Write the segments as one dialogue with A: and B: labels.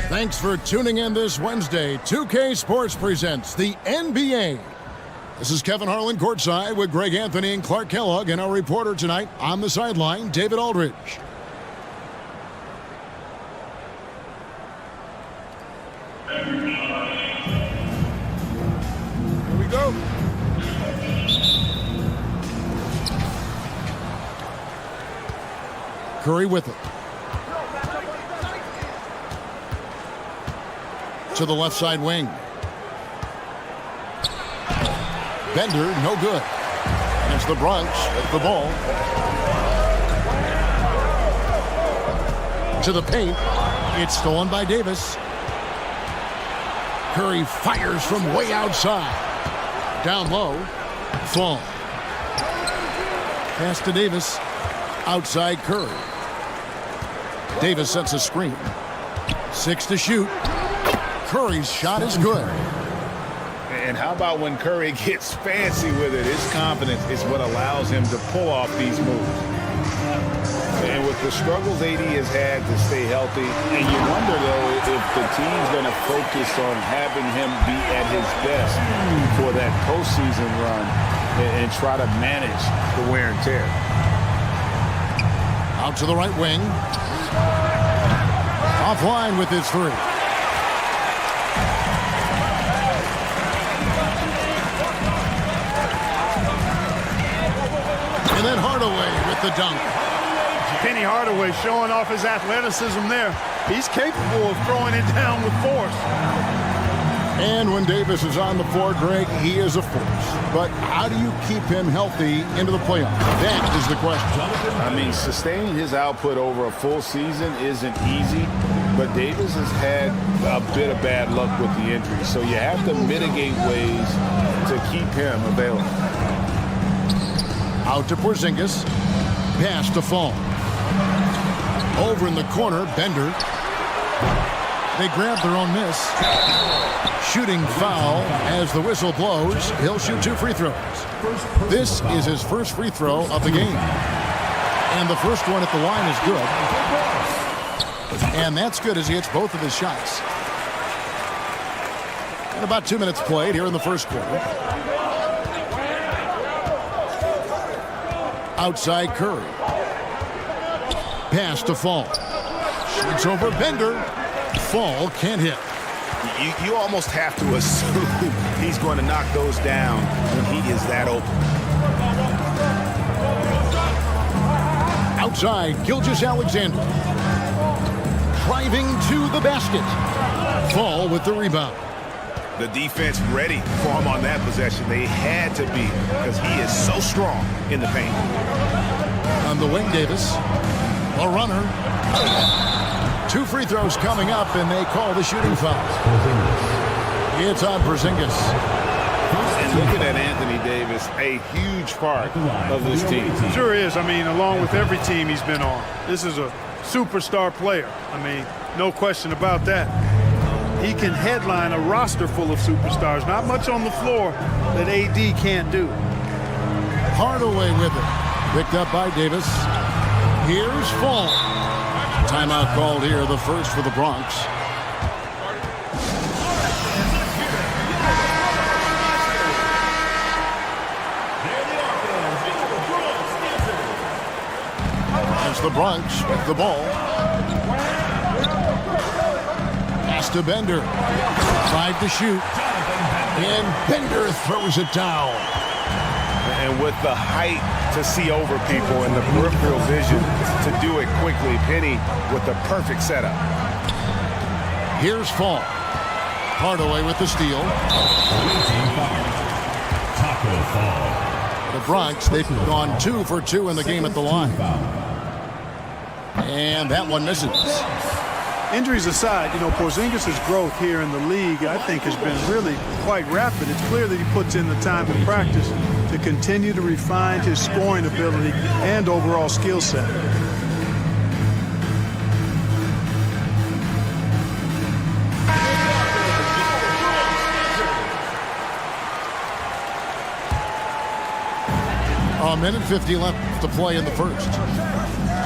A: Thanks for tuning in this Wednesday. 2K Sports presents the NBA. This is Kevin Harlan courtside with Greg Anthony and Clark Kellogg, and our reporter tonight on the sideline, David Aldridge.
B: Here we go.
A: Curry with it. To the left side wing. Bender, no good. And it's the Brunch at the ball. To the paint. It's stolen by Davis. Curry fires from way outside. Down low. Fall. Pass to Davis. Outside Curry. Davis sets a screen. 6 to shoot. Curry's shot is good.
C: And how about when Curry gets fancy with it? His confidence is what allows him to pull off these moves. And with the struggles AD has had to stay healthy, and you wonder, though, if the team's going to focus on having him be at his best for that postseason run and try to manage the wear and tear.
A: Out to the right wing. Offline with his three. And then Hardaway with the dunk.
B: Penny Hardaway showing off his athleticism there. He's capable of throwing it down with force.
A: And when Davis is on the floor, Greg, he is a force. But how do you keep him healthy into the playoffs? That is the question.
C: I mean, sustaining his output over a full season isn't easy, but Davis has had a bit of bad luck with the injury. So you have to mitigate ways to keep him available.
A: Out to Porzingis. Pass to Fall. Over in the corner, Bender. They grab their own miss. Shooting foul as the whistle blows. He'll shoot 2 free throws. This is his first free throw of the game. And the first one at the line is good. And that's good as he hits both of his shots. And about 2 minutes played here in the first quarter. Outside Curry. Pass to Fall. Shoots over Bender. Fall can't hit.
C: You almost have to assume he's going to knock those down when he is that open.
A: Outside, Gilgeous-Alexander. Driving to the basket. Fall with the rebound.
C: The defense ready for him on that possession. They had to be because he is so strong in the paint.
A: On the wing, Davis. A runner. 2 free throws coming up, and they call the shooting foul. It's on Porzingis.
C: And looking at Anthony Davis, a huge part of this team.
B: Sure is. I mean, along with every team he's been on. This is a superstar player. I mean, no question about that. He can headline a roster full of superstars. Not much on the floor that AD can't do.
A: Hardaway with it. Picked up by Davis. Here's Fall. Timeout called here, the first for the Bronx. As the Bronx with the ball. Pass to Bender. 5 to shoot. And Bender throws it down.
C: And with the height to see over people and the peripheral vision to do it quickly, Penny with the perfect setup.
A: Here's Fall. Hardaway with the steal. The Bronx, they've gone 2 for 2 in the game at the line. And that one misses.
B: Injuries aside, you know, Porzingis' growth here in the league, I think, has been really quite rapid. It's clear that he puts in the time in practice to continue to refine his scoring ability and overall skill set.
A: A minute 50 left to play in the first.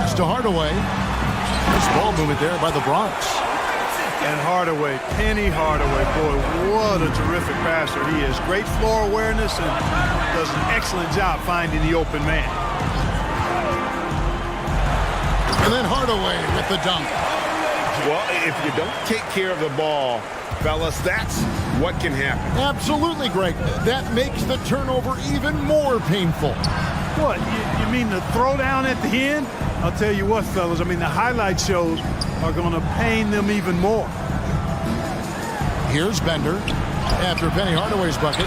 A: It's to Hardaway. Nice ball movement there by the Bronx.
B: And Hardaway, Penny Hardaway, boy, what a terrific passer he is. Great floor awareness and does an excellent job finding the open man.
A: And then Hardaway with the dunk.
C: Well, if you don't take care of the ball, fellas, that's what can happen.
A: Absolutely, Greg. That makes the turnover even more painful.
B: What, you mean the throwdown at the end? I'll tell you what, fellas, I mean, the highlight shows are going to pain them even more.
A: Here's Bender after Penny Hardaway's bucket.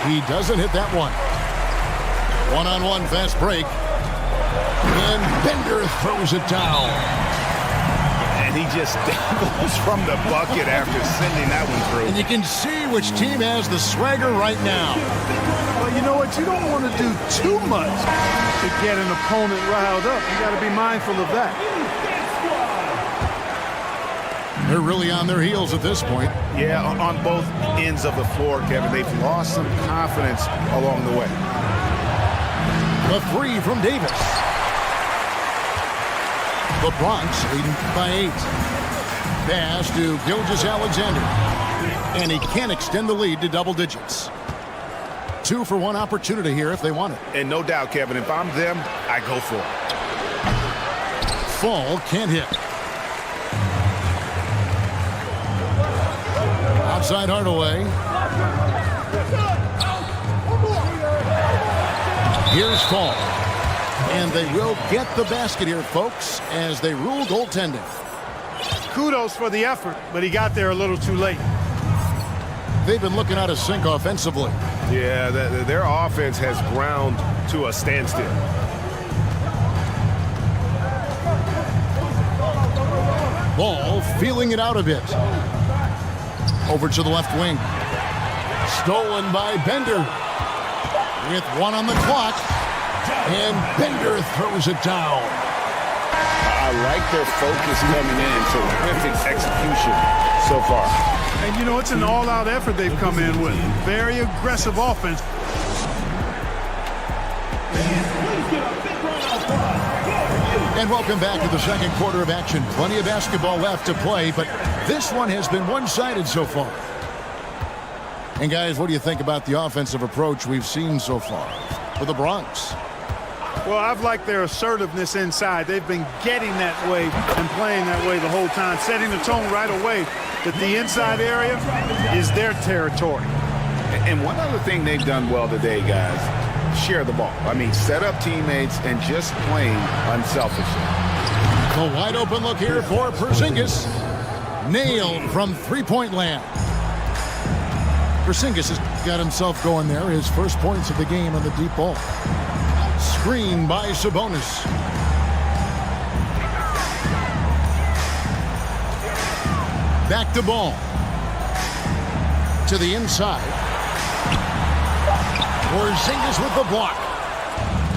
A: He doesn't hit that one. One-on-one fast break. And Bender throws it down.
C: And he just dangles from the bucket after sending that one through.
A: And you can see which team has the swagger right now.
B: Well, you know what? You don't want to do too much to get an opponent riled up. You got to be mindful of that.
A: They're really on their heels at this point.
C: Yeah, on both ends of the floor, Kevin. They've lost some confidence along the way.
A: The three from Davis. The Bronx leading by 8. Pass to Gilgeous-Alexander. And he can extend the lead to double digits. 2 for 1 opportunity here if they want it.
C: And no doubt, Kevin, if I'm them, I go for it.
A: Fall can't hit. Outside Hardaway. Here's Fall. And they will get the basket here, folks, as they rule goaltending.
B: Kudos for the effort, but he got there a little too late.
A: They've been looking out of sync offensively.
C: Yeah, their offense has ground to a standstill.
A: Ball feeling it out a bit. Over to the left wing. Stolen by Bender. With 1 on the clock. And Bender throws it down.
C: I like their focus coming in. Terrific execution so far.
B: And, you know, it's an all-out effort they've come in with. Very aggressive offense.
A: And welcome back to the second quarter of action. Plenty of basketball left to play, but this one has been one-sided so far. And, guys, what do you think about the offensive approach we've seen so far for the Bronx?
B: Well, I've liked their assertiveness inside. They've been getting that way and playing that way the whole time, setting the tone right away that the inside area is their territory.
C: And one other thing they've done well today, guys, share the ball. I mean, set up teammates and just playing unselfishly.
A: The wide open look here for Porzingis. Nailed from three-point land. Porzingis has got himself going there. His first points of the game on the deep ball. Screen by Sabonis. Back to ball. To the inside. Porzingis with the block.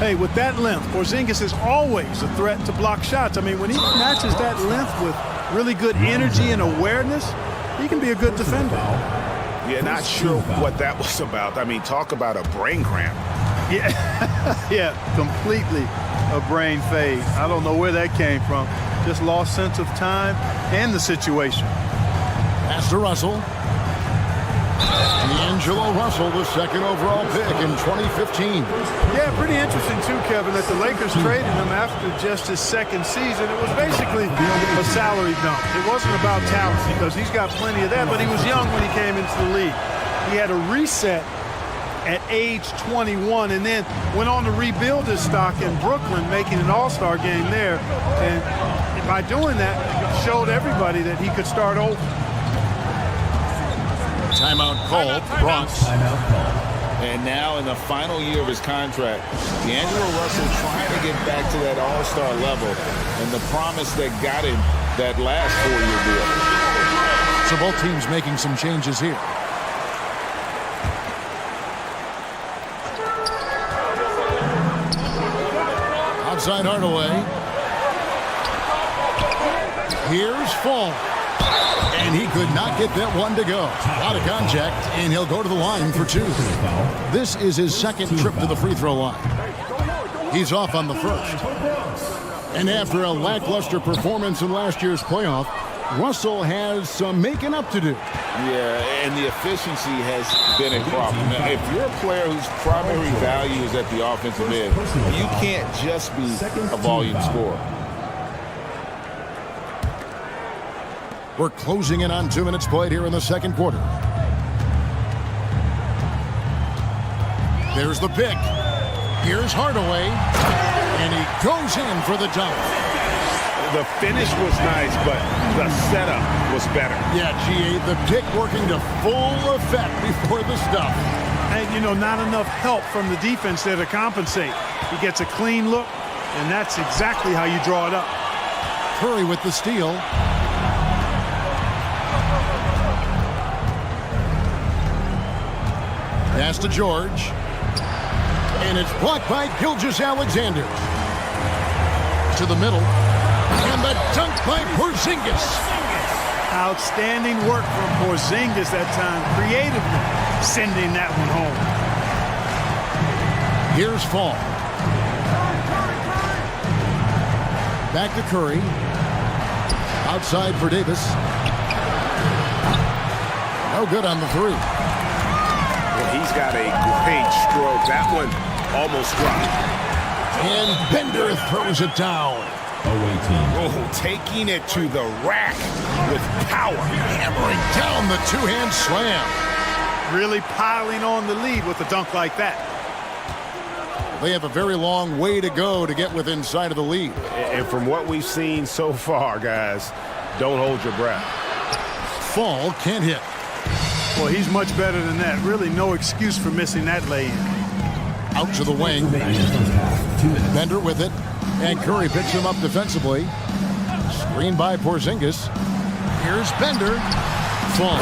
B: Hey, with that length, Porzingis is always a threat to block shots. I mean, when he matches that length with really good energy and awareness, he can be a good defender.
C: Yeah, not sure what that was about. I mean, talk about a brain cramp.
B: Yeah, yeah, completely a brain fade. I don't know where that came from. just lost sense of time and the situation.
A: Pass to Russell. D'Angelo Russell, the second overall pick in 2015.
B: Yeah, pretty interesting too, Kevin, that the Lakers traded him after just his second season. It was basically a salary dump. It wasn't about talent because he's got plenty of that, but he was young when he came into the league. He had a reset at age 21 and then went on to rebuild his stock in Brooklyn, making an all-star game there. And by doing that, showed everybody that he could start over.
A: Timeout called, Bronx.
C: And now in the final year of his contract, D'Angelo Russell trying to get back to that all-star level and the promise that got him that last 4-year deal.
A: So both teams making some changes here. Outside Hardaway. Here's Fall. And he could not get that one to go. Out of contact, and he'll go to the line for 2. This is his second trip to the free throw line. He's off on the first. And after a lackluster performance in last year's playoff, Russell has some making up to do.
C: Yeah, and the efficiency has been a problem. Now, if you're a player whose primary value is at the offensive end, you can't just be a volume scorer.
A: We're closing in on 2 minutes played here in the second quarter. There's the pick. Here's Hardaway. And he goes in for the dunk.
C: The finish was nice, but the setup was better.
A: Yeah, GA, the pick working to full effect before the stuff.
B: And, you know, not enough help from the defense there to compensate. He gets a clean look, and that's exactly how you draw it up.
A: Curry with the steal. Pass to George. And it's blocked by Gilgeous-Alexander. To the middle. And the dunk by Porzingis.
B: Outstanding work from Porzingis that time, creatively sending that one home.
A: Here's Fall. Back to Curry. Outside for Davis. No good on the 3.
C: Well, he's got a great stroke. That one almost dropped.
A: And Bender throws it down.
C: Oh, taking it to the rack with power.
A: Hammering down the two-hand slam.
B: Really piling on the lead with a dunk like that.
A: They have a very long way to go to get within sight of the lead.
C: And from what we've seen so far, guys, don't hold your breath.
A: Fall can't hit.
B: Well, he's much better than that. Really no excuse for missing that lay-in.
A: Out to the wing. Bender with it. And Curry picks him up defensively. Screen by Porzingis. Here's Bender. Fall.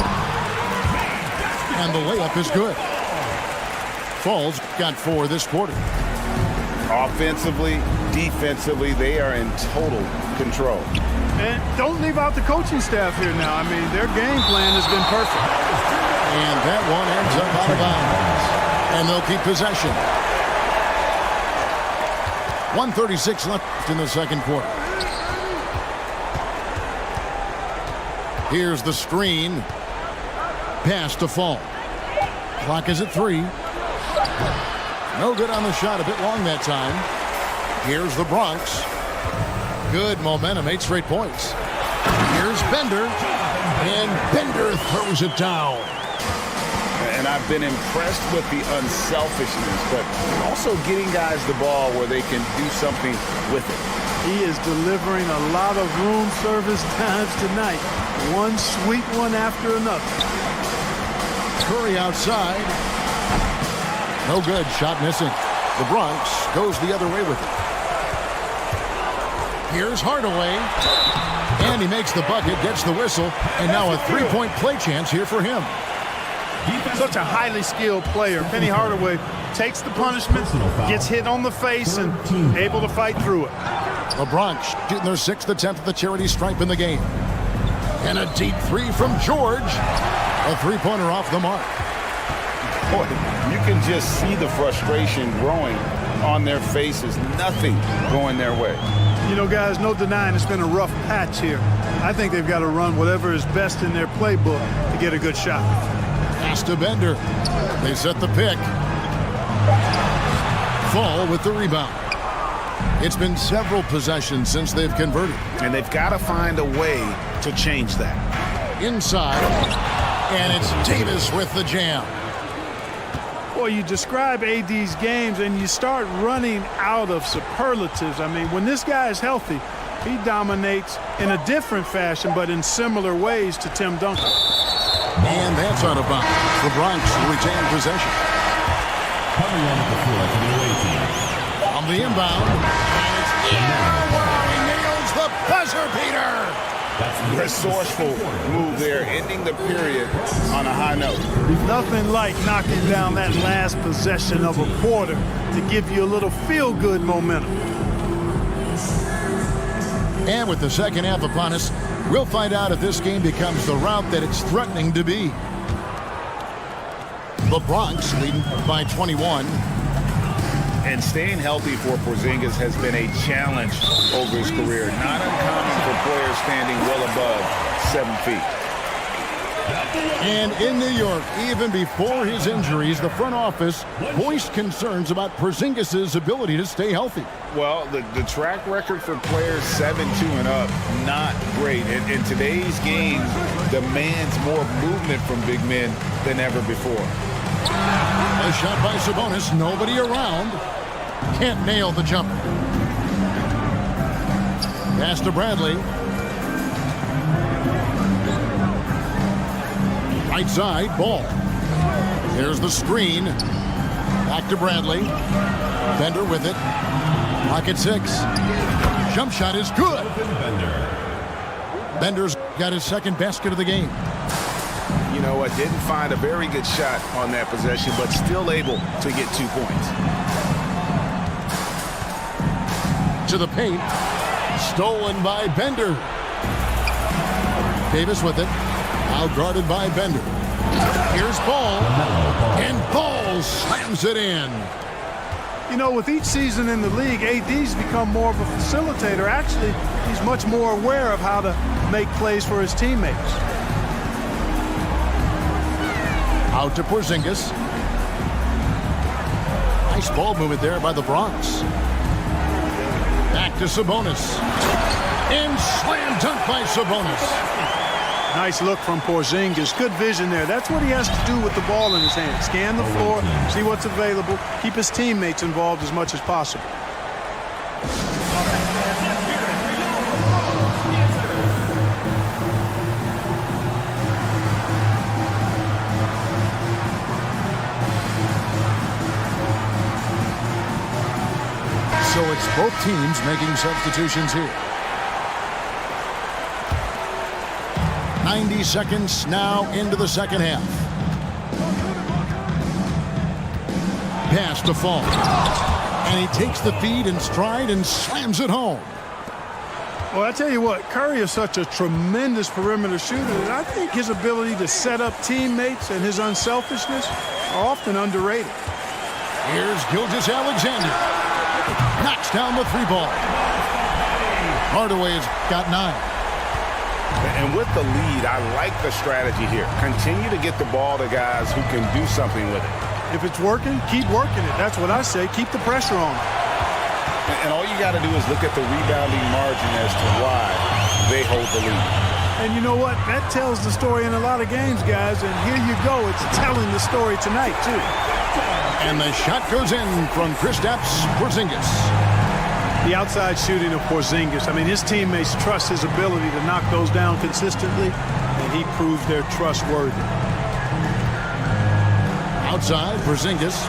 A: And the layup is good. Fall's got 4 this quarter.
C: Offensively, defensively, they are in total control.
B: And don't leave out the coaching staff here now. I mean, their game plan has been perfect.
A: And that one ends up out of bounds. And they'll keep possession. 1:36 left in the second quarter. Here's the screen. Pass to Fall. Clock is at 3. No good on the shot. A bit long that time. Here's the Bronx. Good momentum. 8 straight points. Here's Bender. And Bender throws it down.
C: And I've been impressed with the unselfishness, but also getting guys the ball where they can do something with it.
B: He is delivering a lot of room service times tonight. One sweet one after another.
A: Curry outside. No good. Shot missing. The Bronx goes the other way with it. Here's Hardaway. And he makes the bucket, gets the whistle, and now a 3-point play chance here for him.
B: Such a highly skilled player. Penny Hardaway takes the punishment, gets hit on the face, and able to fight through it.
A: The Bronx shooting their 6th attempt at the charity stripe in the game. And a deep 3 from George. A 3-pointer off the mark.
C: Boy, you can just see the frustration growing on their faces. Nothing going their way.
B: You know, guys, no denying it's been a rough patch here. I think they've got to run whatever is best in their playbook to get a good shot.
A: Pass to Bender. They set the pick. Fall with the rebound. It's been several possessions since they've converted.
C: And they've got to find a way to change that.
A: Inside. And it's Davis with the jam.
B: Well, you describe AD's games and you start running out of superlatives. I mean, when this guy is healthy, he dominates in a different fashion, but in similar ways to Tim Duncan.
A: And that's out of bounds. The Bronx will retain possession.
D: Coming on the floor for the away team.
A: On the inbound. And he nails the buzzer beater.
C: Resourceful move there, ending the period on a high note.
B: Nothing like knocking down that last possession of a quarter to give you a little feel-good momentum.
A: And with the second half upon us, we'll find out if this game becomes the route that it's threatening to be. The Bronx leading by 21.
C: And staying healthy for Porzingis has been a challenge over his career. Not uncommon for players standing well above 7 feet.
A: And in New York, even before his injuries, the front office voiced concerns about Porzingis' ability to stay healthy.
C: Well, the track record for players 7'2" and up, not great. And today's game demands more movement from big men than ever before.
A: A shot by Sabonis, nobody around. Can't nail the jumper. Pass to Bradley. Right side, ball. There's the screen. Back to Bradley. Bender with it. Pocket 6. Jump shot is good. Bender's got his second basket of the game.
C: You know what? Didn't find a very good shot on that possession, but still able to get 2 points.
A: To the paint. Stolen by Bender. Davis with it. Out guarded by Bender. Here's Ball. And Ball slams it in.
B: You know, with each season in the league, AD's become more of a facilitator. Actually, he's much more aware of how to make plays for his teammates.
A: Out to Porzingis. Nice ball movement there by the Bronx. Back to Sabonis. And slam dunk by Sabonis.
B: Nice look from Porzingis. Good vision there. That's what he has to do with the ball in his hand. Scan the floor, see what's available, keep his teammates involved as much as possible.
A: So it's both teams making substitutions here. 90 seconds now into the second half. Pass to Fall. And he takes the feed in stride and slams it home.
B: Well, I tell you what, Curry is such a tremendous perimeter shooter, and I think his ability to set up teammates and his unselfishness are often underrated.
A: Here's Gilgeous-Alexander. Knocks down the 3-ball. Hardaway's got 9.
C: And with the lead, I like the strategy here. Continue to get the ball to guys who can do something with it.
B: If it's working, keep working it. That's what I say. Keep the pressure on.
C: And all you got to do is look at the rebounding margin as to why they hold the lead.
B: And you know what? That tells the story in a lot of games, guys. And here you go. It's telling the story tonight, too.
A: And the shot goes in from Kristaps Porzingis.
B: The outside shooting of Porzingis. I mean, his teammates trust his ability to knock those down consistently, and he proves they're trustworthy.
A: Outside, Porzingis.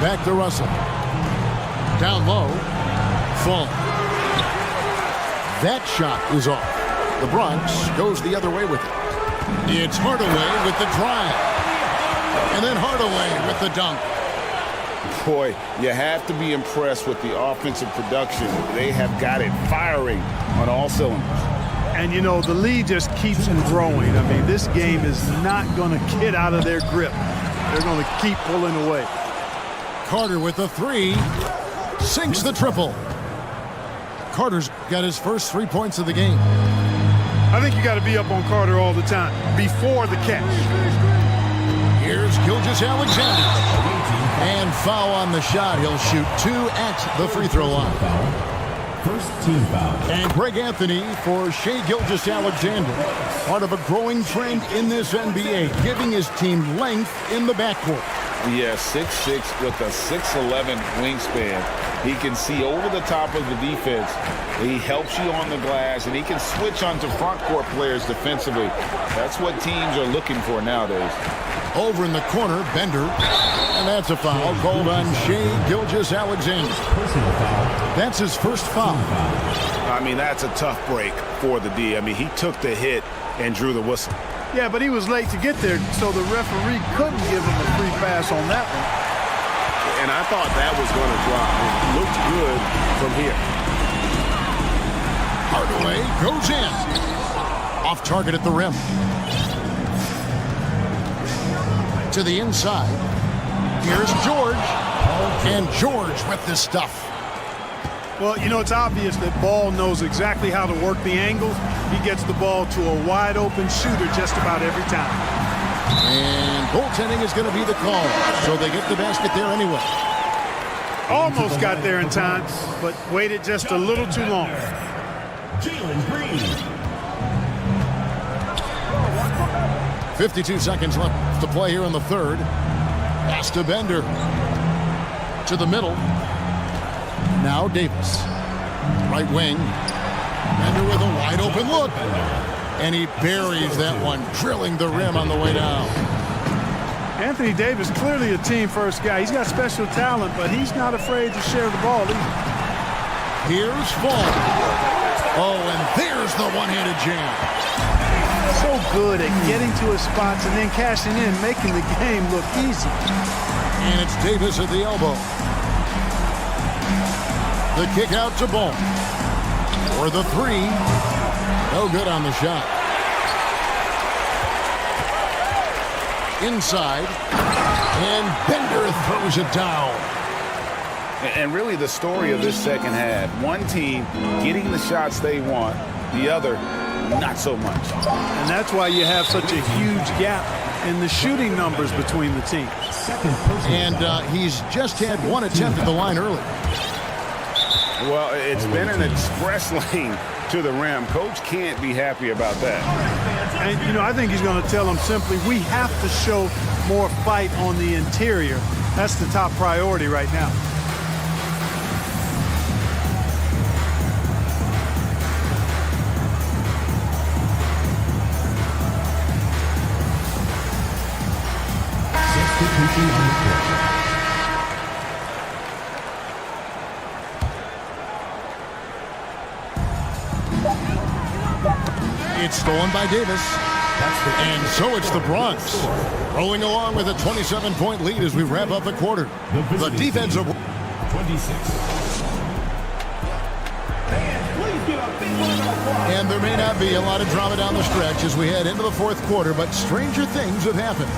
A: Back to Russell. Down low. Fall. That shot is off. The Bronx goes the other way with it. It's Hardaway with the drive. And then Hardaway with the dunk.
C: Boy, you have to be impressed with the offensive production. They have got it firing on all cylinders.
B: And, you know, the lead just keeps growing. I mean, this game is not going to get out of their grip. They're going to keep pulling away.
A: Carter with the 3. Sinks the triple. Carter's got his first 3 points of the game.
B: I think you got to be up on Carter all the time before the catch.
A: Here's Gilgeous-Alexander. And foul on the shot. He'll shoot 2 at the free throw line.
D: First team foul.
A: And Greg Anthony for Shai Gilgeous-Alexander. Part of a growing trend in this NBA, giving his team length in the backcourt.
C: Yeah, 6'6" with a 6'11" wingspan. He can see over the top of the defense. He helps you on the glass, and he can switch onto front court players defensively. That's what teams are looking for nowadays.
A: Over in the corner, Bender. And that's a foul called on Shai Gilgeous-Alexander.
D: Personal foul.
A: That's his first foul.
C: I mean, that's a tough break for the D. I mean, he took the hit and drew the whistle.
B: Yeah, but he was late to get there, so the referee couldn't give him a free pass on that one.
C: And I thought that was going to drop. It looked good from here.
A: Hardaway goes in. Off target at the rim. To the inside. Here's George. And George with this stuff.
B: Well, you know, it's obvious that Ball knows exactly how to work the angles. He gets the ball to a wide-open shooter just about every time.
A: And goaltending is going to be the call. So they get the basket there anyway.
B: Almost got there in time, but waited just a little too long.
D: Jalen Green.
A: 52 seconds left to play here in the third. Pass to Bender. To the middle. Now Davis. Right wing. Bender with a wide open look. And he buries that one, drilling the rim on the way down.
B: Anthony Davis, clearly a team-first guy. He's got special talent, but he's not afraid to share the ball either.
A: Here's Fall. Oh, and there's the one-handed jam.
B: So good at getting to his spots and then cashing in, making the game look easy.
A: And it's Davis at the elbow. The kick out to Ball. For the three. No good on the shot. Inside. And Bender throws it down.
C: And really the story of this second half, one team getting the shots they want, the other not so much.
B: And that's why you have such a huge gap in the shooting numbers between the teams.
A: And he's just had one attempt at the line early.
C: Well, it's been an express lane to the rim. Coach can't be happy about that.
B: And, you know, I think he's going to tell them simply, we have to show more fight on the interior. That's the top priority right now.
D: Substitution on the court.
A: It's stolen by Davis. And so it's the Bronx rolling along with a 27-point lead as we wrap up the quarter. The defensive
D: 26.
A: And there may not be a lot of drama down the stretch as we head into the fourth quarter, but stranger things have happened.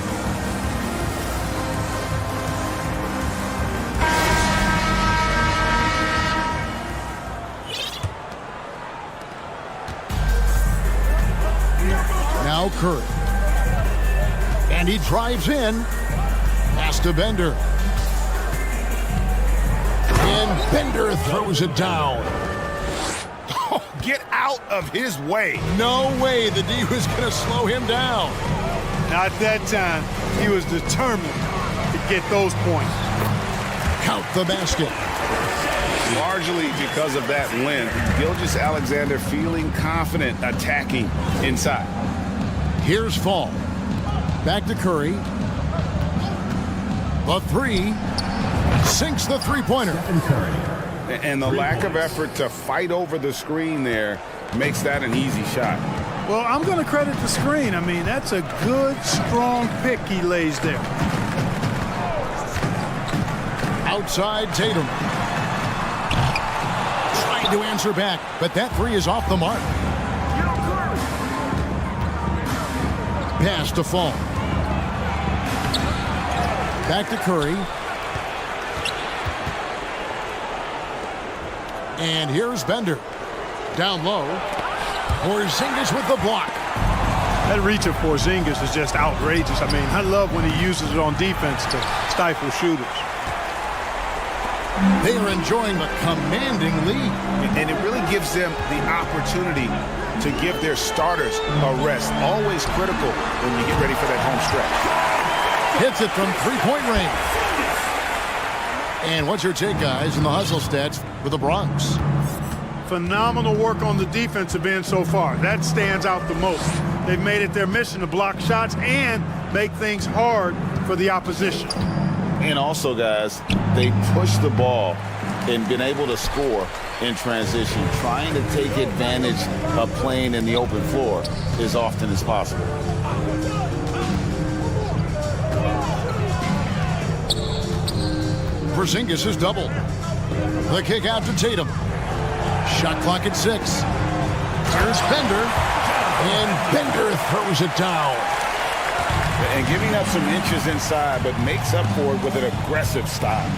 A: Now Curry. And he drives in. Pass to Bender. And Bender throws it down.
C: Oh, get out of his way.
A: No way the D was going to slow him down.
B: Not that time. He was determined to get those points.
A: Count the basket.
C: Largely because of that length, Gilgeous-Alexander feeling confident attacking inside.
A: Here's Fall. Back to Curry. The three. Sinks the three-pointer.
C: And the lack of effort to fight over the screen there makes that an easy shot.
B: Well, I'm going to credit the screen. I mean, that's a good, strong pick he lays there.
A: Outside Tatum. Trying to answer back, but that three is off the mark. Pass to Fall. Back to Curry. And here's Bender. Down low. Porzingis with the block.
B: That reach of Porzingis is just outrageous. I mean, I love when he uses it on defense to stifle shooters.
A: They are enjoying a commanding lead.
C: And it really gives them the opportunity to give their starters a rest. Always critical when you get ready for that home stretch.
A: Hits it from three-point range. And what's your take, guys, in the hustle stats for the Bronx?
B: Phenomenal work on the defensive end so far. That stands out the most. They've made it their mission to block shots and make things hard for the opposition.
C: And also, guys, they push the ball and been able to score in transition, trying to take advantage of playing in the open floor as often as possible.
A: Porzingis is doubled. The kick out to Tatum. Shot clock at 6. Here's Bender. And Bender throws it down.
C: And giving up some inches inside, but makes up for it with an aggressive style.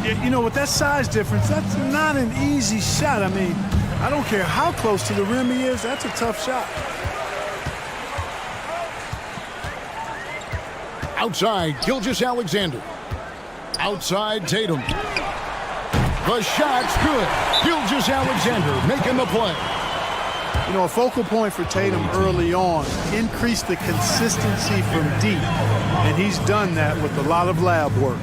B: You know, with that size difference, that's not an easy shot. I mean, I don't care how close to the rim he is, that's a tough shot.
A: Outside, Gilgeous-Alexander. Outside, Tatum. The shot's good. Gilgeous-Alexander making the play.
B: You know, a focal point for Tatum early on, increase the consistency from deep, and he's done that with a lot of lab work.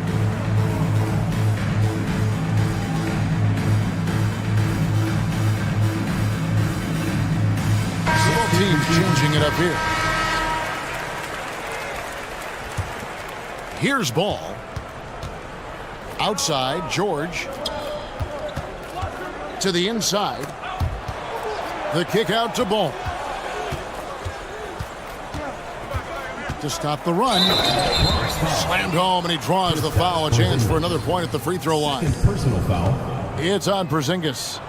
A: Both teams changing it up here. Here's ball. Outside, George. To the inside. The kick out to Ball. To stop the run. Slammed home, and he draws the foul. A chance for another point at the free throw line.
D: Personal foul.
A: It's on Porzingis.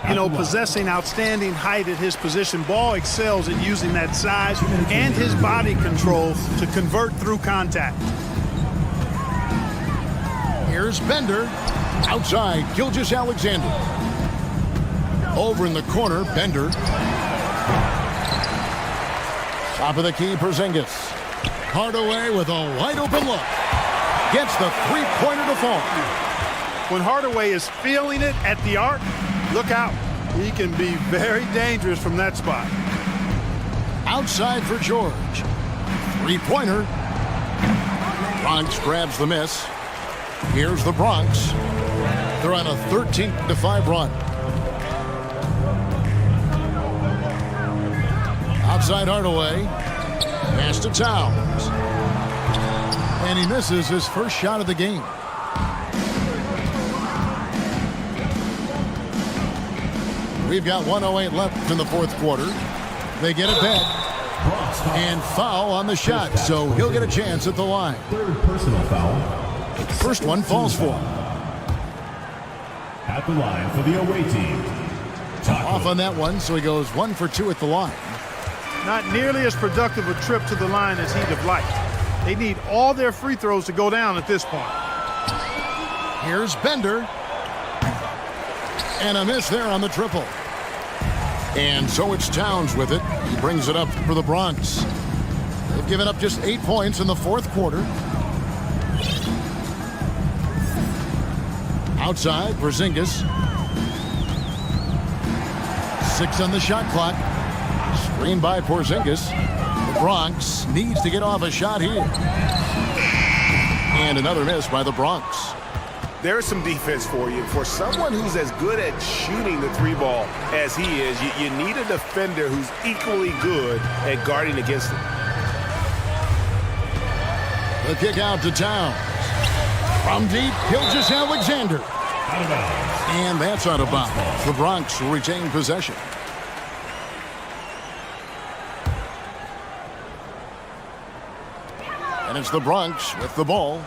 B: You know, possessing outstanding height at his position, Ball excels at using that size and his body control to convert through contact.
A: Here's Bender. Outside, Gilgeous-Alexander. Over in the corner, Bender. Top of the key, Porzingis. Hardaway with a wide open look. Gets the three-pointer to fall.
B: When Hardaway is feeling it at the arc, look out. He can be very dangerous from that spot.
A: Outside for George. Three-pointer. Bronx grabs the miss. Here's the Bronx. They're on a 13-5 run. Outside Hardaway. Pass to Towns. And he misses his first shot of the game. We've got 1:08 left in the fourth quarter. They get it back. And foul on the shot, so he'll get a chance at the line.
D: Third personal foul.
A: First one falls for him.
D: At the line for the away team.
A: Off on that one, so he goes 1 for 2 at the line.
B: Not nearly as productive a trip to the line as he'd have liked. They need all their free throws to go down at this point.
A: Here's Bender. And a miss there on the triple. And so it's Towns with it. He brings it up for the Bronx. They've given up just 8 points in the fourth quarter. Outside, Porzingis. 6 on the shot clock. Screen by Porzingis. The Bronx needs to get off a shot here. And another miss by the Bronx.
C: There's some defense for you. For someone who's as good at shooting the three ball as he is, you need a defender who's equally good at guarding against him.
A: The kick out to Towns. From deep, Gilgeous-Alexander. And that's out of bounds. The Bronx will retain possession. And it's the Bronx with the ball.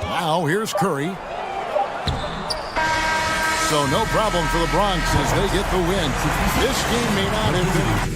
A: Now here's Curry. So no problem for the Bronx as they get the win. This game may not have been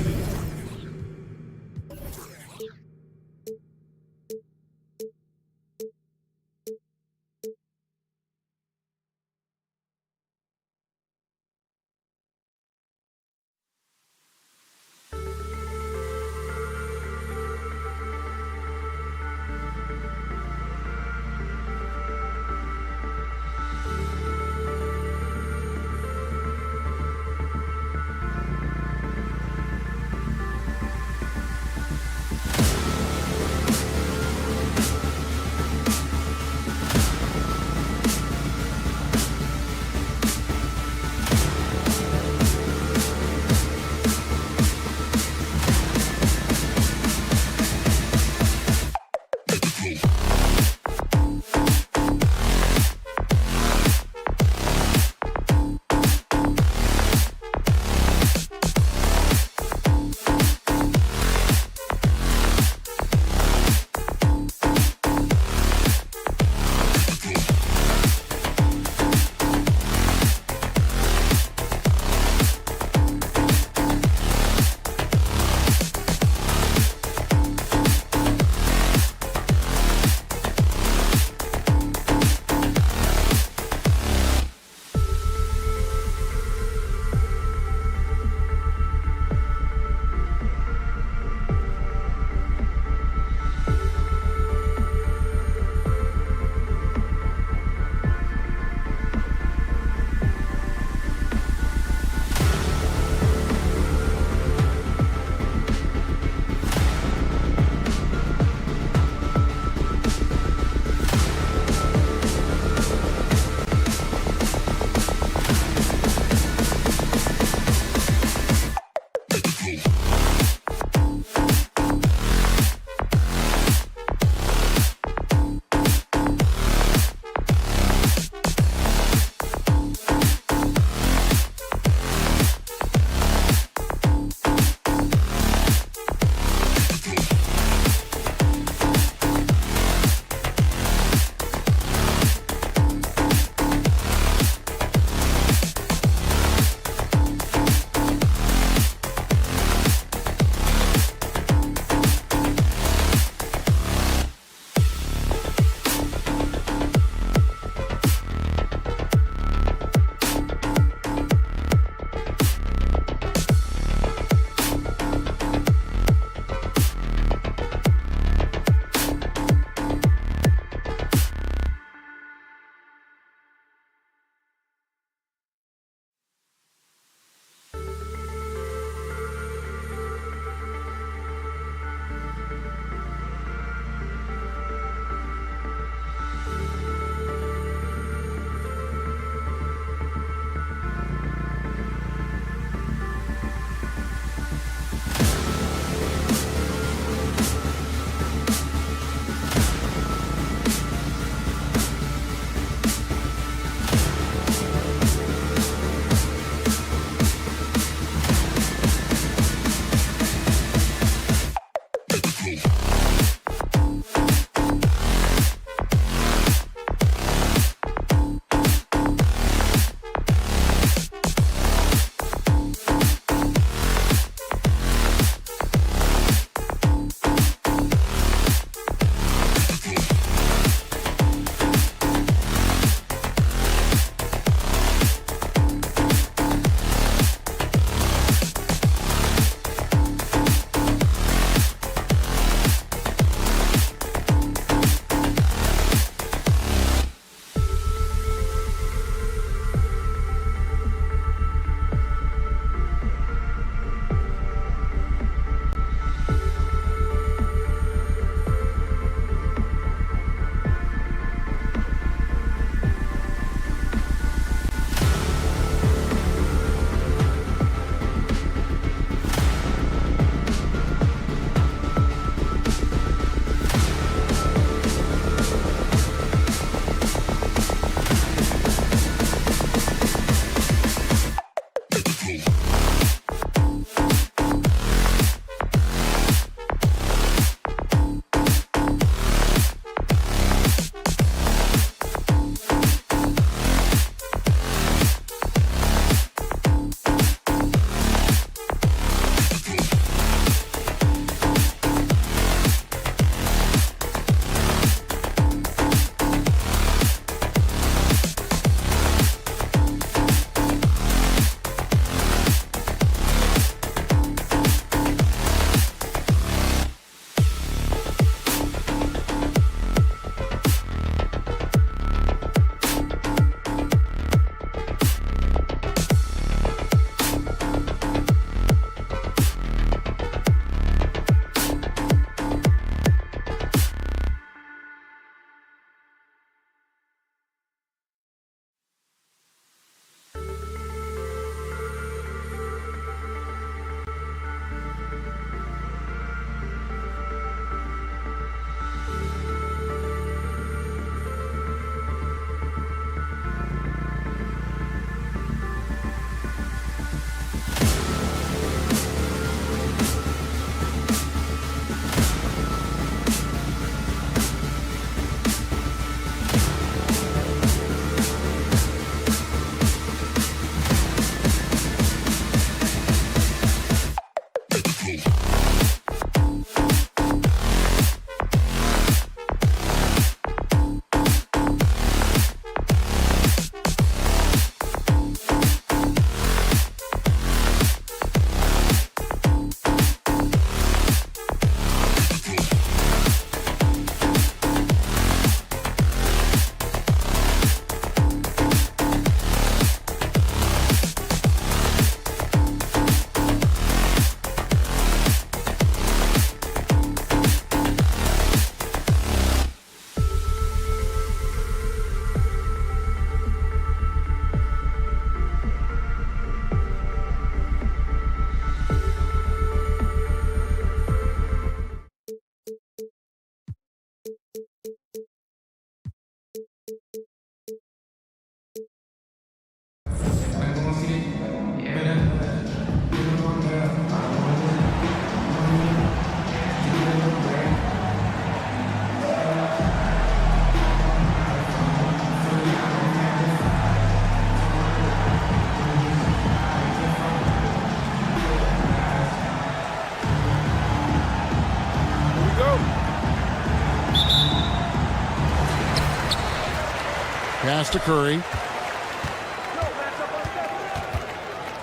A: Pass to Curry.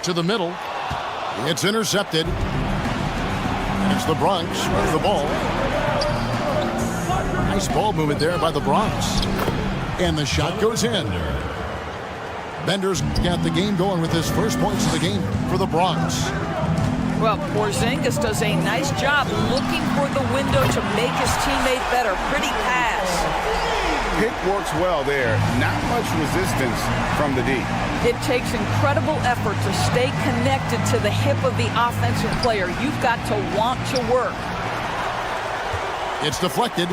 A: To the middle. It's intercepted. And it's the Bronx with the ball. Nice ball movement there by the Bronx. And the shot goes in. Bender's got the game going with his first points of the game for the Bronx.
E: Well, Porzingis does a nice job looking for the window to make his teammate better. Pretty pass.
C: Pick works well there. Not much resistance from the D.
E: It takes incredible effort to stay connected to the hip of the offensive player. You've got to want to work.
A: It's deflected.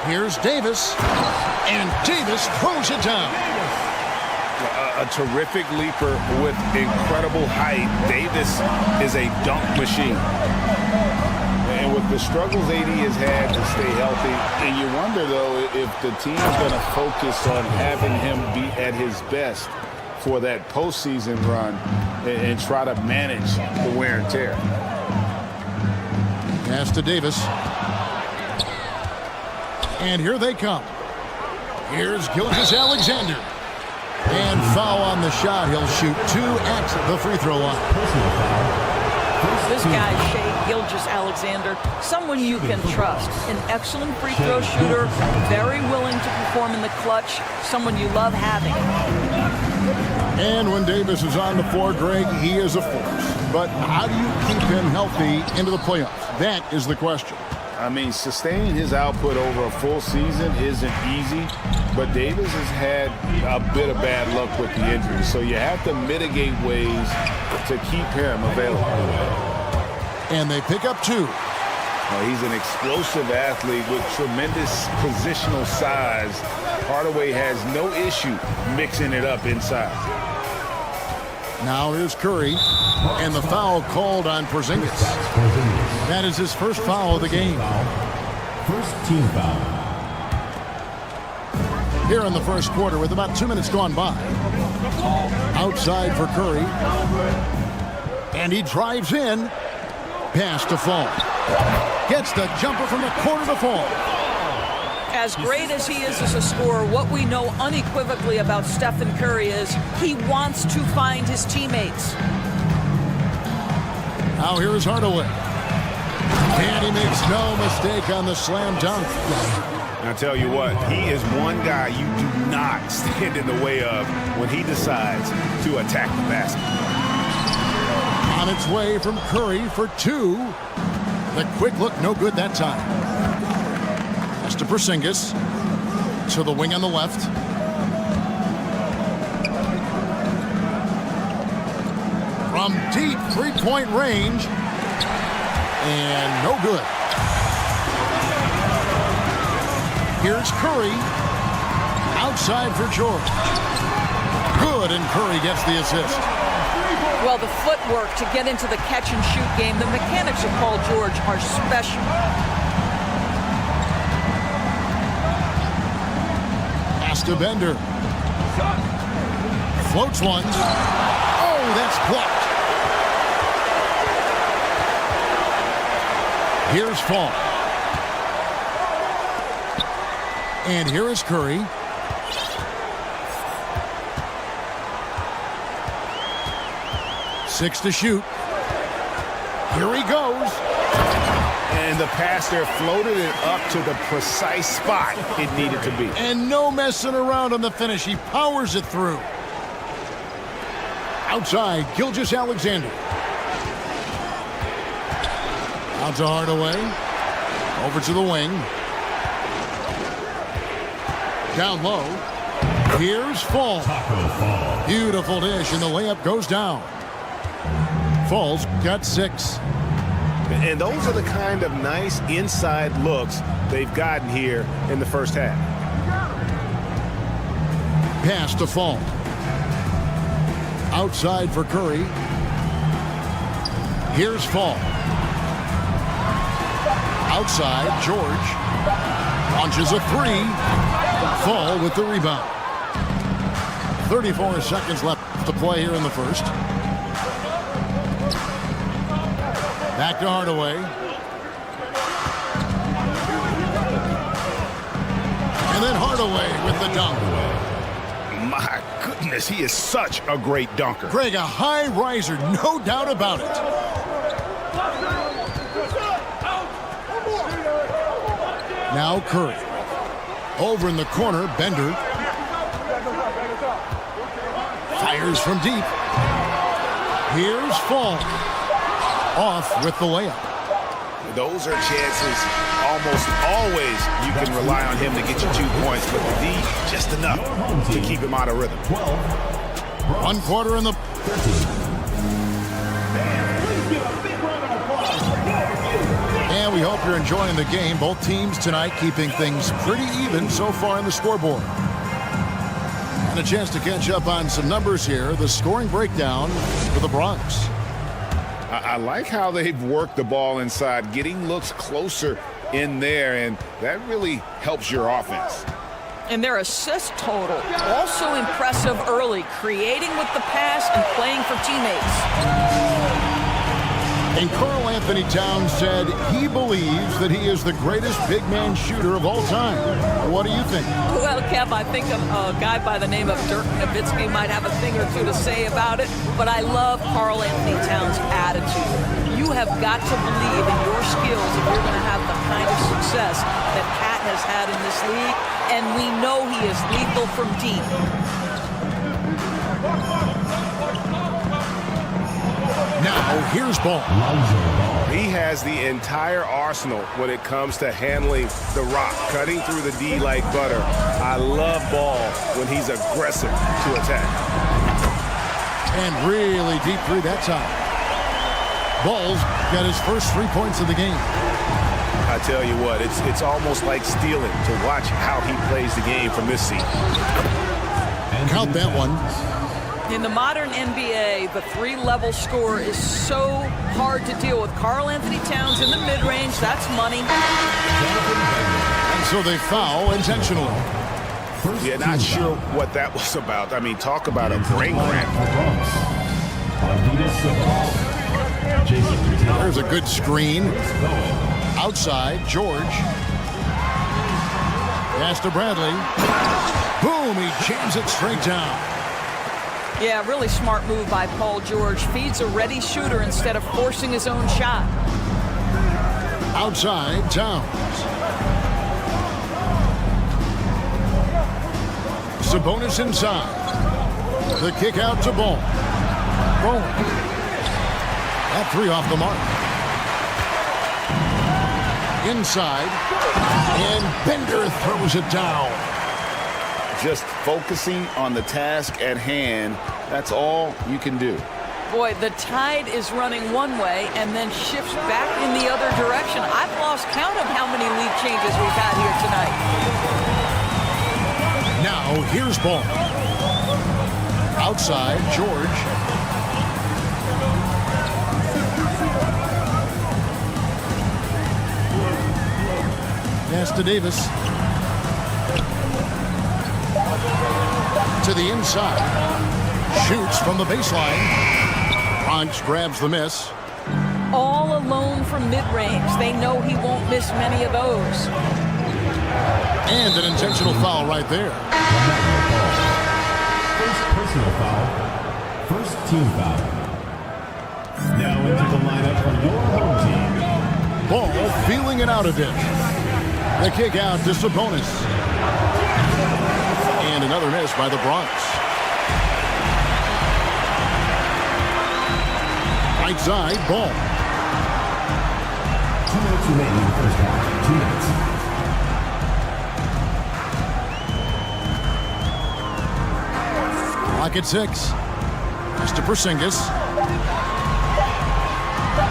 A: Here's Davis. And Davis throws it down.
C: A terrific leaper with incredible height. Davis is a dunk machine. And with the struggles AD has had to stay healthy, and you wonder, though, if the team's going to focus on having him be at his best for that postseason run and try to manage the wear and tear.
A: Pass to Davis. And here they come. Here's Gilgeous-Alexander. And foul on the shot. He'll shoot 2 at the free throw line.
E: This guy, Shai Gilgeous-Alexander, someone you can trust. An excellent free throw shooter, very willing to perform in the clutch, someone you love having.
A: And when Davis is on the floor, Greg, he is a force. But how do you keep him healthy into the playoffs? That is the question.
C: I mean, sustaining his output over a full season isn't easy, but Davis has had a bit of bad luck with the injury, so you have to mitigate ways to keep him available.
A: And they pick up 2.
C: Well, he's an explosive athlete with tremendous positional size. Hardaway has no issue mixing it up inside.
A: Now here's Curry, and the foul called on Porzingis. That is his first foul of the game.
D: First team foul.
A: Here in the first quarter with about 2 minutes gone by. Outside for Curry. And he drives in. Pass to Fall. Gets the jumper from the corner to Fall.
E: As great as he is as a scorer, what we know unequivocally about Stephen Curry is he wants to find his teammates.
A: Now here is Hardaway. And he makes no mistake on the slam dunk.
C: I'll tell you what, he is one guy you do not stand in the way of when he decides to attack the basket.
A: On its way from Curry for 2. The quick look, no good that time. Pass to Porzingis. To the wing on the left. From deep three-point range. And no good. Here's Curry. Outside for George. Good, and Curry gets the assist.
E: Well, the footwork to get into the catch-and-shoot game, the mechanics of Paul George are special.
A: Pass to Bender. Floats one. Oh, that's blocked. Here's Fall. And here is Curry. Six to shoot. Here he goes.
C: And the pass there floated it up to the precise spot it needed to be.
A: And no messing around on the finish. He powers it through. Outside, Gilgeous-Alexander. Out to Hardaway. Over to the wing. Down low. Here's Fall. Beautiful dish, and the layup goes down. Fall's got 6.
C: And those are the kind of nice inside looks they've gotten here in the first half.
A: Pass to Fall. Outside for Curry. Here's Fall. Outside, George. Launches a 3. Fall with the rebound. 34 seconds left to play here in the first. Back to Hardaway. And And then Hardaway with the dunk.
C: My goodness, he is such a great dunker.
A: Greg, a high riser, no doubt about it. Now Curry. Over in the corner, Bender. Fires from deep. Here's Fall. Off with the layup.
C: Those are chances almost always you can rely on him to get you 2 points, but the D, just enough to keep him out of rhythm.
A: 1 quarter in the... And we hope you're enjoying the game. Both teams tonight keeping things pretty even so far in the scoreboard. And a chance to catch up on some numbers here. The scoring breakdown for the Bronx.
C: I like how they've worked the ball inside, getting looks closer in there, and that really helps your offense.
E: And their assist total, also impressive early, creating with the pass and playing for teammates.
A: And Karl Anthony Towns said he believes that he is the greatest big man shooter of all time. What do you think?
E: Well, Kev, I think a guy by the name of Dirk Nowitzki might have a thing or two to say about it, but I love Karl Anthony Towns' attitude. You have got to believe in your skills if you're going to have the kind of success that Cat has had in this league, and we know he is lethal from deep.
A: Now, here's Ball.
F: He has the entire arsenal when it comes to handling the rock, cutting through the D like butter. I love Ball when he's aggressive to attack.
A: And really deep three that time. Ball's got his first 3 points of the game.
F: I tell you what, it's almost like stealing to watch how he plays the game from this seat.
A: Count that one.
E: In the modern NBA, the three-level score is so hard to deal with. Karl Anthony Towns in the mid-range, that's money.
A: And so they foul intentionally.
F: Yeah, not sure what that was about. I mean, talk about a brain cramp.
A: There's a good screen. Outside, George. Pass to Bradley. Boom, he jams it straight down.
E: Yeah, really smart move by Paul George. Feeds a ready shooter instead of forcing his own shot.
A: Outside, Towns. Sabonis inside. The kick out to Ball. Boom. That three off the mark. Inside. And Bender throws it down.
C: Just focusing on the task at hand, that's all you can do.
E: Boy, the tide is running one way and then shifts back in the other direction. I've lost count of how many lead changes we've had here tonight.
A: Now, here's Ball. Outside, George. Pass to Davis. To the inside. Shoots from the baseline. Punch grabs the miss.
E: All alone from mid-range. They know he won't miss many of those.
A: And an intentional foul right there.
D: First personal foul. First team foul. Now into the lineup for your home team.
A: Ball feeling it out a bit. The kick out to Sabonis. And another miss by the Bronx. Right side, Ball.
D: 2 minutes remaining in the first half. 2 minutes.
A: Clock at 6. Pass to Porzingis.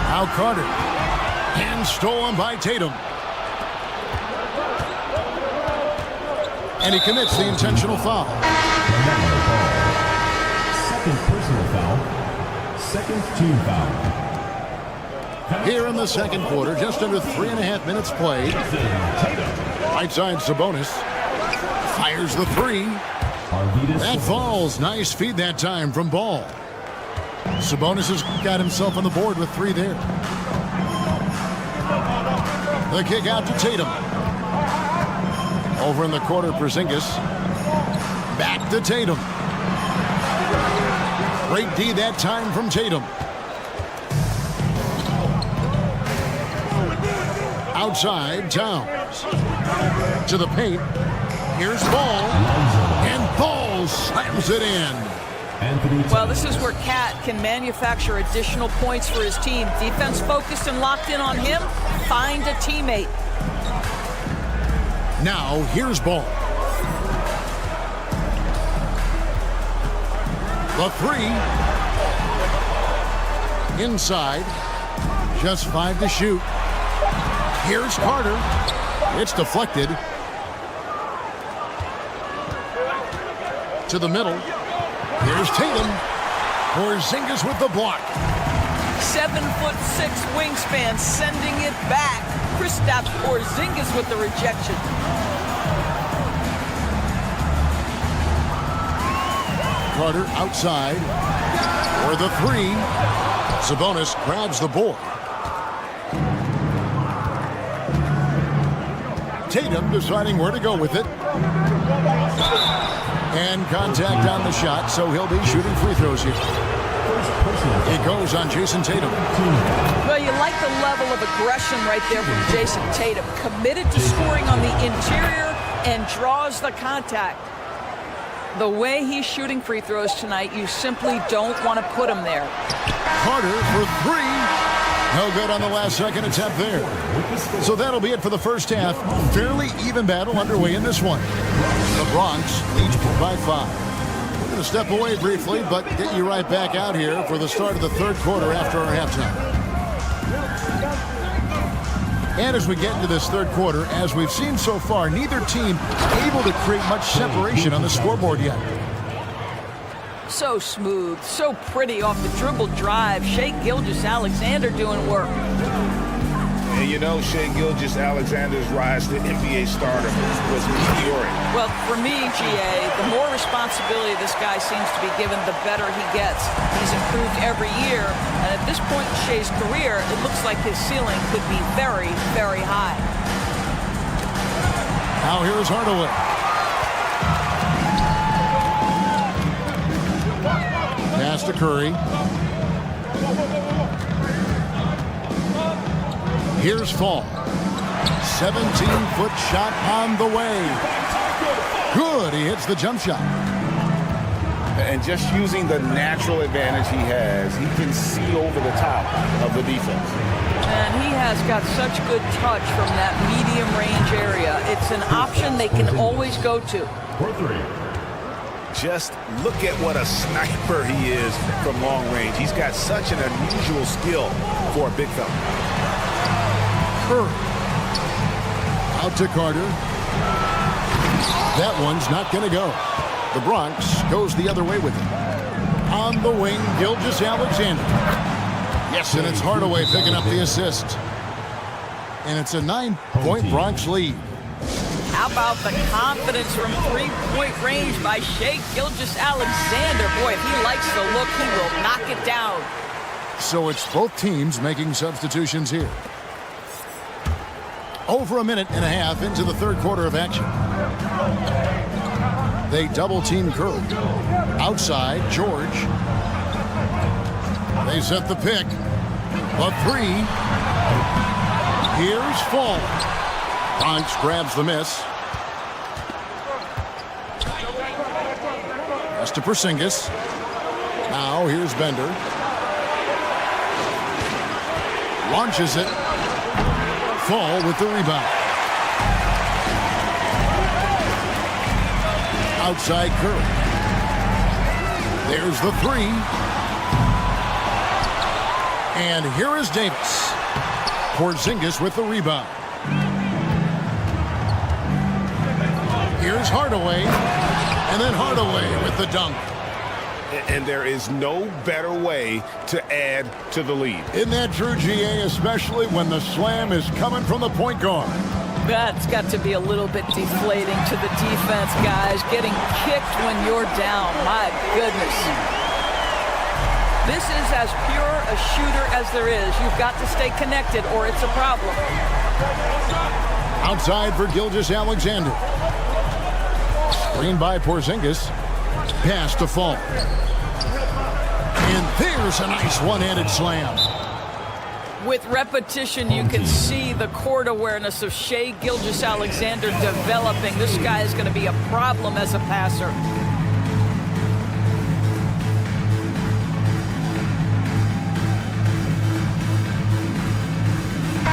A: Now Carter. And stolen by Tatum. And he commits the intentional foul.
D: Second personal foul. Second team foul.
A: Here in the second quarter, just under 3.5 minutes played. Right side, Sabonis. Fires the three. That falls. Nice feed that time from Ball. Sabonis has got himself on the board with 3 there. The kick out to Tatum. Over in the corner, Porzingis. Back to Tatum. Great D that time from Tatum. Outside, Towns. To the paint. Here's Ball. And Ball slams it in.
E: Well, this is where Cat can manufacture additional points for his team. Defense focused and locked in on him. Find a teammate.
A: Now, here's Ball. The three. Inside. Just 5 to shoot. Here's Carter. It's deflected. To the middle. Here's Tatum. Porzingis with the block.
E: 7'6" wingspan, sending it back. Kristaps Porzingis with the rejection.
A: Carter outside for the three. Sabonis grabs the board. Tatum deciding where to go with it. And contact on the shot, so he'll be shooting free throws here. It goes on Jason Tatum.
E: Well, you like the level of aggression right there from Jason Tatum. Committed to scoring on the interior and draws the contact. The way he's shooting free throws tonight, you simply don't want to put him there.
A: Carter for three. No good on the last second attempt there. So that'll be it for the first half. Fairly even battle underway in this one. The Bronx leads by 5. We're going to step away briefly, but get you right back out here for the start of the third quarter after our halftime. And as we get into this third quarter, as we've seen so far, neither team able to create much separation on the scoreboard yet.
E: So smooth, so pretty off the dribble drive. Shai Gilgeous-Alexander doing work.
C: And you know, Shai Gilgeous-Alexander's rise to NBA stardom was meteoric.
E: Well, for me, GA, the more responsibility this guy seems to be given, the better he gets. He's improved every year, and at this point in Shai's career, it looks like his ceiling could be very, very high.
A: Now here's Hardaway. Pass to Curry. Here's Fall. 17-foot shot on the way. Good. He hits the jump shot.
C: And just using the natural advantage he has, he can see over the top of the defense.
E: And he has got such good touch from that medium range area. It's an option they can always go to.
C: Just look at what a sniper he is from long range. He's got such an unusual skill for a big fella.
A: Out to Carter. That one's not going to go. The Bronx goes the other way with it. On the wing, Gilgeous-Alexander. Yes, and it's Hardaway picking up the assist. And it's a 9-point Bronx lead.
E: How about the confidence from three-point range by Shai Gilgeous-Alexander? Boy, if he likes the look, he will knock it down.
A: So it's both teams making substitutions here. Over a minute and a half into the third quarter of action. They double-team Curry. Outside, George. They set the pick. A three. Here's Fall. Bronx grabs the miss. Pass to Porzingis. Now here's Bender. Launches it. Fall with the rebound. Outside Curry. There's the three. And here is Davis. Porzingis with the rebound. Here's Hardaway. And then Hardaway with the dunk.
C: And there is no better way to add to the lead.
A: Isn't that true, GA, especially when the slam is coming from the point guard?
E: That's got to be a little bit deflating to the defense, guys. Getting kicked when you're down. My goodness. This is as pure a shooter as there is. You've got to stay connected or it's a problem.
A: Outside for Gilgeous-Alexander. Screen by Porzingis. Pass to Fall. And there's a nice one-handed slam.
E: With repetition, you can see the court awareness of Shai Gilgeous-Alexander developing. This guy is going to be a problem as a passer.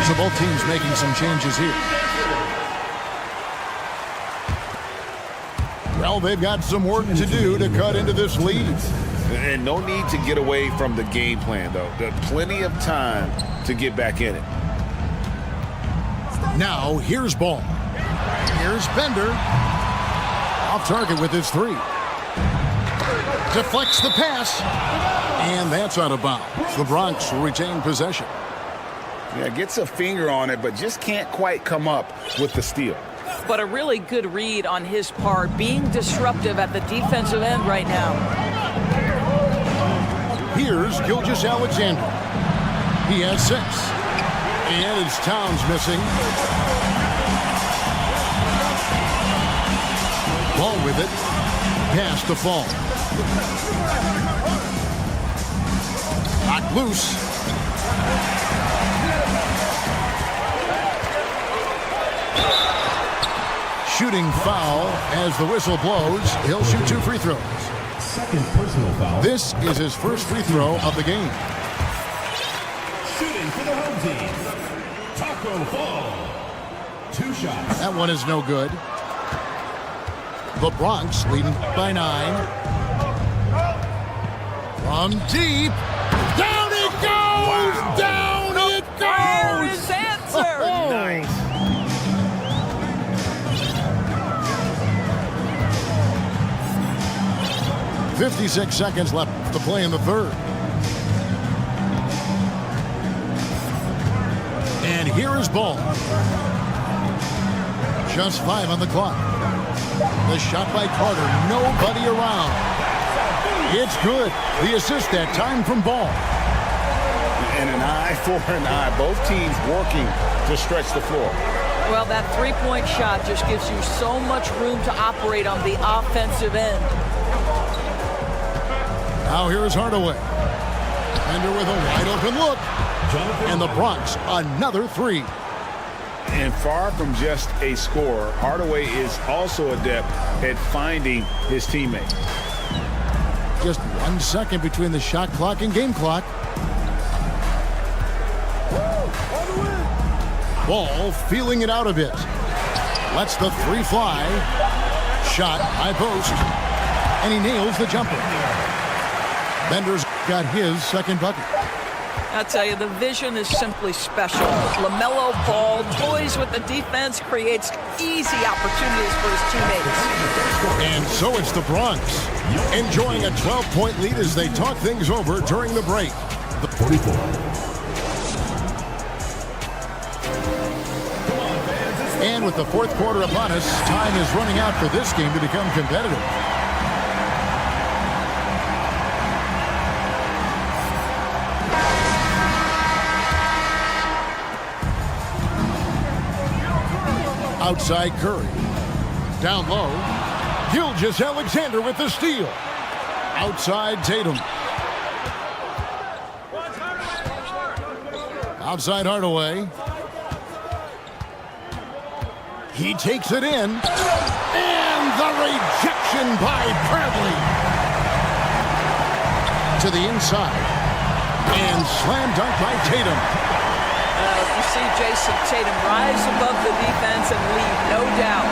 A: So both teams making some changes here. Well, they've got some work to do to cut into this lead.
C: And no need to get away from the game plan, though. There's plenty of time to get back in it.
A: Now, here's Ball. Here's Bender. Off target with his three. Deflects the pass. And that's out of bounds. The Bronx will retain possession.
C: Yeah, gets a finger on it, but just can't quite come up with the steal.
E: But a really good read on his part, being disruptive at the defensive end right now.
A: Here's Gilgeous-Alexander. He has 6. And it's Towns missing. Ball with it. Pass to Fall. Knocked loose. Shooting foul as the whistle blows. He'll shoot 2 free throws.
D: Second personal foul.
A: This is his first free throw of the game.
D: Shooting for the home team. Taco Fall. 2 shots.
A: That one is no good. The Bronx leading by 9. From deep. Down it goes!
C: Wow.
A: Down it
E: There
A: goes!
E: is answer!
C: Nice.
A: 56 seconds left to play in the third. And here is Ball. Just 5 on the clock. The shot by Carter. Nobody around. It's good. The assist that time from Ball.
C: And an eye for an eye. Both teams working to stretch the floor.
E: Well, that three-point shot just gives you so much room to operate on the offensive end.
A: Now here is Hardaway. Bender with a wide open look. And the Bronx, another 3.
C: And far from just a scorer, Hardaway is also adept at finding his teammates.
A: Just 1 second between the shot clock and game clock. Ball feeling it out a bit. Lets the 3 fly. Shot, high post. And he nails the jumper. Bender's got his second bucket.
E: I'll tell you, the vision is simply special. LaMelo Ball toys with the defense, creates easy opportunities for his teammates.
A: And so it's the Bronx enjoying a 12-point lead as they talk things over during the break.
D: The 44.
A: And with the fourth quarter upon us, time is running out for this game to become competitive. Outside Curry. Down low. Gilgeous-Alexander with the steal. Outside Tatum. Outside Hardaway. He takes it in. And the rejection by Bradley. To the inside. And slam dunk by Tatum.
E: You see Jason Tatum rise above the defense and lead, no doubt.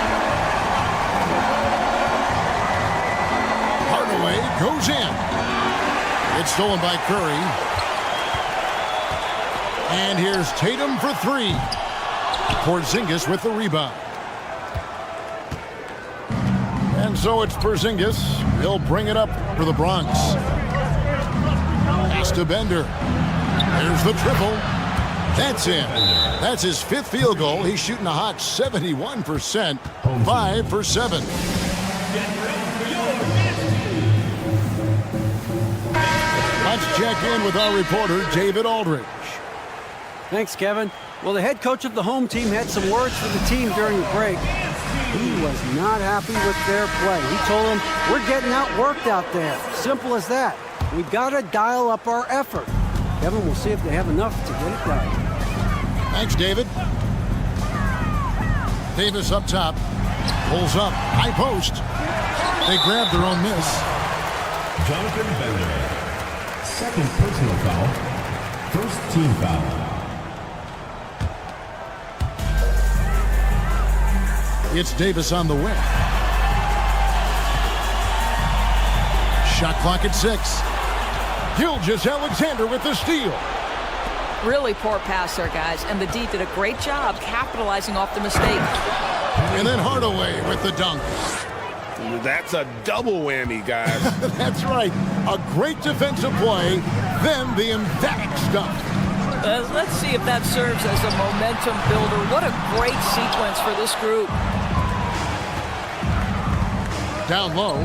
A: Hardaway goes in. It's stolen by Curry. And here's Tatum for 3. Porzingis with the rebound. And so it's Porzingis. He'll bring it up for the Bronx. Pass to Bender. There's the triple. That's in. That's his 5th field goal. He's shooting a hot 71%. 5 for 7. Let's check in with our reporter, David Aldridge.
G: Thanks, Kevin. Well, the head coach of the home team had some words for the team during the break. He was not happy with their play. He told them, we're getting outworked out there. Simple as that. We've got to dial up our effort. Kevin, we'll see if they have enough to get it right.
A: Thanks, David. Davis up top. Pulls up. High post. They grab their own miss.
D: Jonathan Bender. Second personal foul. First team foul.
A: It's Davis on the wing. Shot clock at 6. Gilgeous-Alexander with the steal.
E: Really poor pass there, guys, and the D did a great job capitalizing off the mistake.
A: And then Hardaway with the dunk.
F: That's a double whammy, guys.
A: That's right. A great defensive play, then the emphatic stuff.
E: Let's see if that serves as a momentum builder. What a great sequence for this group.
A: Down low.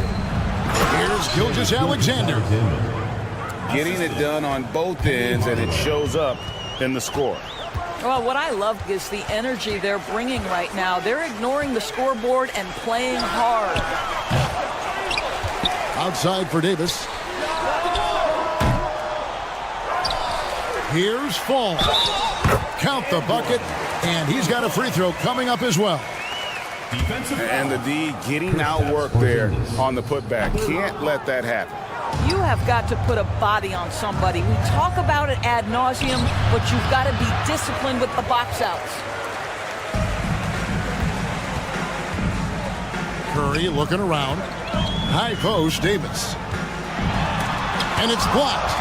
A: Here's Gilgeous-Alexander.
C: Getting it done on both ends, and it shows up in the score.
E: Well, what I love is the energy they're bringing right now. They're ignoring the scoreboard and playing hard.
A: Outside for Davis. Here's Fall. Count the bucket, and he's got a free throw coming up as well.
C: And the D getting outworked there on the putback. Can't let that happen.
E: You have got to put a body on somebody. We talk about it ad nauseum, but you've got to be disciplined with the box outs.
A: Curry looking around. High post, Davis. And it's blocked.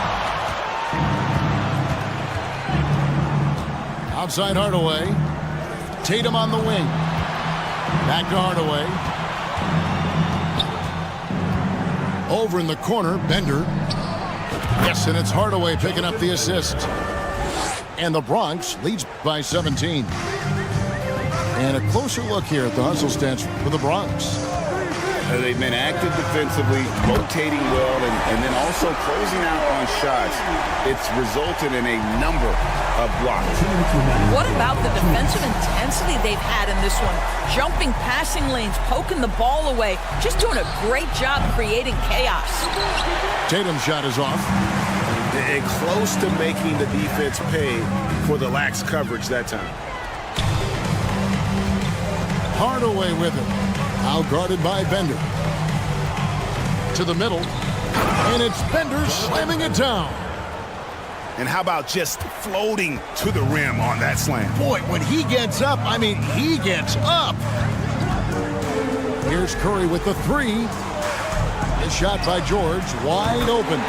A: Outside Hardaway. Tatum on the wing. Back to Hardaway. Over in the corner, Bender. Yes, and it's Hardaway picking up the assist. And the Bronx leads by 17. And a closer look here at the hustle stats for the Bronx.
C: They've been active defensively, rotating well, and then also closing out on shots. It's resulted in a number of blocks.
E: What about the defensive intensity they've had in this one? Jumping passing lanes, poking the ball away, just doing a great job creating chaos.
A: Tatum's shot is off.
C: And close to making the defense pay for the lax coverage that time.
A: Hardaway with it. Out guarded by Bender. To the middle. And it's Bender slamming it down.
C: And how about just floating to the rim on that slam?
A: Boy, when he gets up, I mean, he gets up. Here's Curry with the three. His shot by George, wide open.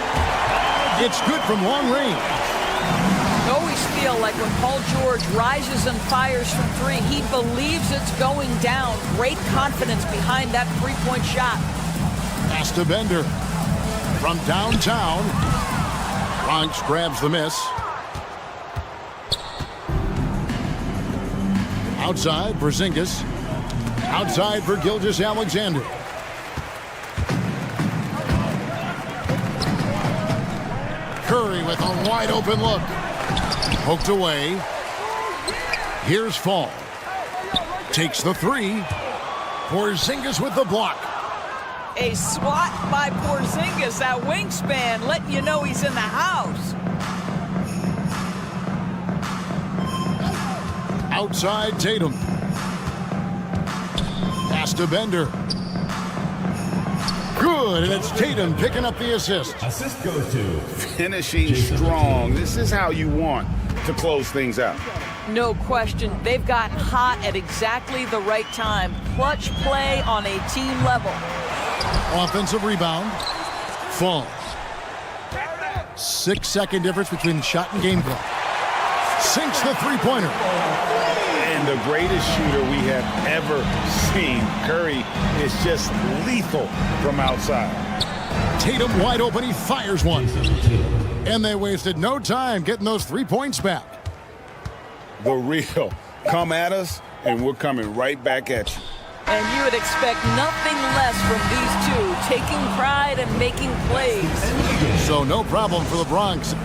A: It's good from long range.
E: I always feel like when Paul George rises and fires from three, he believes it's going down. Great confidence behind that three-point shot.
A: Pass to Bender. From downtown. Bronx grabs the miss. Outside for Zingas. Outside for Gilgeous-Alexander. Curry with a wide open look. Poked away. Here's Fall. Takes the three. Porzingis with the block.
E: A swat by Porzingis, that wingspan, letting you know he's in the house.
A: Outside Tatum. Pass to Bender. Good, and it's Tatum picking up the assist.
D: Assist goes to
C: Finishing strong. This is how you want to close things out.
E: No question, they've gotten hot at exactly the right time. Clutch play on a team level.
A: Offensive rebound. Fall. 6-second difference between shot and game clock. Sinks the three-pointer.
C: And the greatest shooter we have ever seen. Curry is just lethal from outside.
A: Tatum wide open, he fires one. And they wasted no time getting those 3 points back.
C: The real. Come at us, and we're coming right back at you.
E: And you would expect nothing less from these two, taking pride and making plays.
A: So no problem for the Bronx.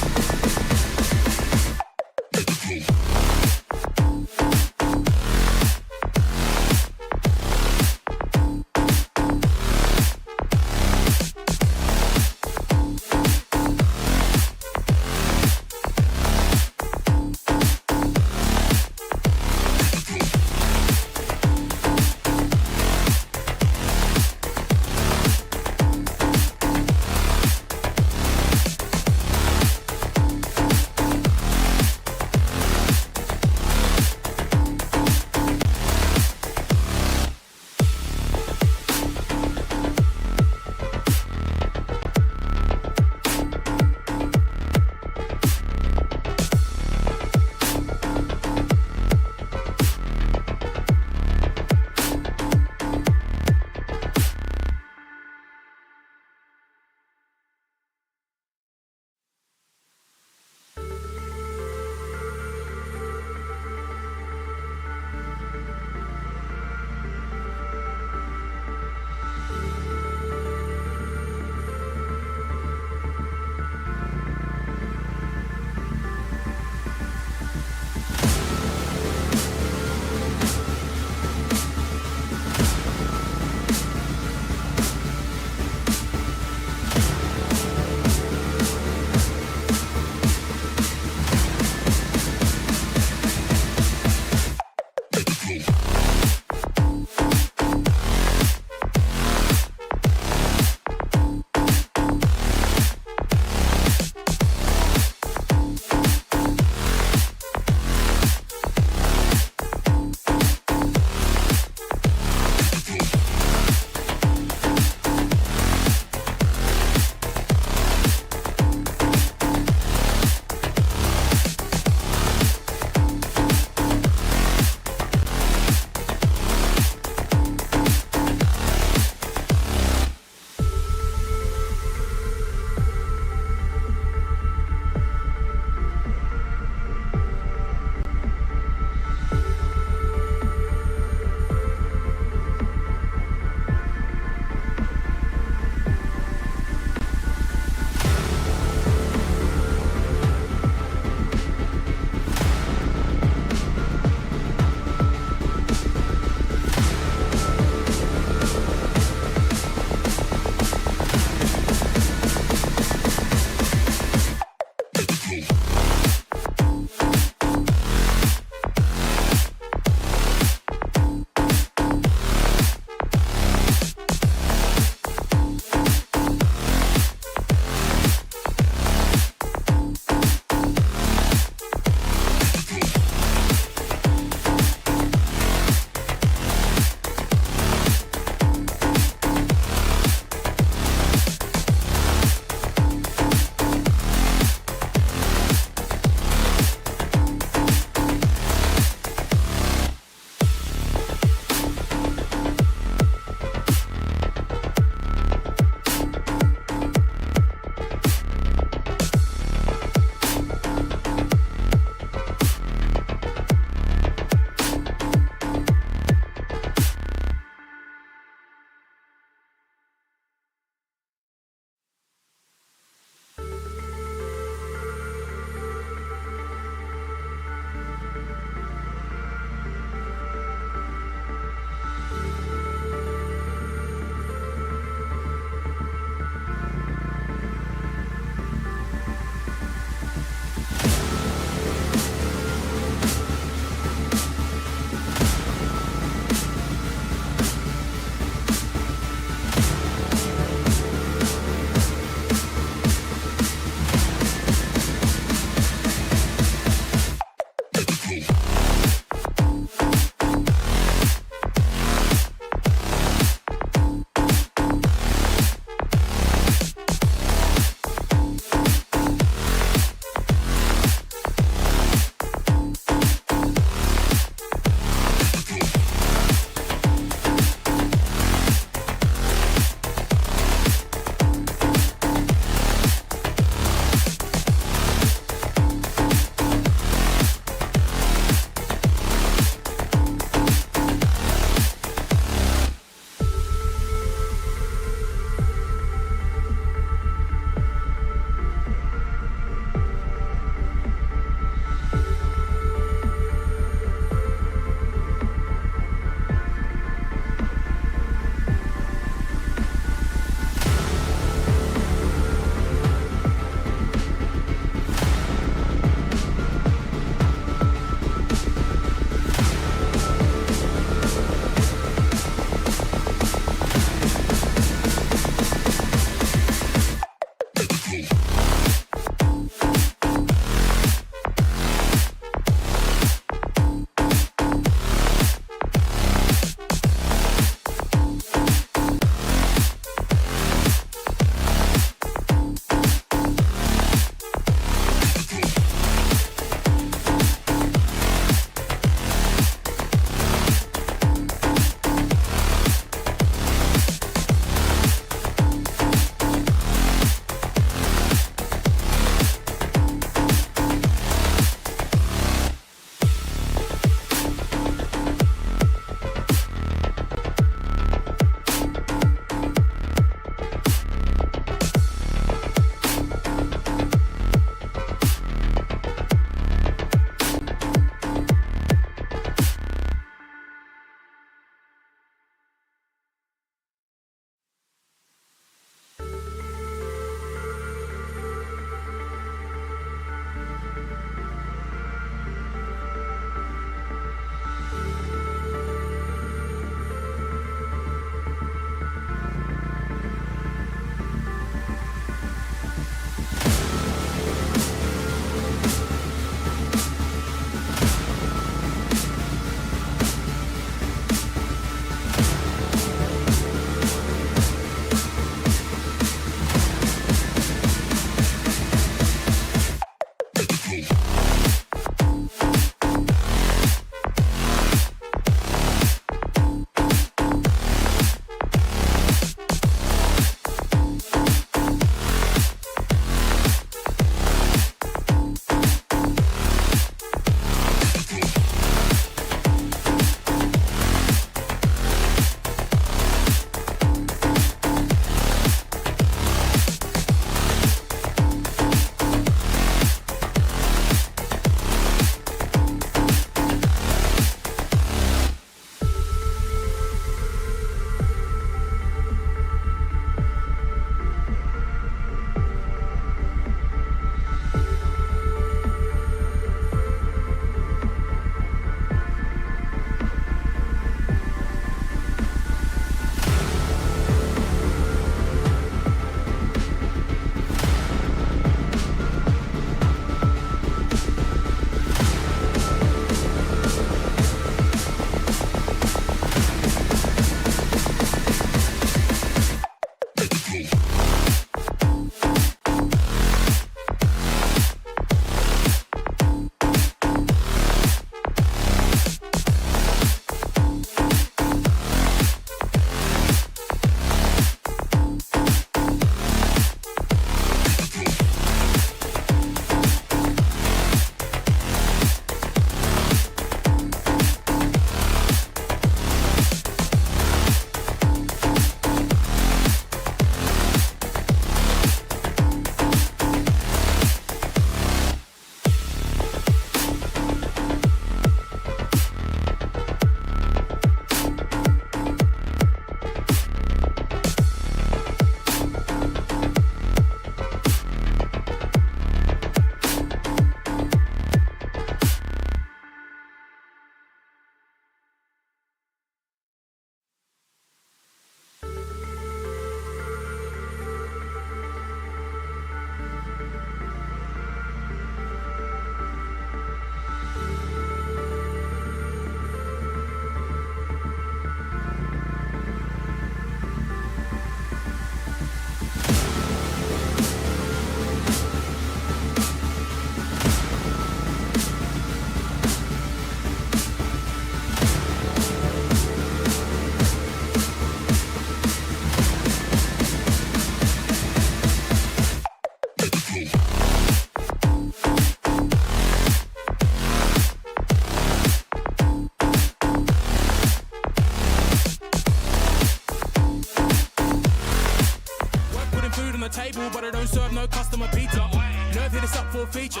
H: the table, but I don't serve no customer pizza. Nerve hit us up for a feature.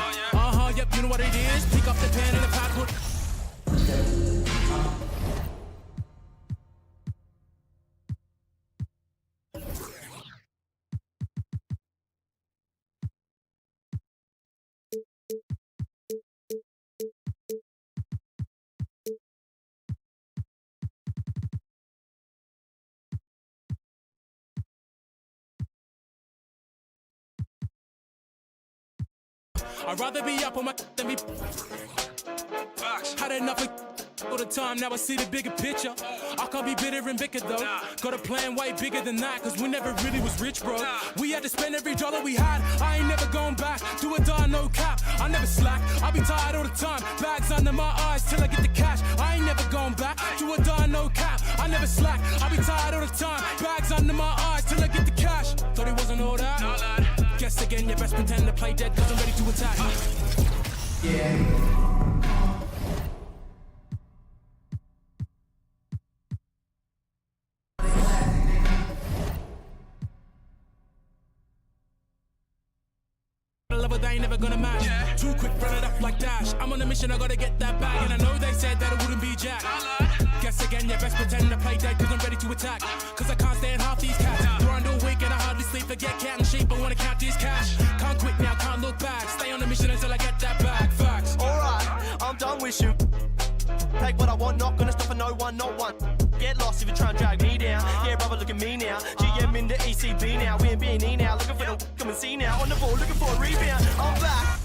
H: Yep, you know what it is. Pick up the pen and the pad, put. I'd rather be up on my than be. Had enough of all the time, now I see the bigger picture. I can't be bitter and bitter though. Got a plan way bigger than that, cause we never really was rich, bro. We had to spend every dollar we had. I ain't never going back. Do or die, no cap. I never slack. I be tired all the time. Bags under my eyes till I get the cash. I ain't never going back. Do or die, no cap. I never slack. I be tired all the time. Bags under my eyes till I get the cash. Thought it wasn't all that. Guess again, you best pretend to play dead, cause I'm ready to attack. They ain't never gonna match. Too quick, run it up like Dash. I'm on a mission, I gotta get that bag. And I know they said that it wouldn't be Jack. Guess again, you best pretend to play dead, cause I'm ready to attack. Cause I can't stand half these cats. Grind all week and I hardly sleep. Forget cat and sheep, I wanna count this cash. Can't quit now, can't look back. Stay on the mission until I get that bag. Facts.
I: Alright, I'm done with you. Take what I want, not gonna stop for no one, not one. Get lost if you try and drag me down. Yeah, brother, look at me now. GM in the ECB now. We in B&E now. Looking for the come and see now. On the ball, looking for a rebound. I'm back.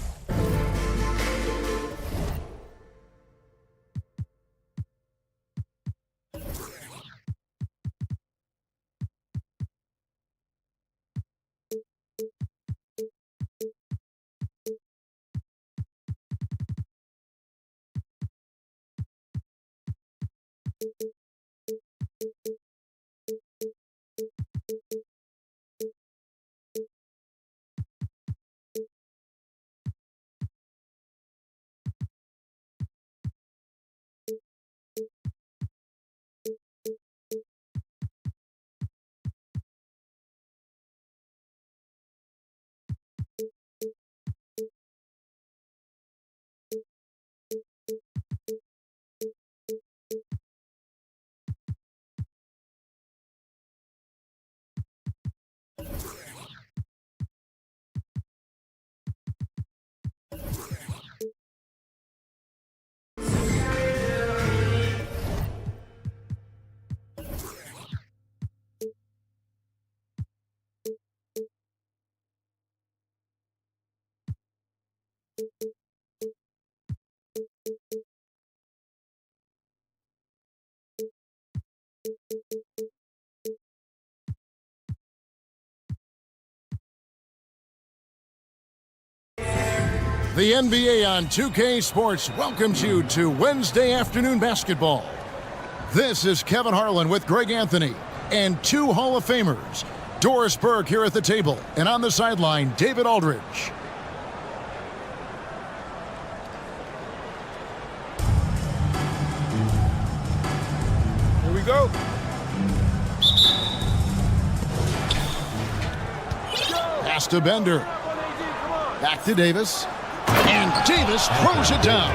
A: The NBA on 2K Sports welcomes you to Wednesday afternoon basketball. This is Kevin Harlan with Greg Anthony and two Hall of Famers, Doris Burke here at the table, and on the sideline, David Aldridge.
C: Here we go.
A: Pass to Bender. Back to Davis. And Davis throws it down.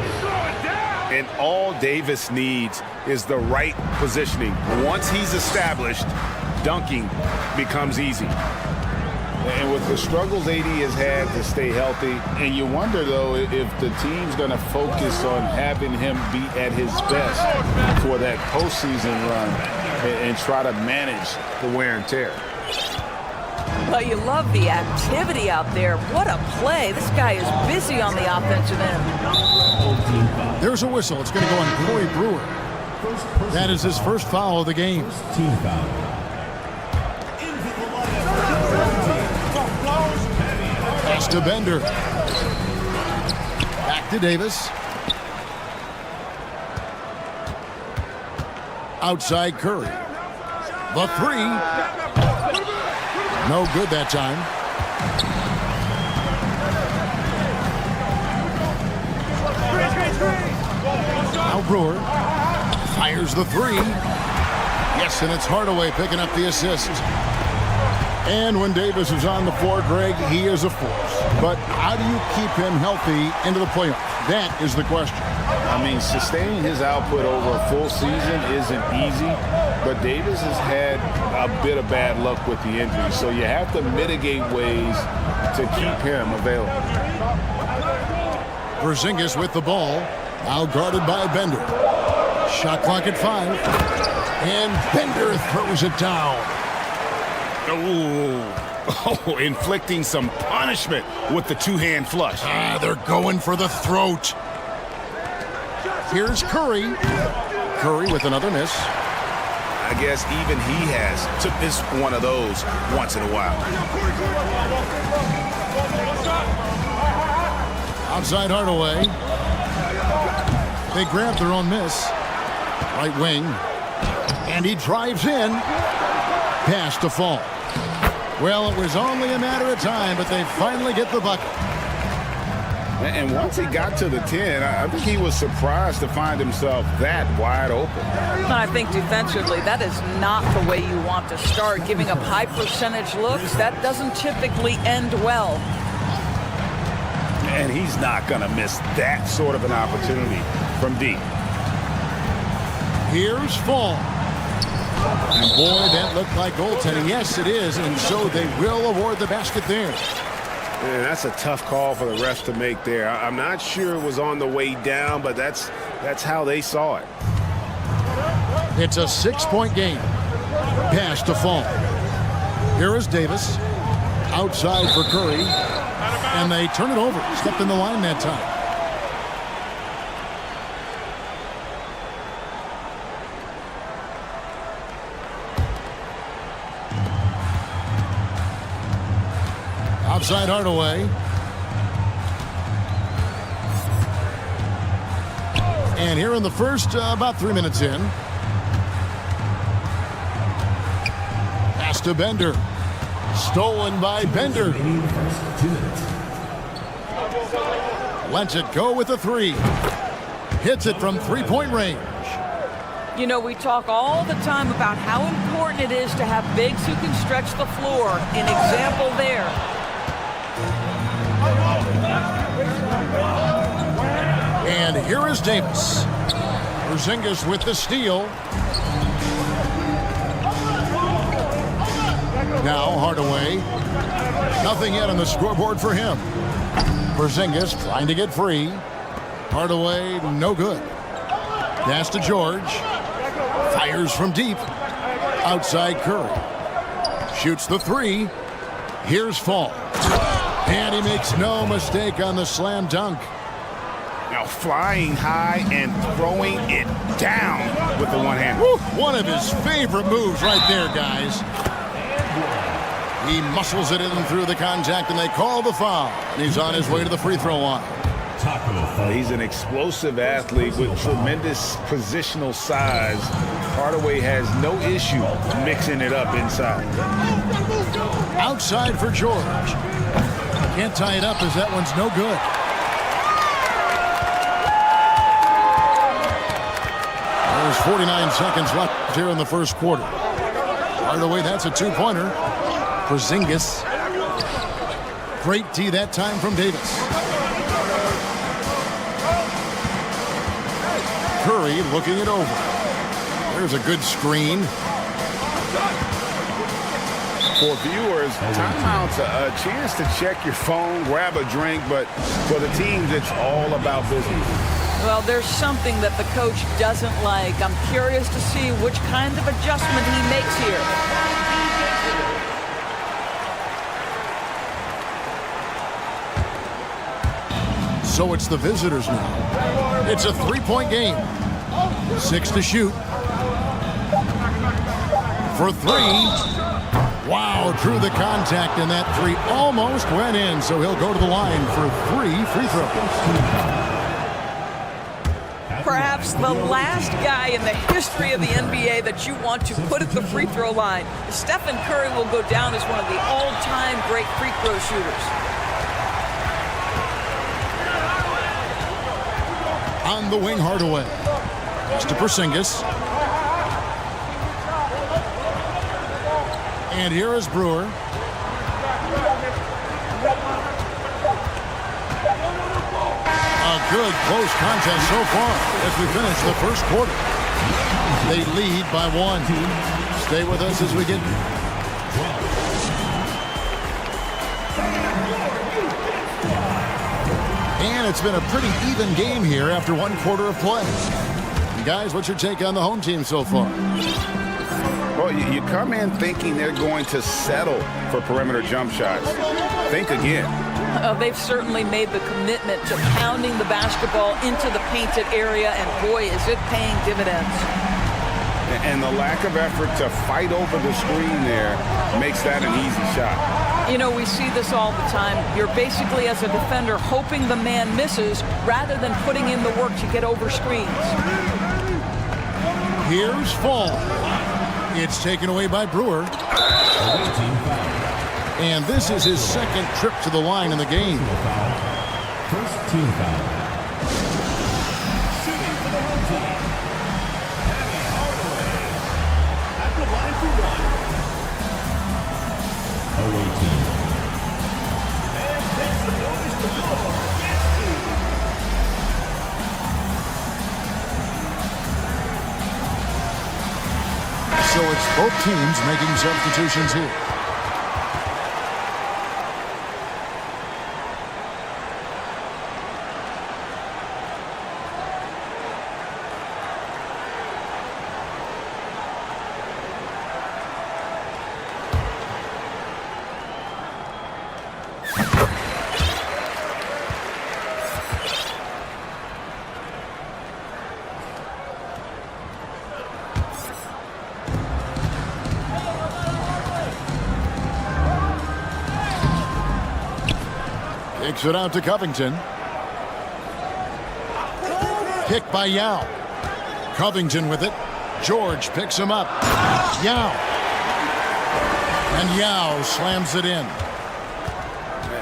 F: And all Davis needs is the right positioning. Once he's established, dunking becomes easy.
C: And with the struggles AD has had to stay healthy, and you wonder, though, if the team's going to focus on having him be at his best for that postseason run and try to manage the wear and tear.
E: Well, you love the activity out there. What a play. This guy is busy on the offensive end.
A: There's a whistle. It's going to go on Corey Brewer. That is his first foul of the game.
D: Team foul.
A: Pass to Bender. Back to Davis. Outside Curry. The three. No good that time. Now Brewer fires the three. Yes, and it's Hardaway picking up the assist. And when Davis is on the floor, Greg, he is a force. But how do you keep him healthy into the playoffs? That is the question.
C: I mean, sustaining his output over a full season isn't easy, but Davis has had a bit of bad luck with the injury, so you have to mitigate ways to keep him available.
A: Porzingis with the ball, now guarded by Bender. Shot clock at 5, and Bender throws it down.
C: Oh, inflicting some punishment with the two-hand flush.
A: They're going for the throat. Here's Curry. Curry with another miss.
C: I guess even he has to miss one of those once in a while.
A: Outside Hardaway. They grab their own miss. Right wing. And he drives in. Pass to Fall. Well, it was only a matter of time, but they finally get the bucket.
C: And once he got to the 10, I think he was surprised to find himself that wide open.
E: But I think defensively, that is not the way you want to start. Giving up high percentage looks, that doesn't typically end well.
C: And he's not going to miss that sort of an opportunity from deep.
A: Here's Fall. And boy, that looked like goaltending. Yes, it is, and so they will award the basket there.
F: Man, that's a tough call for the refs to make there. I'm not sure it was on the way down, but that's how they saw it.
A: It's a 6-point game. Pass to Fall. Here is Davis. Outside for Curry. And they turn it over. Stepped in the line that time. Outside Hardaway. And here in the first, about 3 minutes in. Pass to Bender. Stolen by Bender. Lets it go with a 3. Hits it from 3-point range.
E: You know, we talk all the time about how important it is to have bigs who can stretch the floor. An example there.
A: And here is Davis. Porzingis with the steal. Now Hardaway. Nothing yet on the scoreboard for him. Porzingis trying to get free. Hardaway, no good. Pass to George. Fires from deep. Outside Curry. Shoots the 3. Here's Fall. And he makes no mistake on the slam dunk.
C: Now flying high and throwing it down with the one hand.
A: Woo, one of his favorite moves right there, guys. He muscles it in through the contact, and they call the foul. And he's on his way to the free throw line.
C: He's an explosive athlete with tremendous positional size. Hardaway has no issue mixing it up inside.
A: Outside for George. Can't tie it up as that one's no good. There's 49 seconds left here in the first quarter. Hardaway, that's a 2-pointer. Porzingis. Great D that time from Davis. Curry looking it over. There's a good screen.
C: For viewers, timeout's a chance to check your phone, grab a drink, but for the teams, it's all about business.
E: Well, there's something that the coach doesn't like. I'm curious to see which kind of adjustment he makes here.
A: So it's the visitors now. It's a 3-point game. 6 to shoot. For 3. Wow, drew the contact, and that 3 almost went in, so he'll go to the line for 3 free throws.
E: Perhaps the last guy in the history of the NBA that you want to put at the free throw line. Stephen Curry will go down as one of the all-time great free throw shooters.
A: On the wing, Hardaway. Pass to Porzingis. And here is Brewer. A good close contest so far as we finish the first quarter. They lead by 1. Stay with us as we get... And it's been a pretty even game here after 1 quarter of play. Guys, what's your take on the home team so far?
C: Well, you come in thinking they're going to settle for perimeter jump shots. Think again.
E: They've certainly made the commitment to pounding the basketball into the painted area, and boy, is it paying dividends.
C: And the lack of effort to fight over the screen there makes that an easy shot.
E: You know, we see this all the time. You're basically, as a defender, hoping the man misses rather than putting in the work to get over screens.
A: Here's Fall. It's taken away by Brewer. And this is his second trip to the line in the game.
D: First team foul. Shooting for the home team. Abby Hardaway at the line for 1. Away team. And takes the notice to go against you.
A: So it's both teams making substitutions here. Kicks it out to Covington. Pick by Yao. Covington with it. George picks him up. Yao. And Yao slams it in.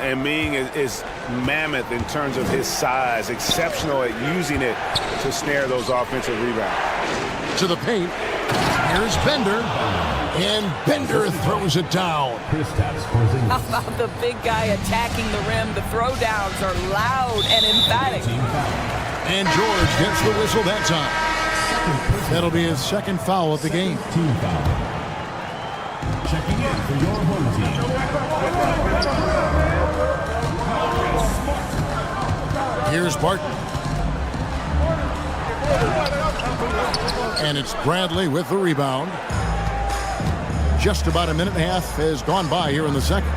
F: And Ming is mammoth in terms of his size, exceptional at using it to snare those offensive rebounds.
A: To the paint. Here's Bender. And Bender throws it down.
E: How about the big guy attacking the rim? The throwdowns are loud and emphatic.
A: And George gets the whistle that time. That'll be his second foul of the game.
D: Team foul. Checking in for your home team.
A: Here's Barton. And it's Bradley with the rebound. Just about a minute and a half has gone by here in the second.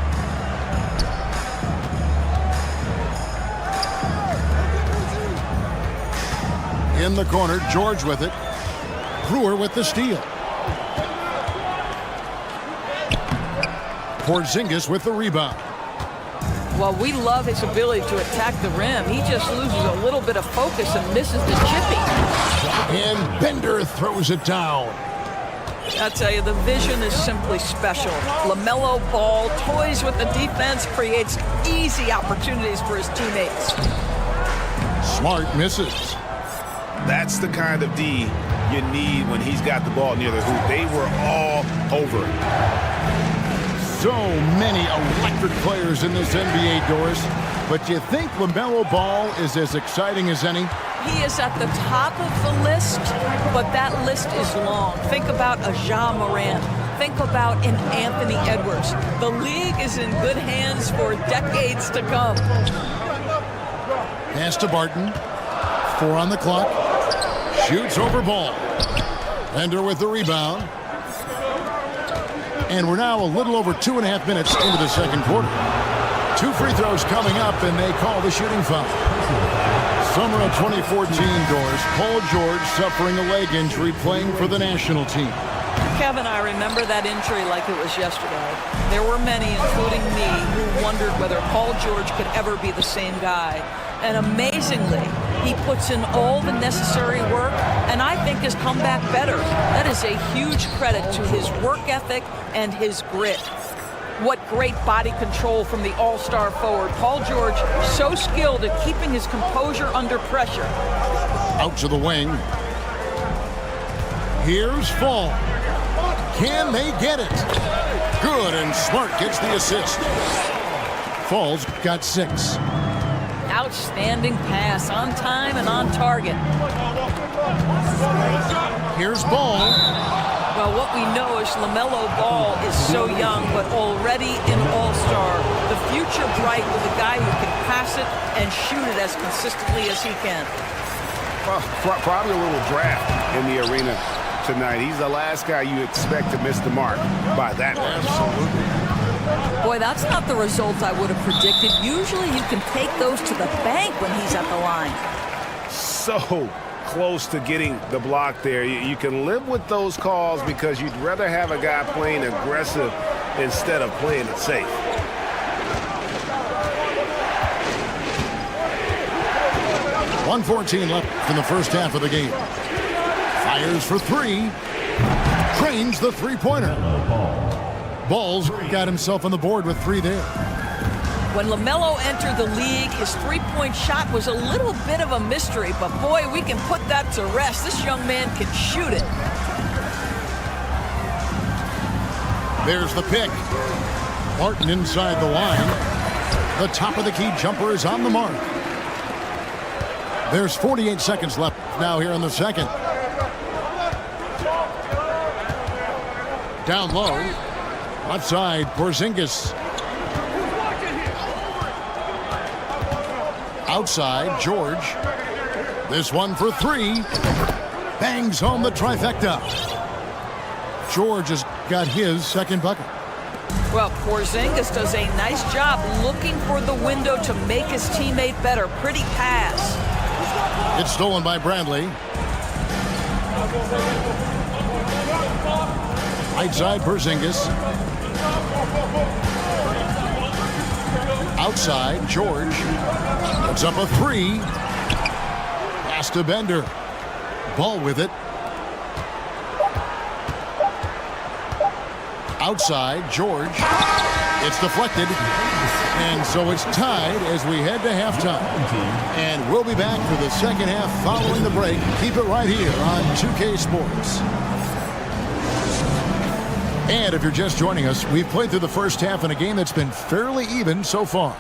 A: In the corner, George with it. Brewer with the steal. Porzingis with the rebound.
E: Well, we love his ability to attack the rim. He just loses a little bit of focus and misses the chipping.
A: And Bender throws it down.
E: I tell you, the vision is simply special. LaMelo Ball toys with the defense, creates easy opportunities for his teammates.
A: Smart misses.
C: That's the kind of D you need when he's got the ball near the hoop. They were all over it.
A: So many electric players in this NBA, Doris. But you think LaMelo Ball is as exciting as any?
E: He is at the top of the list, but that list is long. Think about a Ja Morant. Think about an Anthony Edwards. The league is in good hands for decades to come.
A: Pass to Barton. 4 on the clock. Shoots over Ball. Bender with the rebound. And we're now a little over 2.5 minutes into the second quarter. 2 free throws coming up, and they call the shooting foul. Summer of 2014, Doris. Paul George suffering a leg injury playing for the national team.
E: Kevin, I remember that injury like it was yesterday. There were many, including me, who wondered whether Paul George could ever be the same guy. And amazingly, he puts in all the necessary work, and I think has come back better. That is a huge credit to his work ethic and his grit. What great body control from the all-star forward. Paul George, so skilled at keeping his composure under pressure.
A: Out to the wing. Here's Fall. Can they get it? Good. And Smart gets the assist. Falls got 6.
E: Outstanding pass, on time and on target.
A: Here's Ball.
E: Well, what we know is LaMelo Ball is so young, but already an all-star. The future bright with a guy who can pass it and shoot it as consistently as he can.
F: Well, probably a little draft in the arena tonight. He's the last guy you expect to miss the mark by that much.
A: Absolutely.
E: Boy, that's not the result I would have predicted. Usually you can take those to the bank when he's at the line.
F: So close to getting the block there. You can live with those calls because you'd rather have a guy playing aggressive instead of playing it safe.
A: .114 left in the first half of the game. Fires for 3. Trains the three-pointer. Ball's got himself on the board with 3 there.
E: When LaMelo entered the league, his three-point shot was a little bit of a mystery, but boy, we can put that to rest. This young man can shoot it.
A: There's the pick. Martin inside the line. The top of the key jumper is on the mark. There's 48 seconds left now here in the second. Down low. Left side, Porzingis. Outside, George. This one for 3. Bangs home the trifecta. George has got his second bucket.
E: Well, Porzingis does a nice job looking for the window to make his teammate better. Pretty pass.
A: It's stolen by Bradley. Right side, Porzingis. Outside, George. Puts up a 3. Pass to Bender. Ball with it. Outside, George. It's deflected. And so it's tied as we head to halftime. And we'll be back for the second half following the break. Keep it right here on 2K Sports. And if you're just joining us, we've played through the first half in a game that's been fairly even so far.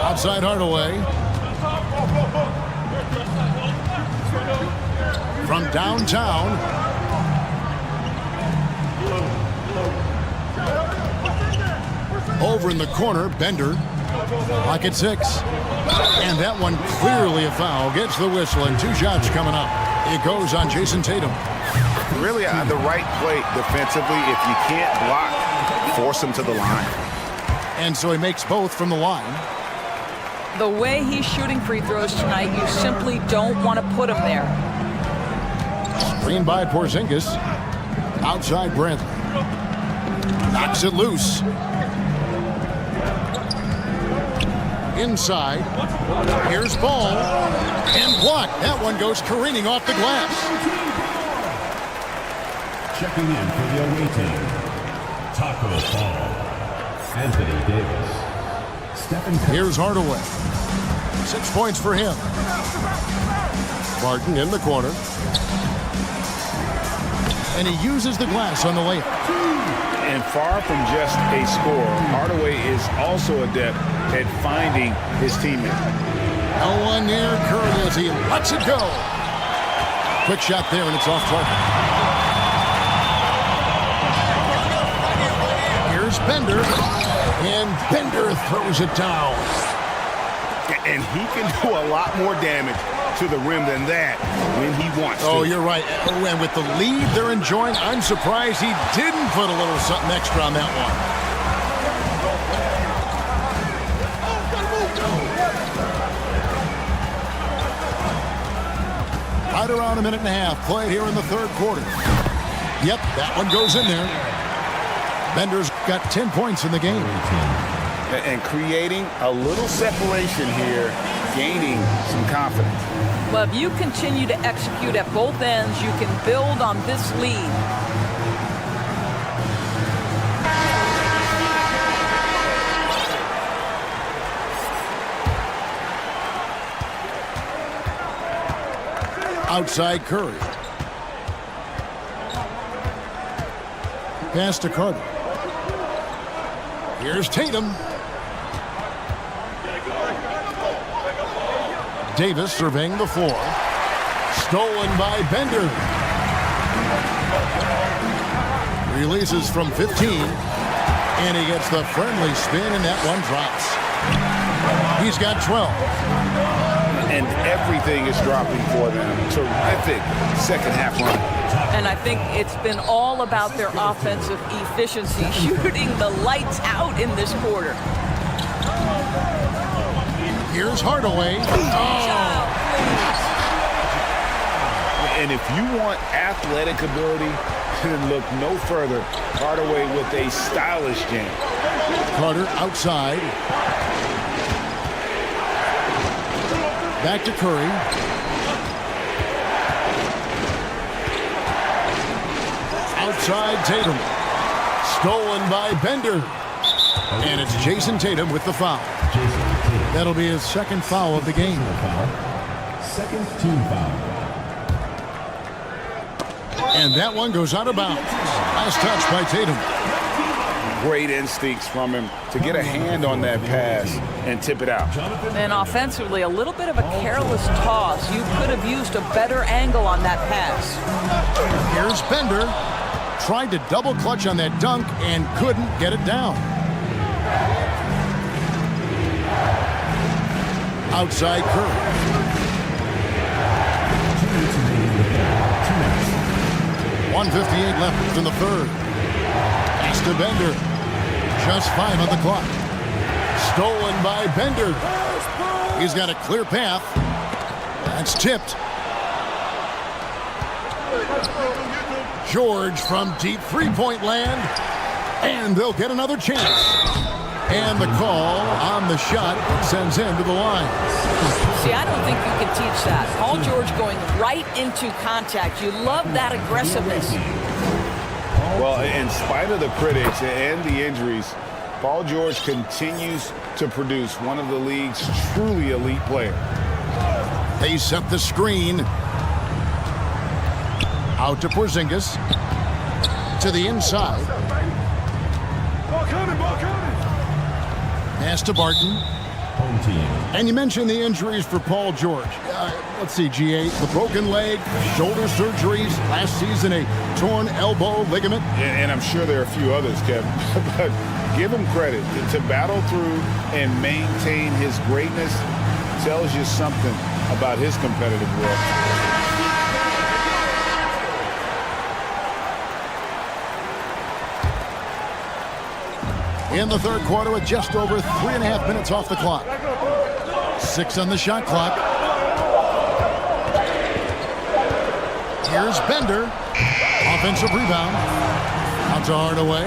A: Outside Hardaway. From downtown. Over in the corner, Bender. Clock at 6. And that one clearly a foul. Gets the whistle and 2 shots coming up. It goes on Jason Tatum.
F: Really on the right play defensively. If you can't block, force him to the line.
A: And so he makes both from the line.
E: The way he's shooting free throws tonight, you simply don't want to put him there.
A: Screen by Porzingis. Outside Bradley. Knocks it loose. Inside. Here's Ball. And blocked. That one goes careening off the glass.
D: Checking in for the away team. Taco Fall. Anthony Davis. Stephen Curry.
A: Here's Hardaway. 6 points for him. Martin in the corner. And he uses the glass on the layup.
C: And far from just a scorer, Hardaway is also adept at finding his teammate.
A: No one near Curry as he lets it go. Quick shot there, and it's off target. Here's Bender. And Bender throws it down.
F: And he can do a lot more damage to the rim than that when he wants to.
A: Oh, you're right. And with the lead they're enjoying, I'm surprised he didn't put a little something extra on that one. Right around a minute and a half played here in the third quarter. Yep, that one goes in there. Bender's got 10 points in the game.
C: And creating a little separation here, gaining some confidence.
E: Well, if you continue to execute at both ends, you can build on this lead.
A: Outside Curry. Pass to Carter. Here's Tatum. Davis surveying the floor. Stolen by Bender. Releases from 15. And he gets the friendly spin, and that one drops. He's got 12.
C: And everything is dropping for them. Terrific second half run.
E: And I think it's been all about their offensive efficiency, shooting the lights out in this quarter.
A: Here's Hardaway. Oh.
C: And if you want athletic ability, then look no further. Hardaway with a stylish jam.
A: Carter outside. Back to Curry. Outside Tatum. Stolen by Bender. And it's Jason Tatum with the foul. That'll be his second foul of the game.
D: Second team foul.
A: And that one goes out of bounds. Last touch by Tatum.
C: Great instincts from him to get a hand on that pass and tip it out.
E: And offensively, a little bit of a careless toss. You could have used a better angle on that pass.
A: Here's Bender. Tried to double clutch on that dunk and couldn't get it down. Outside Curry. 1:58 left in the third. Pass to Bender. Just 5 on the clock. Stolen by Bender. He's got a clear path. That's tipped. George from deep three-point land. And they'll get another chance. And the call on the shot sends him to the line.
E: See, I don't think you can teach that. Paul George going right into contact. You love that aggressiveness.
C: Well, in spite of the critics and the injuries, Paul George continues to produce one of the league's truly elite players.
A: They set the screen. Out to Porzingis. To the inside. Pass to Barton.
D: Home team.
A: And you mentioned the injuries for Paul George. Let's see, GA, the broken leg, shoulder surgeries, last season a torn elbow ligament.
C: And I'm sure there are a few others, Kevin. But give him credit. To battle through and maintain his greatness tells you something about his competitive will.
A: In the third quarter with just over 3.5 minutes off the clock. 6 on the shot clock. Here's Bender. Offensive rebound. Out to Hardaway.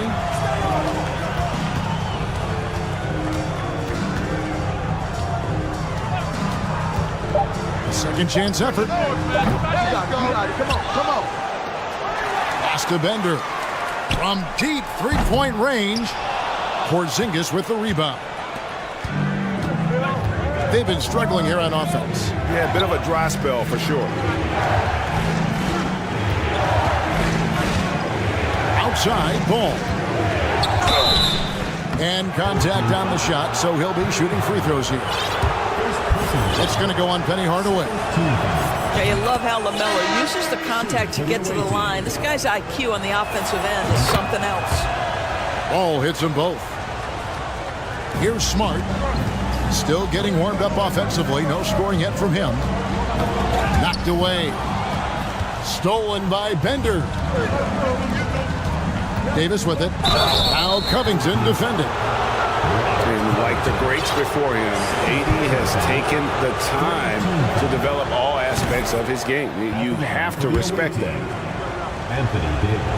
A: Second chance effort. Come on. Pass to Bender. From deep three-point range. Porzingis with the rebound. They've been struggling here on offense.
C: Yeah, a bit of a dry spell for sure.
A: Outside, ball. And contact on the shot, so he'll be shooting free throws here. It's going to go on Penny Hardaway.
E: Yeah, you love how LaMelo uses the contact to get to the line. This guy's IQ on the offensive end is something else.
A: Ball hits them both. Here's Smart. Still getting warmed up offensively. No scoring yet from him. Knocked away. Stolen by Bender. Davis with it. Now Covington defended.
C: And like the greats before him, AD has taken the time to develop all aspects of his game. You have to respect that.
D: Anthony Davis.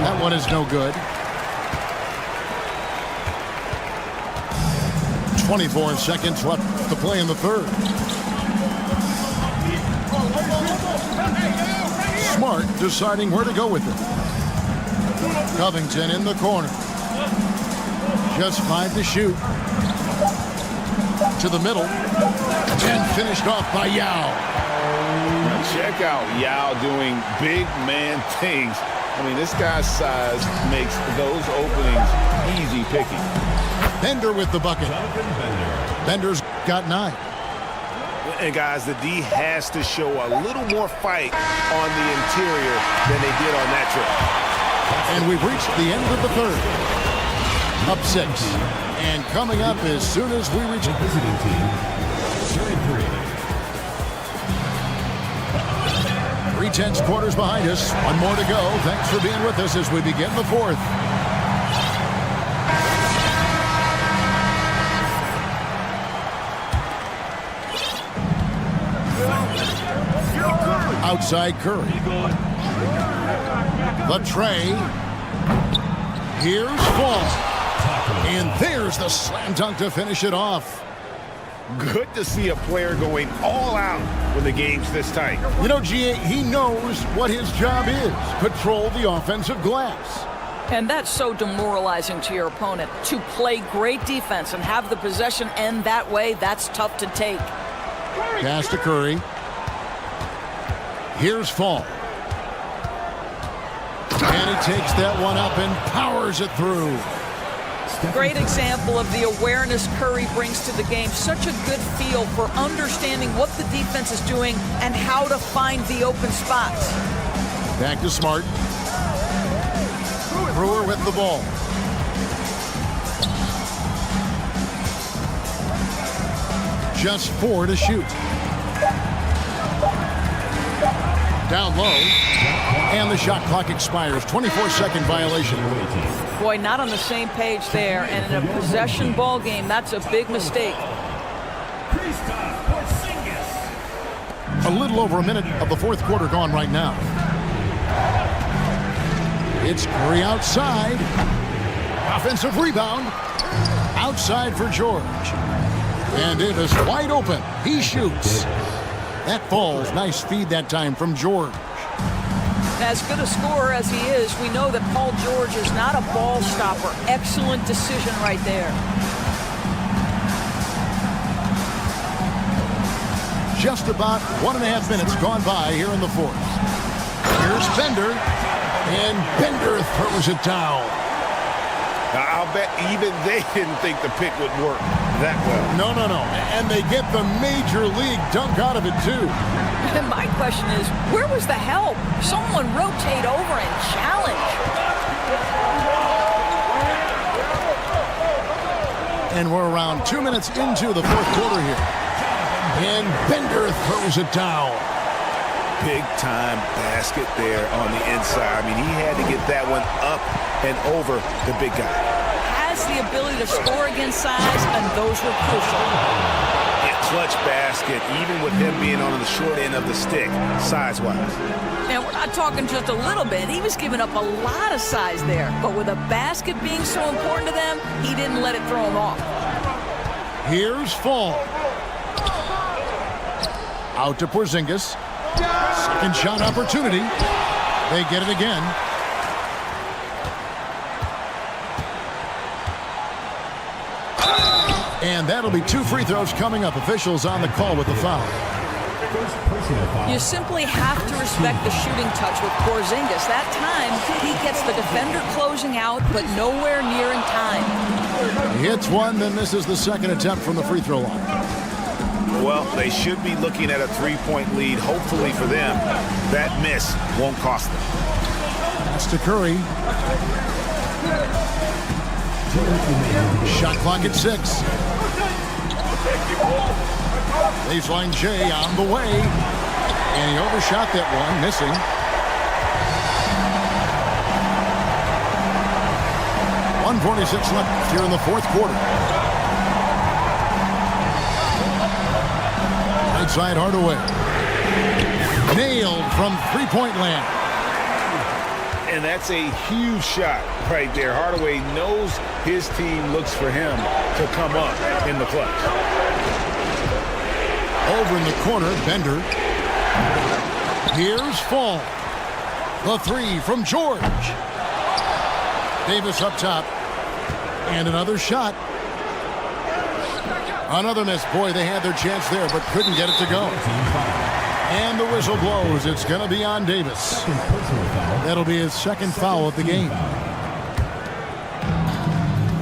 A: That one is no good. 24 seconds left to play in the third. Smart deciding where to go with it. Covington in the corner. Just 5 to shoot. To the middle. And finished off by Yao.
C: Check out Yao doing big man things I mean, this guy's size makes those openings easy picking.
A: Bender with the bucket. Bender's got 9.
F: And guys, the D has to show a little more fight on the interior than they did on that trip.
A: And we've reached the end of the third. Up 6. And coming up as soon as we reach
D: the visiting team,
A: 3/10 quarters behind us. One more to go. Thanks for being with us as we begin the fourth. Outside Curry. The tray. Here's Fall. And there's the slam dunk to finish it off.
F: Good to see a player going all out when the game's this tight.
A: You know, G.A., he knows what his job is. Patrol the offensive glass.
E: And that's so demoralizing to your opponent. To play great defense and have the possession end that way, that's tough to take.
A: Pass to Curry. Here's Fall. And he takes that one up and powers it through.
E: Great example of the awareness Curry brings to the game. Such a good feel for understanding what the defense is doing and how to find the open spots.
A: Back to Smart. Brewer with the ball. Just 4 to shoot. Down low. And the shot clock expires. 24-second violation.
E: Boy, not on the same page there. And in a possession ball game, that's a big mistake.
A: A little over a minute of the fourth quarter gone right now. It's Curry outside. Offensive rebound. Outside for George. And it is wide open. He shoots. That falls. Nice feed that time from George.
E: As good a scorer as he is, we know that Paul George is not a ball stopper. Excellent decision right there.
A: Just about 1.5 minutes gone by here in the fourth. Here's Bender. And Bender throws it down.
F: Now, I'll bet even they didn't think the pick would work that well.
A: No. And they get the major league dunk out of it, too.
E: And my question is, where was the help? Someone rotate over and challenge.
A: And we're around 2 minutes into the fourth quarter here. And Bender throws it down.
F: Big-time basket there on the inside. I mean, he had to get that one up and over the big guy.
E: Has the ability to score against size, and those were crucial.
F: Clutch basket, even with him being on the short end of the stick, size-wise.
E: And we're not talking just a little bit. He was giving up a lot of size there. But with a basket being so important to them, he didn't let it throw him off.
A: Here's Fall. Out to Porzingis. Second shot opportunity. They get it again. And that'll be 2 free throws coming up. Officials on the call with the foul.
E: You simply have to respect the shooting touch with Porzingis. That time, he gets the defender closing out, but nowhere near in time.
A: He hits one, then misses the second attempt from the free throw line.
F: Well, they should be looking at a 3-point lead. Hopefully for them, that miss won't cost them.
A: That's to Curry. Shot clock at 6. Baseline J on the way. And he overshot that one, missing. .146 left here in the fourth quarter. Right side Hardaway. Nailed from three-point land.
C: And that's a huge shot right there. Hardaway knows his team looks for him to come up in the clutch.
A: Over in the corner, Bender. Here's Fall. The 3 from George. Davis up top. And another shot. Another miss. Boy, they had their chance there, but couldn't get it to go. And the whistle blows. It's going to be on Davis. That'll be his second foul of the game.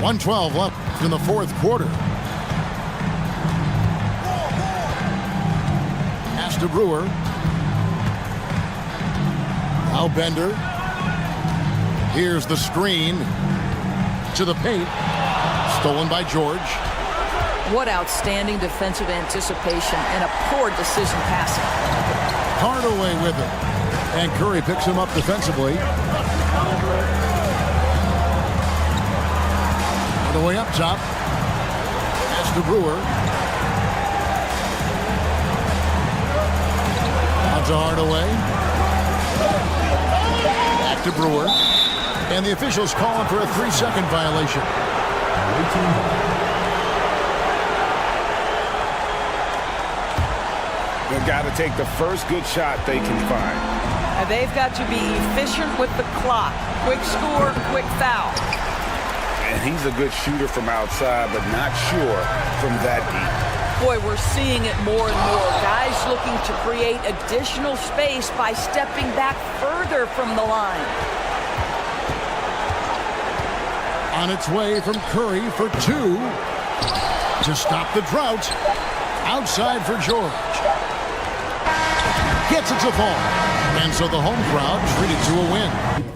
A: 1:12 left in the fourth quarter. Pass to Brewer. Now Bender. Here's the screen to the paint. Stolen by George.
E: What outstanding defensive anticipation and a poor decision passing.
A: Hardaway with it. And Curry picks him up defensively. Hardaway up top. Pass to Brewer. Out to Hardaway. Back to Brewer. And the officials calling for a 3-second violation.
F: They've got to take the first good shot they can find.
E: And they've got to be efficient with the clock. Quick score, quick foul.
F: And he's a good shooter from outside, but not sure from that deep.
E: Boy, we're seeing it more and more. Guys looking to create additional space by stepping back further from the line.
A: On its way from Curry for 2 to stop the drought. Outside for George. Gets it to fall. And so the home crowd treated to a win.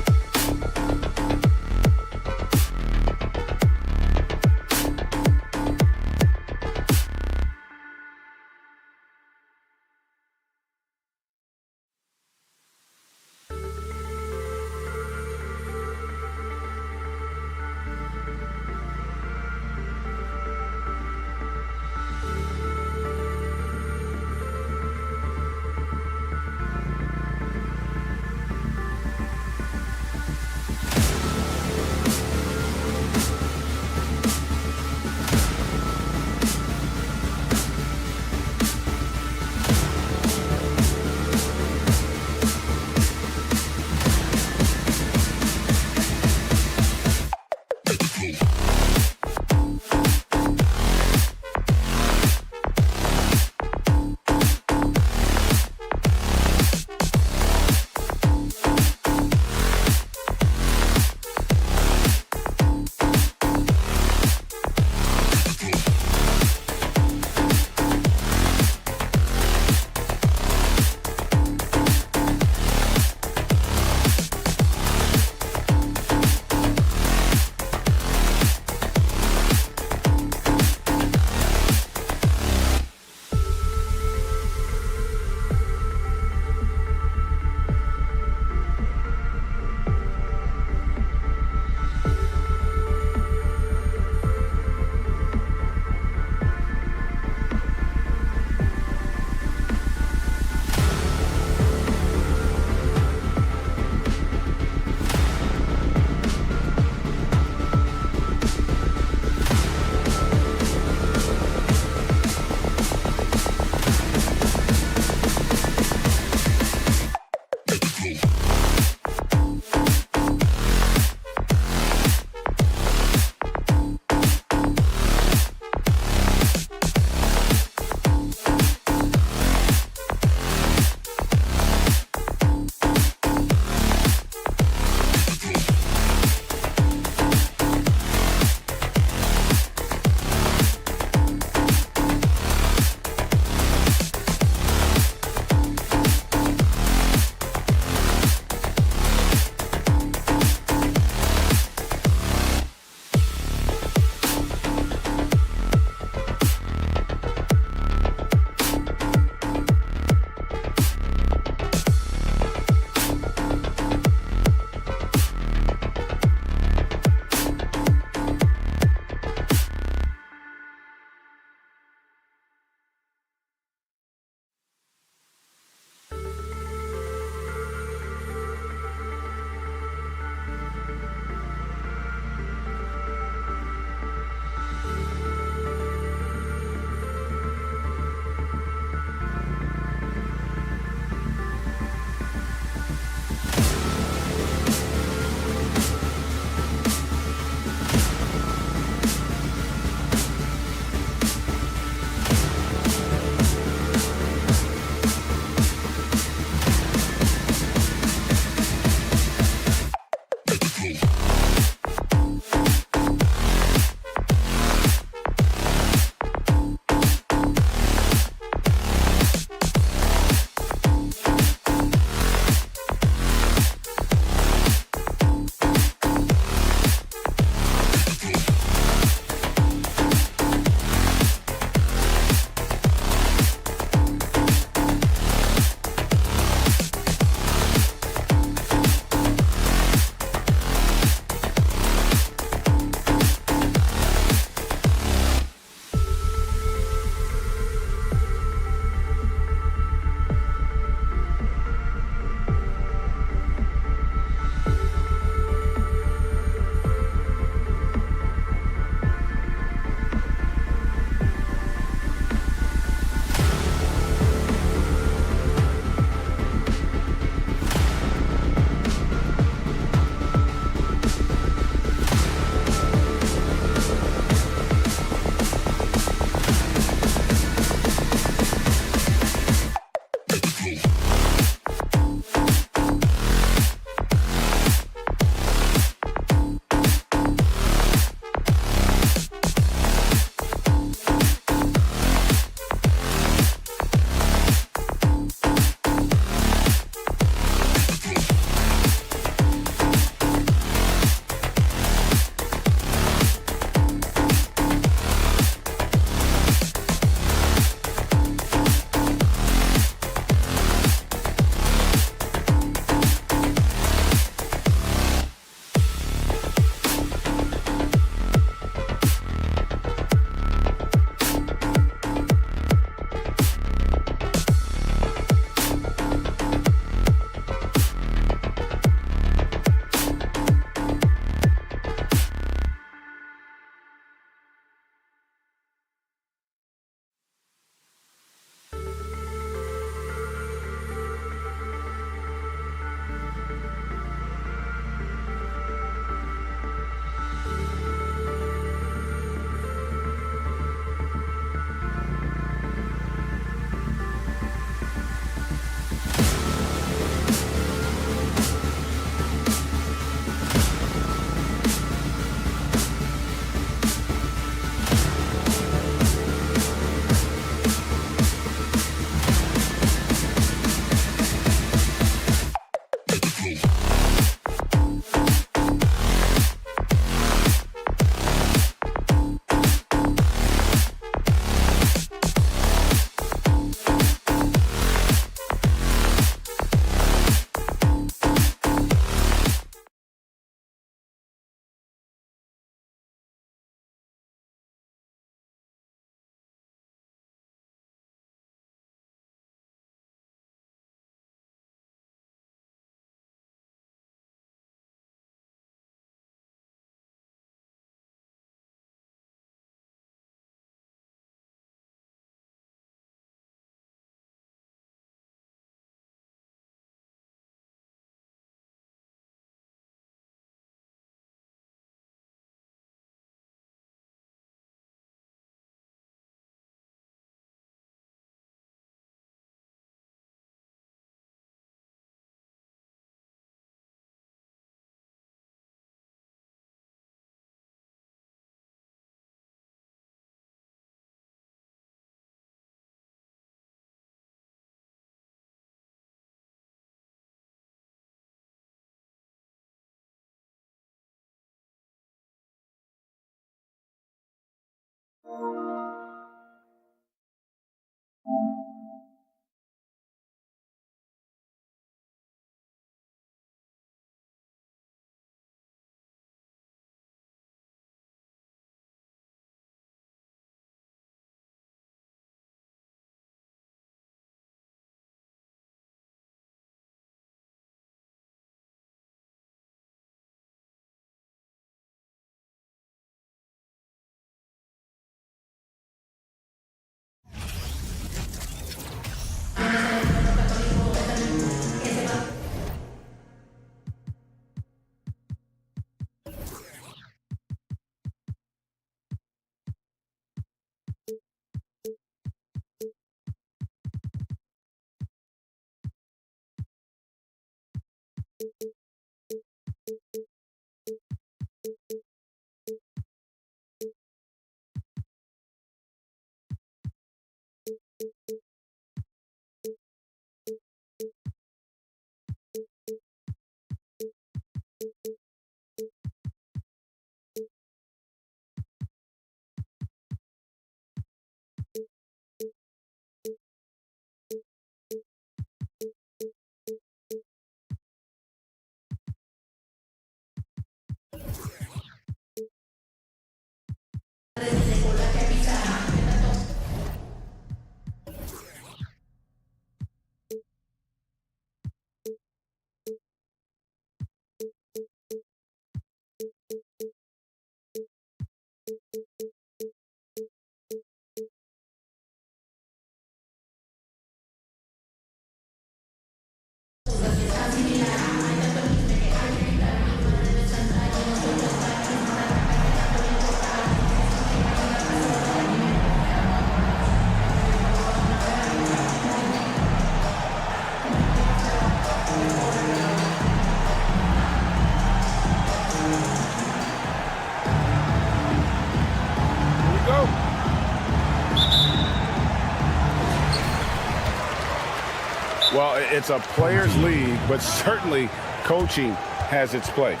C: Well, it's a players' league, but certainly coaching has its place.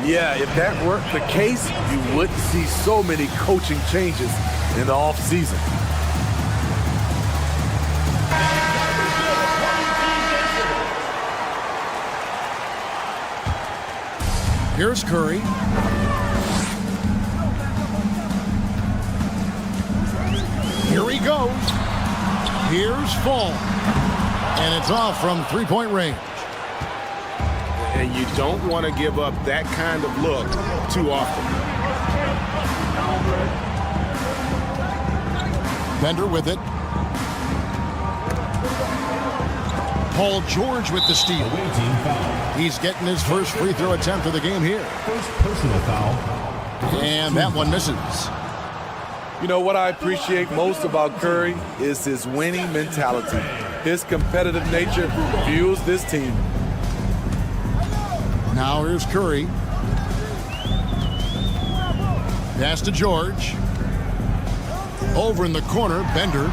J: Yeah, if that weren't the case, you wouldn't see so many coaching changes in the offseason.
A: Here's Curry. Here he goes. Here's Fall. And it's off from three-point range.
F: And you don't want to give up that kind of look too often.
A: Bender with it. Paul George with the steal. He's getting his first free throw attempt of the game here.
D: First personal foul.
A: And that one misses.
J: You know what I appreciate most about Curry is his winning mentality. His competitive nature fuels this team.
A: Now here's Curry. Pass to George. Over in the corner, Bender.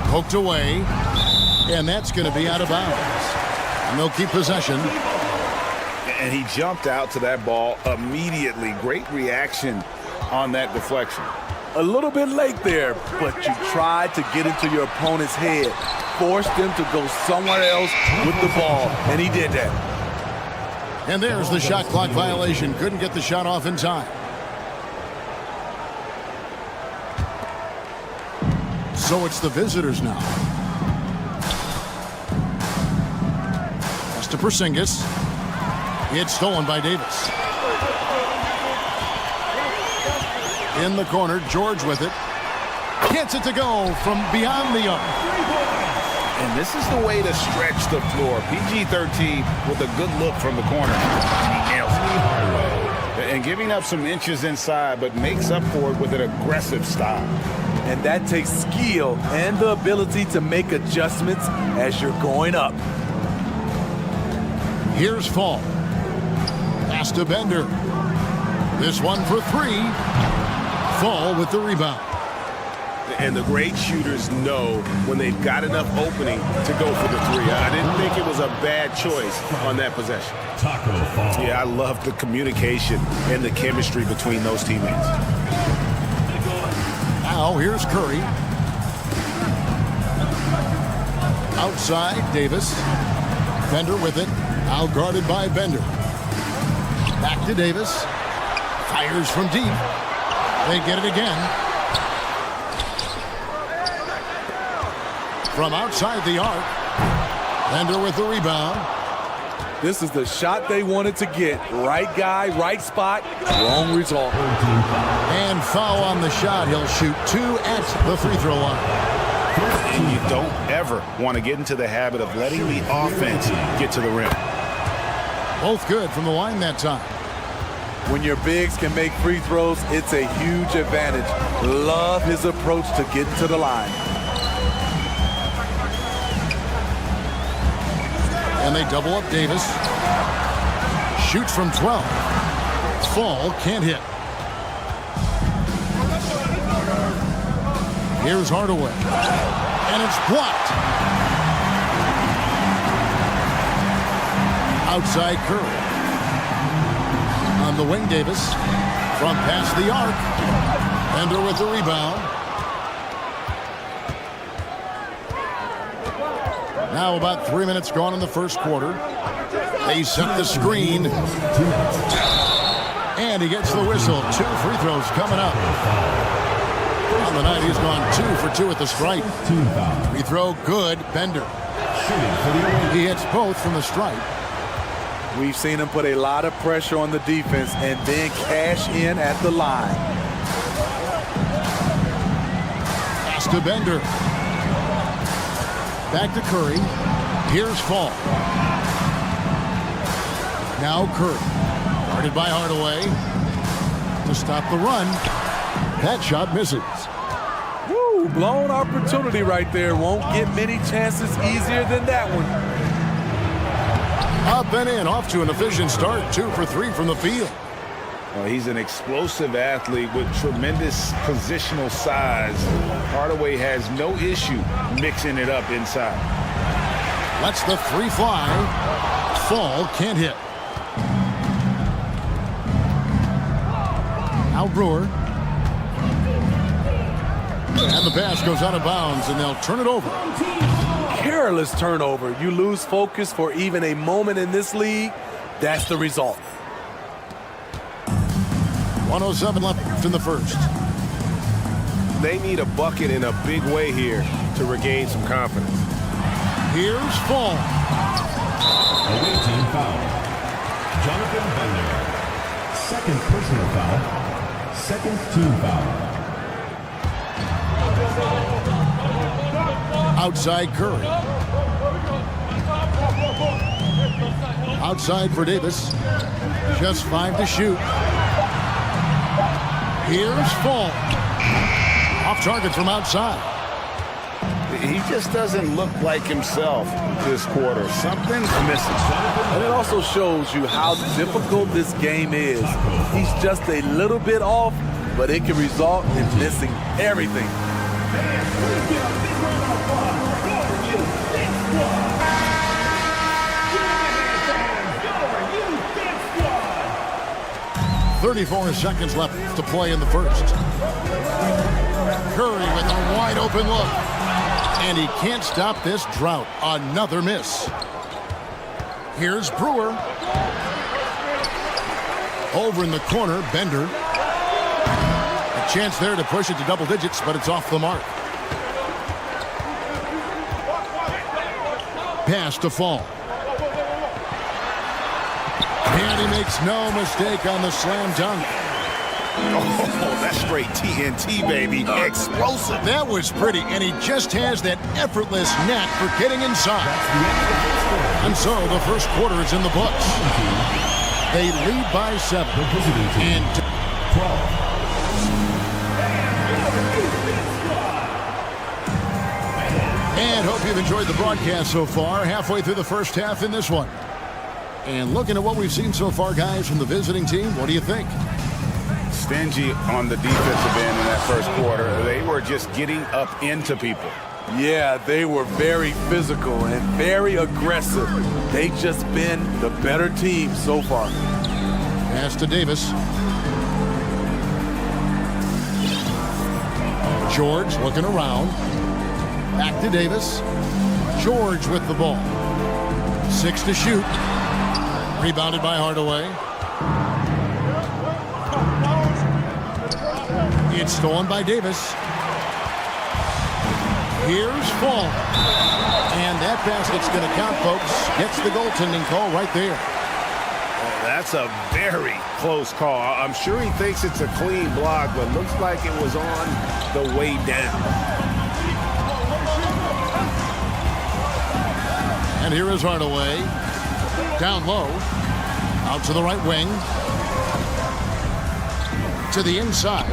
A: Poked away. And that's going to be out of bounds. And they'll keep possession.
C: And he jumped out to that ball immediately. Great reaction on that deflection.
J: A little bit late there, but you tried to get into your opponent's head. Forced them to go somewhere else with the ball, and he did that.
A: And there's the shot clock violation. Couldn't get the shot off in time. So it's the visitors now. Pass to Porzingis. It's stolen by Davis. In the corner, George with it. Gets it to go from beyond the arc.
C: And this is the way to stretch the floor. PG-13 with a good look from the corner. He nails it. And giving up some inches inside, but makes up for it with an aggressive style.
J: And that takes skill and the ability to make adjustments as you're going up.
A: Here's Fall. Pass to Bender. This one for three. Fall with the rebound.
F: And the great shooters know when they've got enough opening to go for the three. I didn't think it was a bad choice on that possession.
D: Taco Fall.
F: Yeah, I love the communication and the chemistry between those teammates.
A: Now here's Curry. Outside, Davis. Bender with it. Out guarded by Bender. Back to Davis. Fires from deep. They get it again. From outside the arc. Bender with the rebound.
J: This is the shot they wanted to get. Right guy, right spot, wrong result.
A: And foul on the shot. He'll shoot two at the free throw line.
C: And you don't ever want to get into the habit of letting the offense get to the rim.
A: Both good from the line that time.
J: When your bigs can make free throws, it's a huge advantage. Love his approach to getting to the line.
A: And they double up Davis. Shoots from 12. Fall can't hit. Here's Hardaway. And it's blocked. Outside Curry. On the wing, Davis. From past the arc. Bender with the rebound. Now about 3 minutes gone in the first quarter. They set the screen. And he gets the whistle. 2 free throws coming up. On the night, he's gone 2 for 2 at the stripe. Free throw good. Bender. He hits both from the stripe.
J: We've seen him put a lot of pressure on the defense and then cash in at the line.
A: Pass to Bender. Back to Curry. Here's Fall. Now Curry. Guarded by Hardaway. To stop the run. That shot misses.
J: Woo, blown opportunity right there. Won't get many chances easier than that one.
A: Up and in. Off to an efficient start. 2 for 3 from the field.
C: Well, he's an explosive athlete with tremendous positional size. Hardaway has no issue mixing it up inside.
A: Lets the three fly. Fall can't hit. Al Brewer. And the pass goes out of bounds, and they'll turn it over.
J: Careless turnover. You lose focus for even a moment in this league. That's the result.
A: 1:07 left in the first.
F: They need a bucket in a big way here to regain some confidence.
A: Here's Fall.
D: Away team foul. Jonathan Bender. Second personal foul. Second team foul.
A: Outside Curry. Outside for Davis. Just 5 to shoot. Here's Fall. Off target from outside.
C: He just doesn't look like himself this quarter. Something's missing.
J: And it also shows you how difficult this game is. He's just a little bit off, but it can result in missing everything.
A: .34 seconds left to play in the first. Curry with a wide open look. And he can't stop this drought. Another miss. Here's Brewer. Over in the corner, Bender. A chance there to push it to double digits, but it's off the mark. Pass to Fall. And he makes no mistake on the slam dunk.
C: Oh, that's straight TNT, baby. Explosive.
A: That was pretty, and he just has that effortless knack for getting inside. And so the first quarter is in the books. They lead by 7. And
D: 12.
A: And hope you've enjoyed the broadcast so far. Halfway through the first half in this one. And looking at what we've seen so far, guys, from the visiting team, what do you think?
C: Stingy on the defensive end in that first quarter. They were just getting up into people.
J: Yeah, they were very physical and very aggressive. They've just been the better team so far.
A: Pass to Davis. George looking around. Back to Davis. George with the ball. 6 to shoot. Rebounded by Hardaway. It's stolen by Davis. Here's Fall. And that basket's going to count, folks. Gets the goaltending call right there.
F: That's a very close call. I'm sure he thinks it's a clean block, but looks like it was on the way down.
A: And here is Hardaway. Down low. Out to the right wing. To the inside.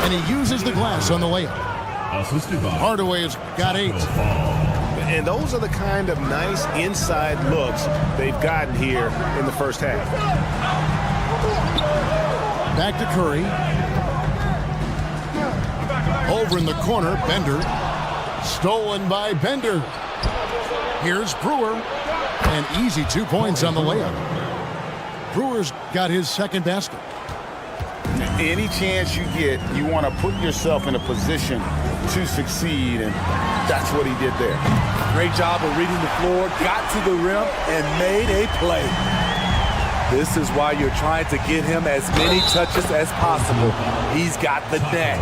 A: And he uses the glass on the layup. Hardaway has got 8.
F: And those are the kind of nice inside looks they've gotten here in the first half.
A: Back to Curry. Over in the corner, Bender. Stolen by Bender. Here's Brewer. And easy 2 points on the layup. Brewer's got his second basket.
C: Any chance you get, you want to put yourself in a position to succeed, and that's what he did there.
J: Great job of reading the floor, got to the rim, and made a play. This is why you're trying to get him as many touches as possible. He's got the neck.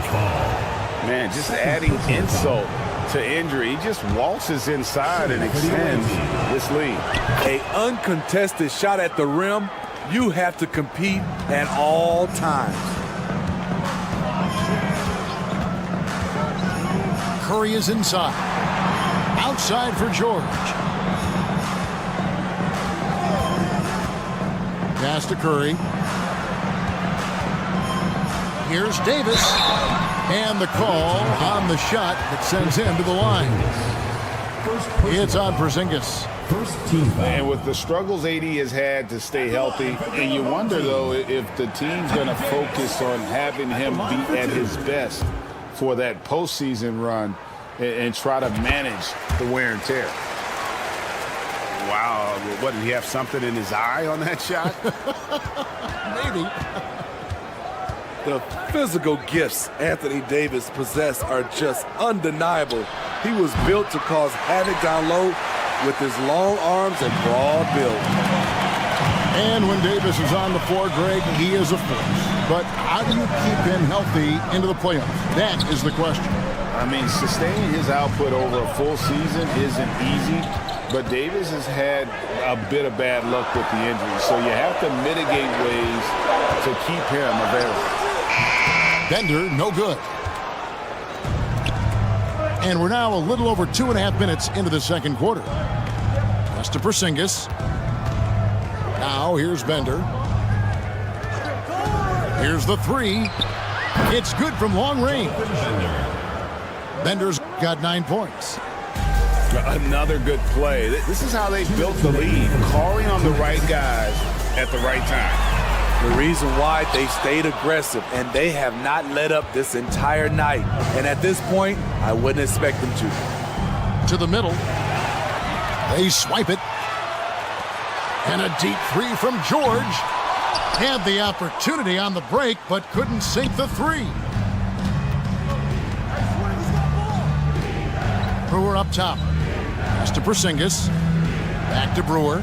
C: Man, just adding insult to injury. He just waltzes inside and extends this lead.
J: An uncontested shot at the rim. You have to compete at all times.
A: Curry is inside. Outside for George. Pass to Curry. Here's Davis. And the call on the shot that sends him to the line. It's on Porzingis.
D: First team foul.
C: And with the struggles AD has had to stay healthy, and you wonder, though, if the team's going to focus on having him be at his best for that postseason run and try to manage the wear and tear.
F: Wow, what, did he have something in his eye on that shot?
A: Maybe.
J: The physical gifts Anthony Davis possesses are just undeniable. He was built to cause havoc down low with his long arms and broad build.
A: And when Davis is on the floor, Greg, he is a force. But how do you keep him healthy into the playoffs? That is the question.
C: I mean, sustaining his output over a full season isn't easy, but Davis has had a bit of bad luck with the injury, so you have to mitigate ways to keep him available.
A: Bender, no good. And we're now a little over 2.5 minutes into the second quarter. Pass to Porzingis. Now here's Bender. Here's the three. It's good from long range. Bender's got 9 points.
C: Another good play. This is how they built the lead, calling on the right guys at the right time.
J: The reason why they stayed aggressive, and they have not let up this entire night. And at this point, I wouldn't expect them to.
A: To the middle. They swipe it. And a deep three from George. Had the opportunity on the break, but couldn't sink the three. Brewer up top. Pass to Porzingis. Back to Brewer.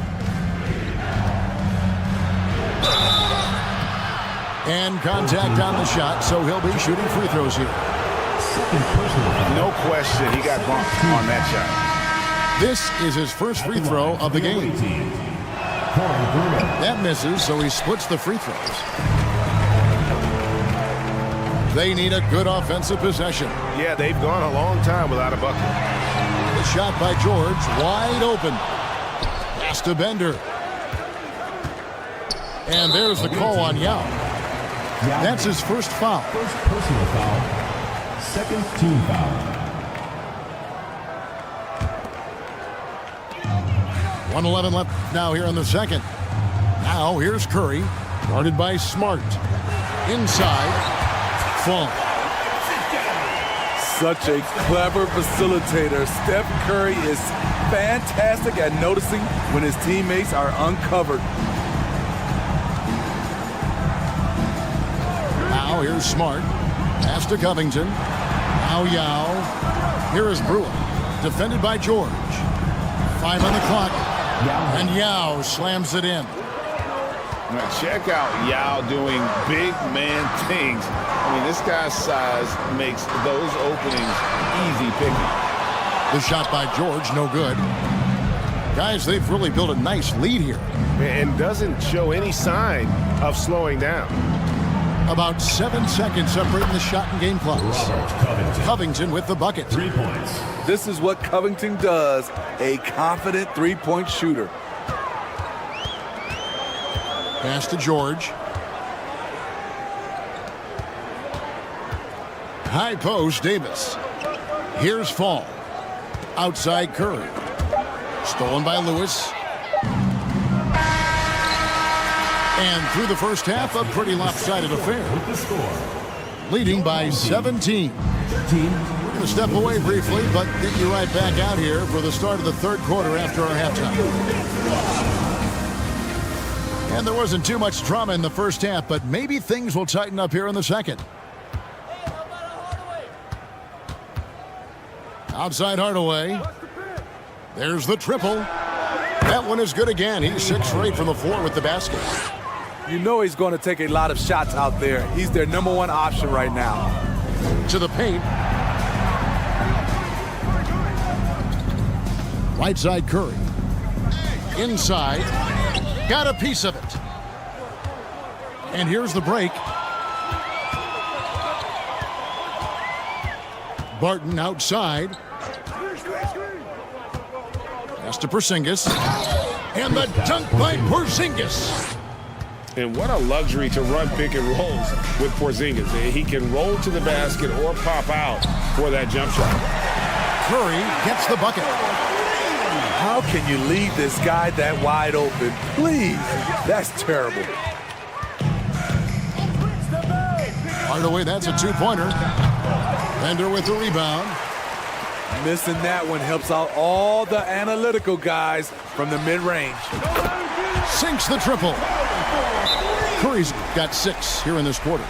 A: And contact on the shot, so he'll be shooting free throws here.
C: No question, he got bumped on that shot.
A: This is his first free throw of the game. That misses, so he splits the free throws. They need a good offensive possession.
F: Yeah, they've gone a long time without a bucket.
A: The shot by George, wide open. Pass to Bender. And there's the call on Yao. That's his first foul.
D: First personal foul. Second team foul.
A: 1:11 left now here in the second. Now here's Curry, guarded by Smart. Inside, Funk.
J: Such a clever facilitator. Steph Curry is fantastic at noticing when his teammates are uncovered.
A: Now here's Smart. Pass to Covington. Now Yao. Here is Brewer. Defended by George. 5 on the clock. And Yao slams it in.
C: Now check out Yao doing big man things. I mean, this guy's size makes those openings easy picking.
A: The shot by George, no good. Guys, they've really built a nice lead here.
F: And doesn't show any sign of slowing down.
A: About 7 seconds separating the shot and game clocks. Covington with the bucket.
D: 3 points.
J: This is what Covington does, a confident three-point shooter.
A: Pass to George. High post, Davis. Here's Fall. Outside Curry. Stolen by Lewis. And through the first half, a pretty lopsided affair. Leading by 17. We're going to step away briefly, but get you right back out here for the start of the third quarter after our halftime. And there wasn't too much drama in the first half, but maybe things will tighten up here in the second. Outside Hardaway. There's the triple. That one is good again. He's 6 for 8 from the floor with the basket.
J: You know he's going to take a lot of shots out there. He's their #1 option right now.
A: To the paint. Right side Curry. Inside. Got a piece of it. And here's the break. Barton outside. Pass to Porzingis. And the dunk by Porzingis.
F: And what a luxury to run pick and rolls with Porzingis. He can roll to the basket or pop out for that jump shot.
A: Curry gets the bucket.
J: How can you leave this guy that wide open? Please, that's terrible.
A: Hardaway, that's a two-pointer. Bender with the rebound.
J: Missing that one helps out all the analytical guys from the mid-range.
A: Sinks the triple. Curry's got 6 here in this quarter.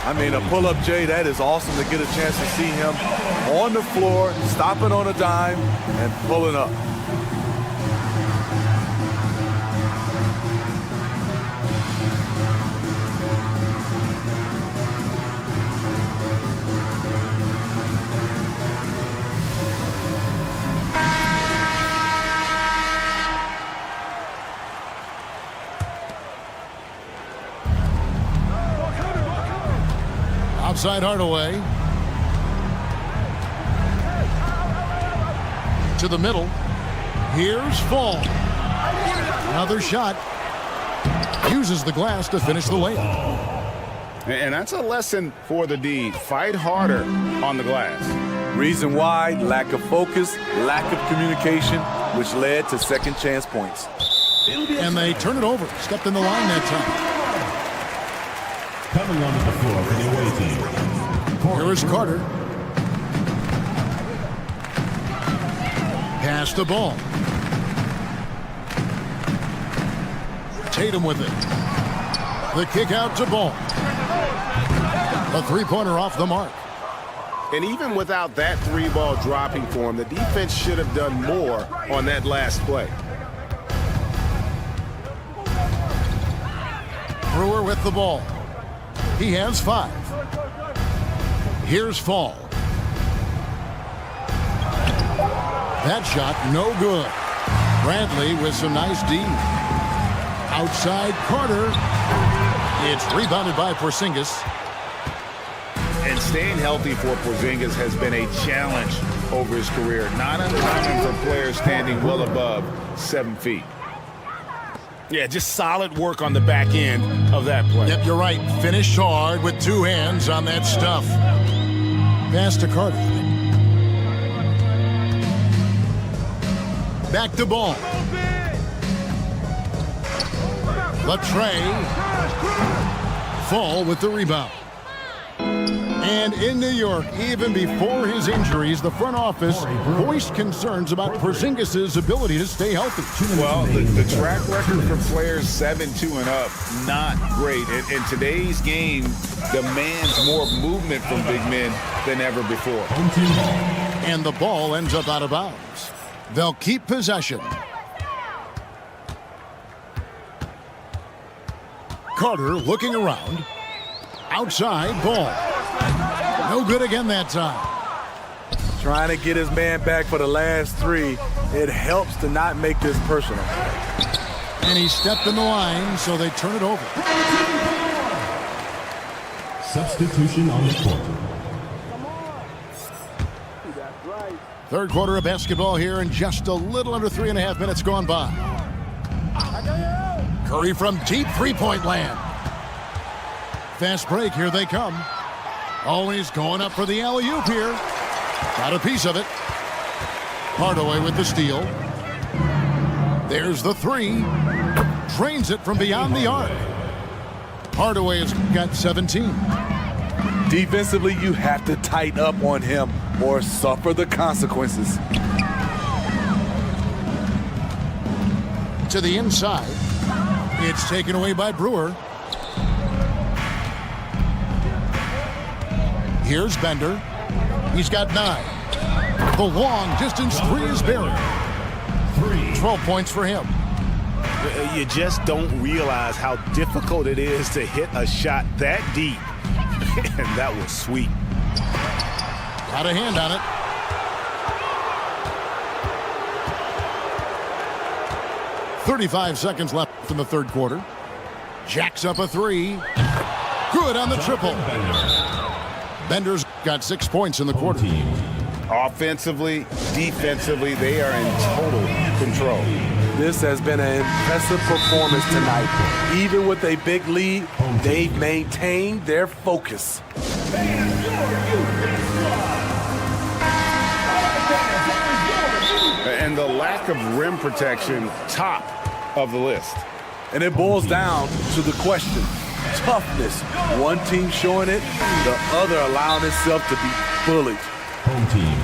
J: I mean, a pull-up, Jay, that is awesome to get a chance to see him on the floor, stopping on a dime, and pulling up.
A: Outside Hardaway. To the middle. Here's Fall. Another shot. Uses the glass to finish the layup.
C: And that's a lesson for the D. Fight harder on the glass.
J: Reason why, lack of focus, lack of communication, which led to second chance points.
A: And they turn it over. Stepped in the line that time.
D: Coming onto the floor for the away team.
A: Here is Carter. Pass the ball. Tatum with it. The kick out to Ball. A three-pointer off the mark.
F: And even without that 3-ball dropping for him, the defense should have done more on that last play.
A: Brewer with the ball. He has 5. Here's Fall. That shot, no good. Bradley with some nice D. Outside Carter. It's rebounded by Porzingis.
C: And staying healthy for Porzingis has been a challenge over his career. Not uncommon for players standing well above 7 feet. Yeah, just solid work on the back end of that play.
A: Yep, you're right. Finished hard with 2 hands on that stuff. Pass to Carter. Back to Ball. Latrey. Fall with the rebound. And in New York, even before his injuries, the front office voiced concerns about Porzingis' ability to stay healthy.
C: Well, the track record for players 7-2 and up, not great. And today's game demands more movement from big men than ever before.
A: And the ball ends up out of bounds. They'll keep possession. Carter looking around. Outside Ball. No good again that time.
J: Trying to get his man back for the last 3. It helps to not make this personal.
A: And he stepped in the line, so they turn it over.
D: Substitution on the court.
A: Third quarter of basketball here, and just a little under 3.5 minutes gone by. Curry from deep three-point land. Fast break, here they come. Always going up for the alley-oop here. Got a piece of it. Hardaway with the steal. There's the 3. Drains it from beyond the arc. Hardaway has got 17.
J: Defensively, you have to tighten up on him or suffer the consequences.
A: To the inside. It's taken away by Brewer. Here's Bender. He's got 9. The long distance 3 is buried. 12 points for him.
F: You just don't realize how difficult it is to hit a shot that deep. And that was sweet.
A: Got a hand on it. 35 seconds left in the third quarter. Jacks up a 3. Good on the triple. Bender's got 6 points in the quarter.
C: Offensively, defensively, they are in total control.
J: This has been an impressive performance tonight. Even with a big lead, they've maintained their focus.
C: lack of rim protection, top of the list.
J: And it boils down to the question. Toughness. One team showing it, the other allowing itself to be bullied.
D: Home team.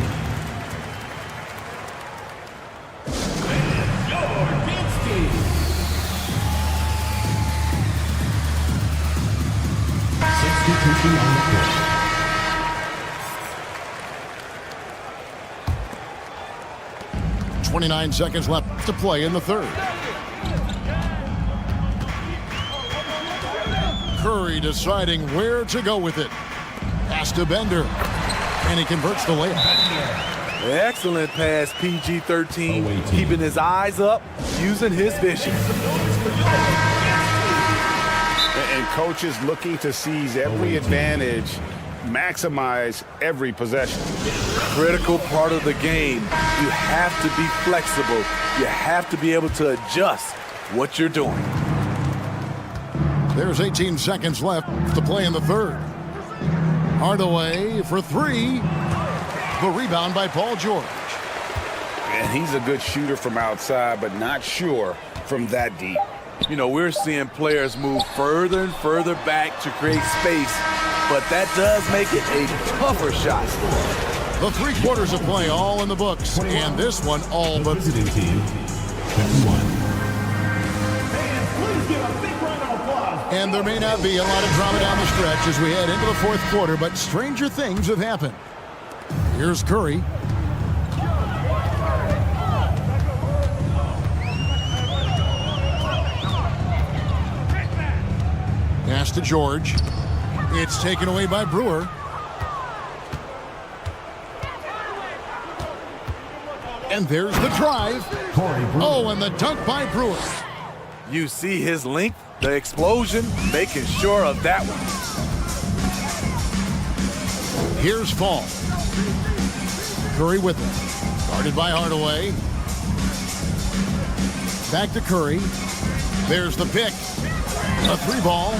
D: Substitution on the court.
A: .29 seconds left to play in the third. Curry deciding where to go with it. Pass to Bender. And he converts the layup.
J: Excellent pass, PG-13. Keeping his eyes up, using his vision.
C: And coaches looking to seize every advantage, maximize every possession.
J: Critical part of the game. You have to be flexible. You have to be able to adjust what you're doing.
A: There's 18 seconds left to play in the third. Hardaway for three. The rebound by Paul George.
C: And he's a good shooter from outside, but not sure from that deep.
J: You know, we're seeing players move further and further back to create space, but that does make it a tougher shot.
A: The 3 quarters of play all in the books, and this one all but
D: Visiting team, 51.
A: And there may not be a lot of drama down the stretch as we head into the fourth quarter, but stranger things have happened. Here's Curry. Pass to George. It's taken away by Brewer. And there's the drive. Oh, and the dunk by Brewer.
J: You see his length, the explosion, making sure of that one.
A: Here's Fall. Curry with it. Guarded by Hardaway. Back to Curry. There's the pick. A 3-ball.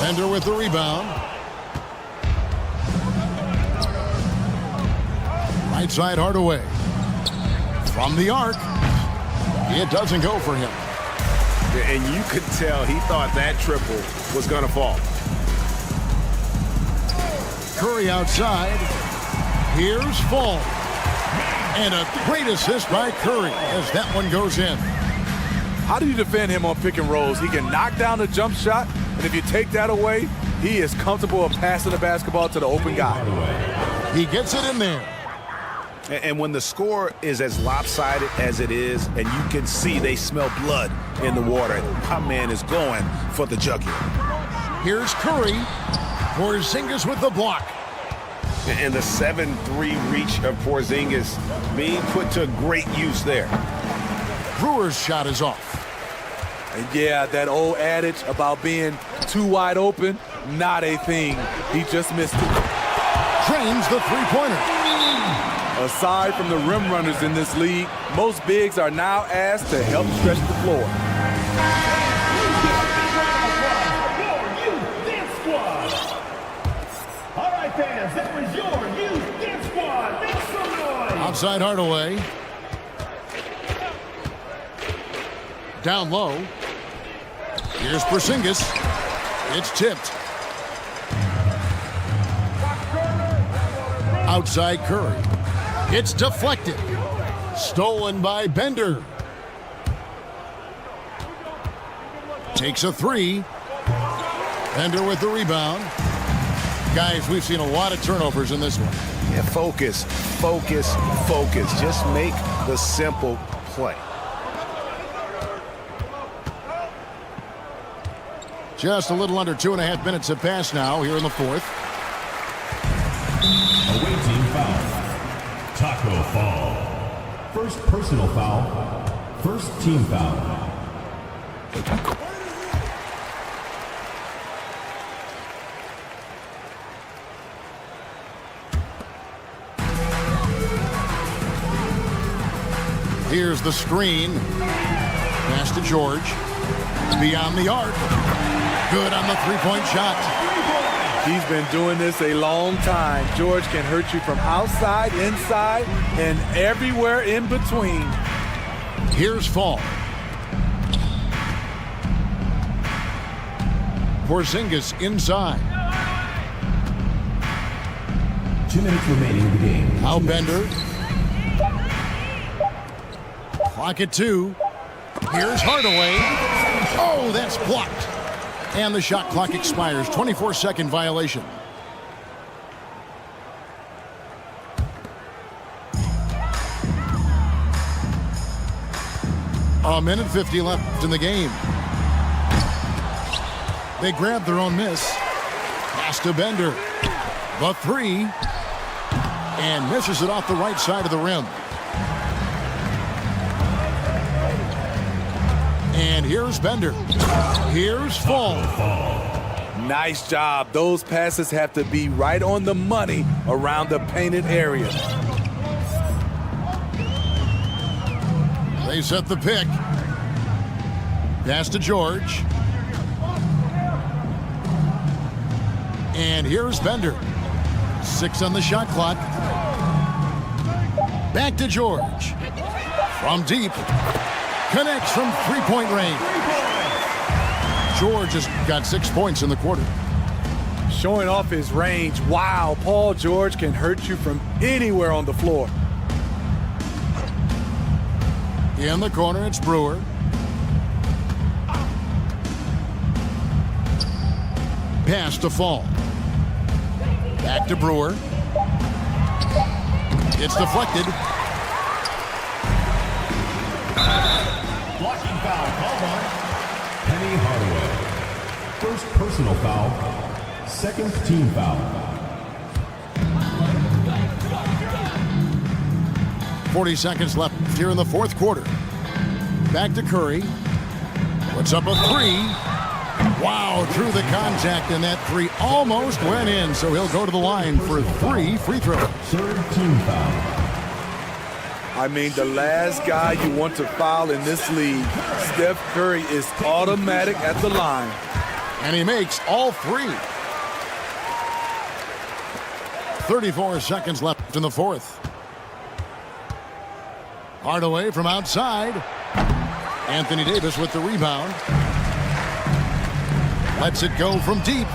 A: Bender with the rebound. Right side Hardaway. From the arc. It doesn't go for him.
F: And you could tell he thought that triple was going to fall.
A: Curry outside. Here's Fall. And a great assist by Curry as that one goes in.
J: How do you defend him on pick and rolls? He can knock down the jump shot, and if you take that away, he is comfortable of passing the basketball to the open guy.
A: He gets it in there.
F: And when the score is as lopsided as it is, and you can see they smell blood in the water, my man is going for the jugular.
A: Here's Curry. Porzingis with the block.
F: And the 7-3 reach of Porzingis being put to great use there.
A: Brewer's shot is off.
J: And yeah, that old adage about being too wide open, not a thing. He just missed it.
A: Trains the three-pointer.
J: Aside from the rim runners in this league, most bigs are now asked to help stretch the floor.
D: All right, fans, that was your youth dance squad. Make some noise.
A: Outside Hardaway. Down low. Here's Porzingis. It's tipped. Outside Curry. It's deflected. Stolen by Bender. Takes a 3. Bender with the rebound. Guys, we've seen a lot of turnovers in this one.
F: Yeah, focus, focus, focus. Just make the simple play.
A: Just a little under 2.5 minutes have passed now here in the fourth.
D: Away team foul. Taco Fall. First personal foul. First team foul.
A: Here's the screen. Pass to George. Beyond the arc. Good on the three-point shot.
J: He's been doing this a long time. George can hurt you from outside, inside, and everywhere in between.
A: Here's Fall. Porzingis inside.
D: 2 minutes remaining in the game.
A: Now Bender. Clock at 2. Here's Hardaway. Oh, that's blocked. And the shot clock expires. 24-second violation. A minute 50 left in the game. They grab their own miss. Pass to Bender. The 3. And misses it off the right side of the rim. And here's Bender. Here's Fall.
J: Nice job. Those passes have to be right on the money around the painted area.
A: They set the pick. Pass to George. And here's Bender. 6 on the shot clock. Back to George. From deep. Connects from three-point range. George has got 6 points in the quarter.
J: Showing off his range. Wow, Paul George can hurt you from anywhere on the floor.
A: In the corner, it's Brewer. Pass to Fall. Back to Brewer. It's deflected.
D: Blocking foul called on Penny Hardaway. First personal foul. Second team foul.
A: 40 seconds left here in the fourth quarter. Back to Curry. Puts up a 3. Wow, through the contact, and that 3 almost went in, so he'll go to the line for 3 free throws.
D: Third team foul.
J: I mean, the last guy you want to foul in this league, Steph Curry, is automatic at the line.
A: And he makes all 3. 34 seconds left in the fourth. Hardaway from outside. Anthony Davis with the rebound. Lets it go from deep.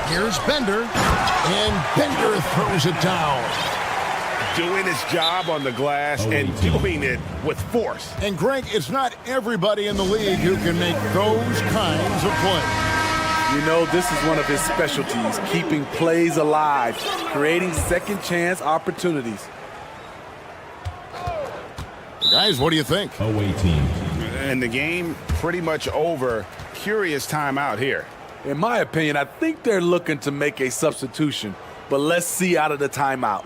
A: Here's Bender. And Bender throws it down.
F: Doing his job on the glass and doing it with force.
A: And Greg, it's not everybody in the league who can make those kinds of plays.
J: You know, this is one of his specialties, keeping plays alive, creating second chance opportunities.
A: Guys, what do you think?
D: Away team.
C: And the game pretty much over. Curious timeout here.
J: In my opinion, I think they're looking to make a substitution, but let's see out of the timeout.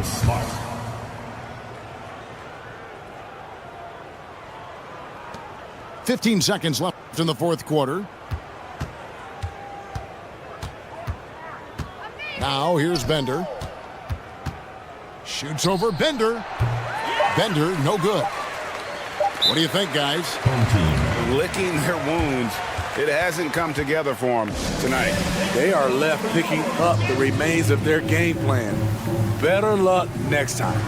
D: Smart.
A: 15 seconds left in the fourth quarter. Now here's Bender. Shoots over Bender. Bender, no good. What do you think, guys?
C: Licking their wounds. It hasn't come together for them tonight.
J: They are left picking up the remains of their game plan. Better luck next time.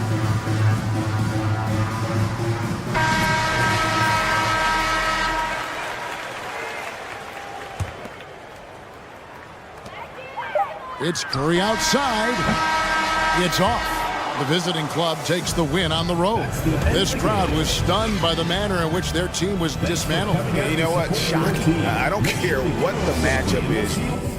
A: It's Curry outside. It's off. The visiting club takes the win on the road. This crowd was stunned by the manner in which their team was dismantled.
C: You know what? Shocking. I don't care what the matchup is.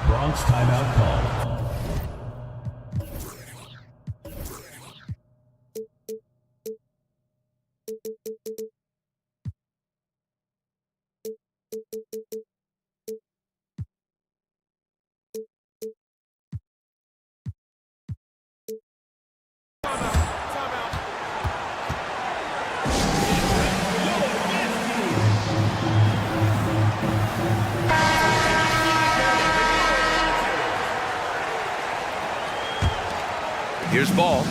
D: Bronx timeout call.
K: Here's ball.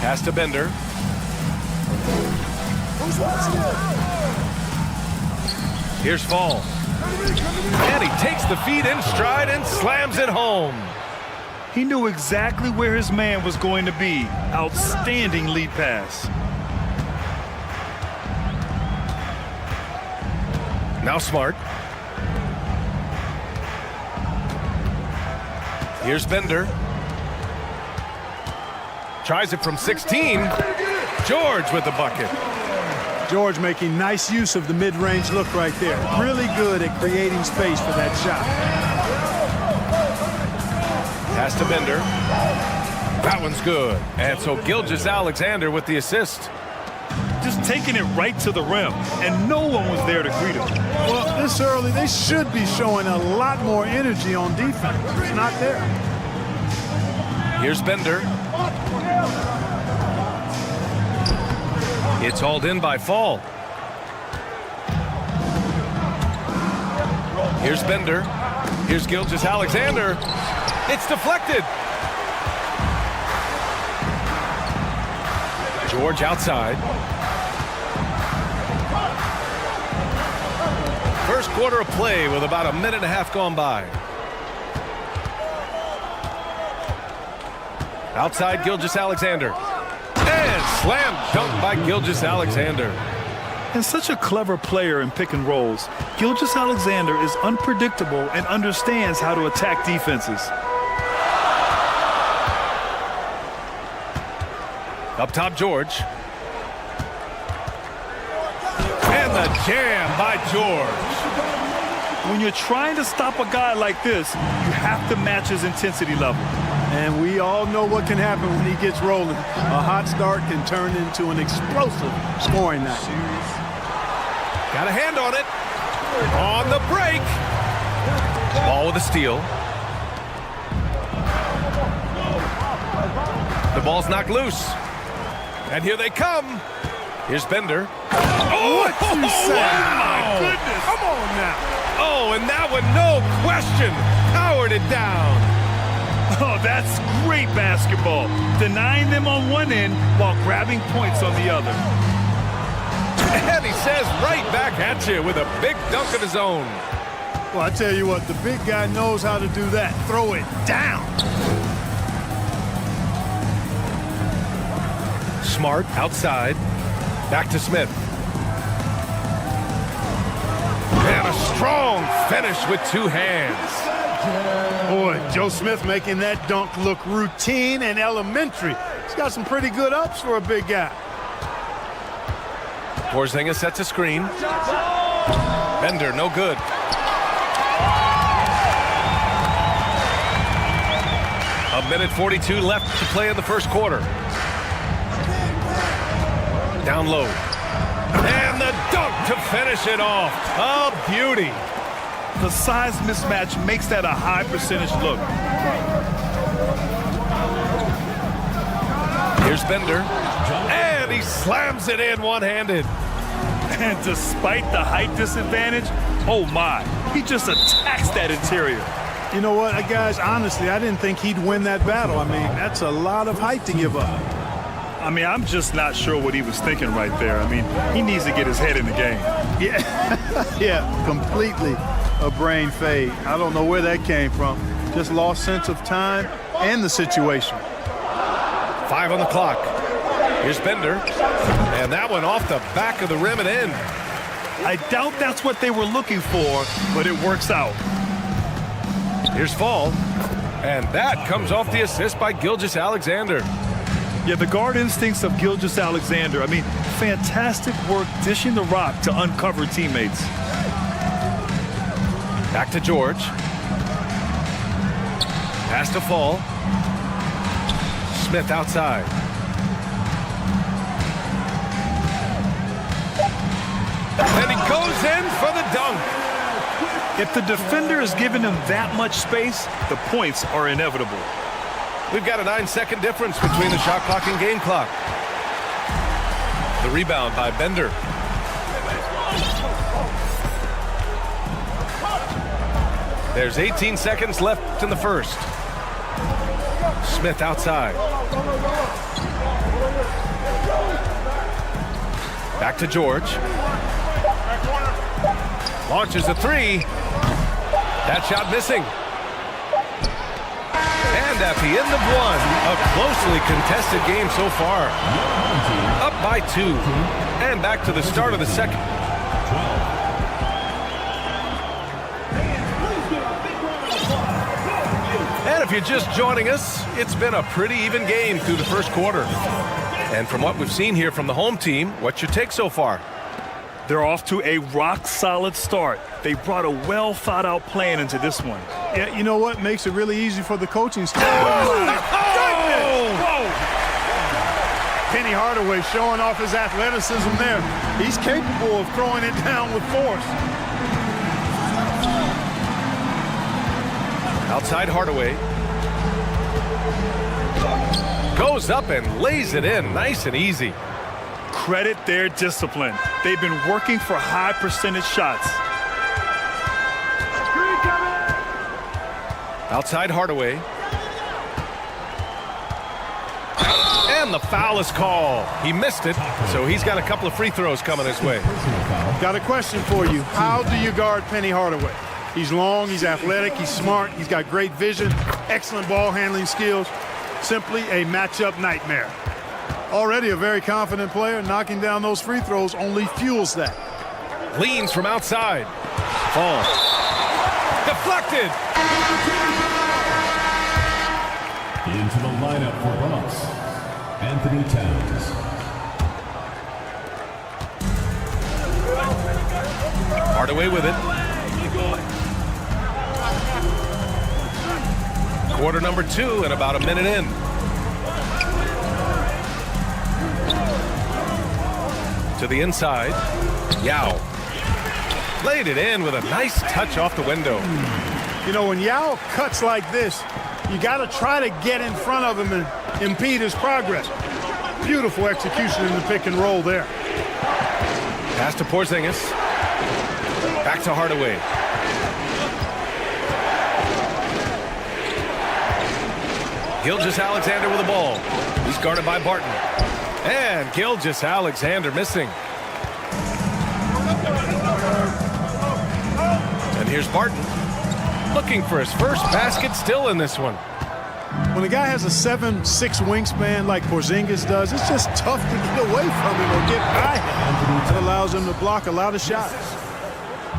K: Pass to Bender. Here's Fall. And he takes the feed in stride and slams it home.
B: He knew exactly where his man was going to be. Outstanding lead pass.
K: Now Smart. Here's Bender. Tries it from 16. George with the bucket.
B: George making nice use of the mid-range look right there. Really good at creating space for that shot.
K: Pass to Bender. That one's good. And so Gilgeous-Alexander with the assist.
B: Just taking it right to the rim, and no one was there to greet him. Well, this early, they should be showing a lot more energy on defense. It's not there.
K: Here's Bender. It's hauled in by Fall. Here's Bender. Here's Gilgeous-Alexander. It's deflected. George outside. First quarter of play with about a minute and a half gone by. Outside Gilgeous-Alexander. And slam dunk by Gilgeous-Alexander.
B: And such a clever player in pick and rolls, Gilgeous-Alexander is unpredictable and understands how to attack defenses.
K: Up top, George. And the jam by George.
B: When you're trying to stop a guy like this, you have to match his intensity level. And we all know what can happen when he gets rolling. A hot start can turn into an explosive scoring night.
K: Got a hand on it. On the break. Ball with a steal. The ball's knocked loose. And here they come. Here's Bender.
B: Oh, what you say?
K: Wow.
B: My goodness. Come on now.
K: Oh, and that one, no question, powered it down.
B: Oh, that's great basketball. Denying them on one end while grabbing points on the other.
K: And he says right back at you with a big dunk of his own.
B: Well, I tell you what, the big guy knows how to do that. Throw it down.
K: Smart outside. Back to Smith. And a strong finish with two hands.
B: Boy, Joe Smith making that dunk look routine and elementary. He's got some pretty good ups for a big guy.
K: Porzingis sets a screen. Bender, no good. A minute 42 left to play in the first quarter. Down low. And the dunk to finish it off. A beauty.
B: The size mismatch makes that a high percentage look.
K: Here's Bender. And he slams it in one-handed.
B: And despite the height disadvantage, oh my, he just attacks that interior. You know what, guys, honestly, I didn't think he'd win that battle. I mean, that's a lot of height to give up.
L: I mean, I'm just not sure what he was thinking right there. I mean, he needs to get his head in the game.
B: Yeah, yeah, completely a brain fade. I don't know where that came from. Just lost sense of time and the situation.
K: 5 on the clock. Here's Bender. And that one off the back of the rim and in.
L: I doubt that's what they were looking for, but it works out.
K: Here's Fall. And that comes off the assist by Gilgeous-Alexander.
L: Yeah, the guard instincts of Gilgeous-Alexander. I mean, fantastic work dishing the rock to uncover teammates.
K: Back to George. Pass to Fall. Smith outside. And he goes in for the dunk.
L: If the defender is giving him that much space, the points are inevitable.
K: We've got a 9-second difference between the shot clock and game clock. The rebound by Bender. There's 18 seconds left in the first. Smith outside. Back to George. Launches a three. That shot missing. And at the end of one, a closely contested game so far. Up by 2. And back to the start of the second. And if you're just joining us, it's been a pretty even game through the first quarter. And from what we've seen here from the home team, what's your take so far?
L: They're off to a rock-solid start. They brought a well-thought-out plan into this one.
B: Yeah, you know what makes it really easy for the coaching staff?
L: Whoa!
B: Penny Hardaway showing off his athleticism there. He's capable of throwing it down with force.
K: Outside Hardaway. Goes up and lays it in nice and easy.
L: Credit their discipline. They've been working for high percentage shots.
K: Outside Hardaway. And the foul is called. He missed it, so he's got a couple of free throws coming his way.
B: Got a question for you. How do you guard Penny Hardaway? He's long, he's athletic, he's smart, he's got great vision, excellent ball handling skills. Simply a matchup nightmare. Already a very confident player, knocking down those free throws only fuels that.
K: Leans from outside. Fall. Deflected.
D: Into the lineup for Bucks, Anthony Towns.
K: Hardaway with it. Quarter number 2 and about a minute in. To the inside. Yao. Laid it in with a nice touch off the window.
B: You know, when Yao cuts like this, you got to try to get in front of him and impede his progress. Beautiful execution in the pick and roll there.
K: Pass to Porzingis. Back to Hardaway. Gilgeous-Alexander with the ball. He's guarded by Barton. And Gilgeous-Alexander missing. And here's Barton. Looking for his first basket still in this one.
B: When a guy has a 7'6" wingspan like Porzingis does, it's just tough to get away from him or get by him. It allows him to block a lot of shots.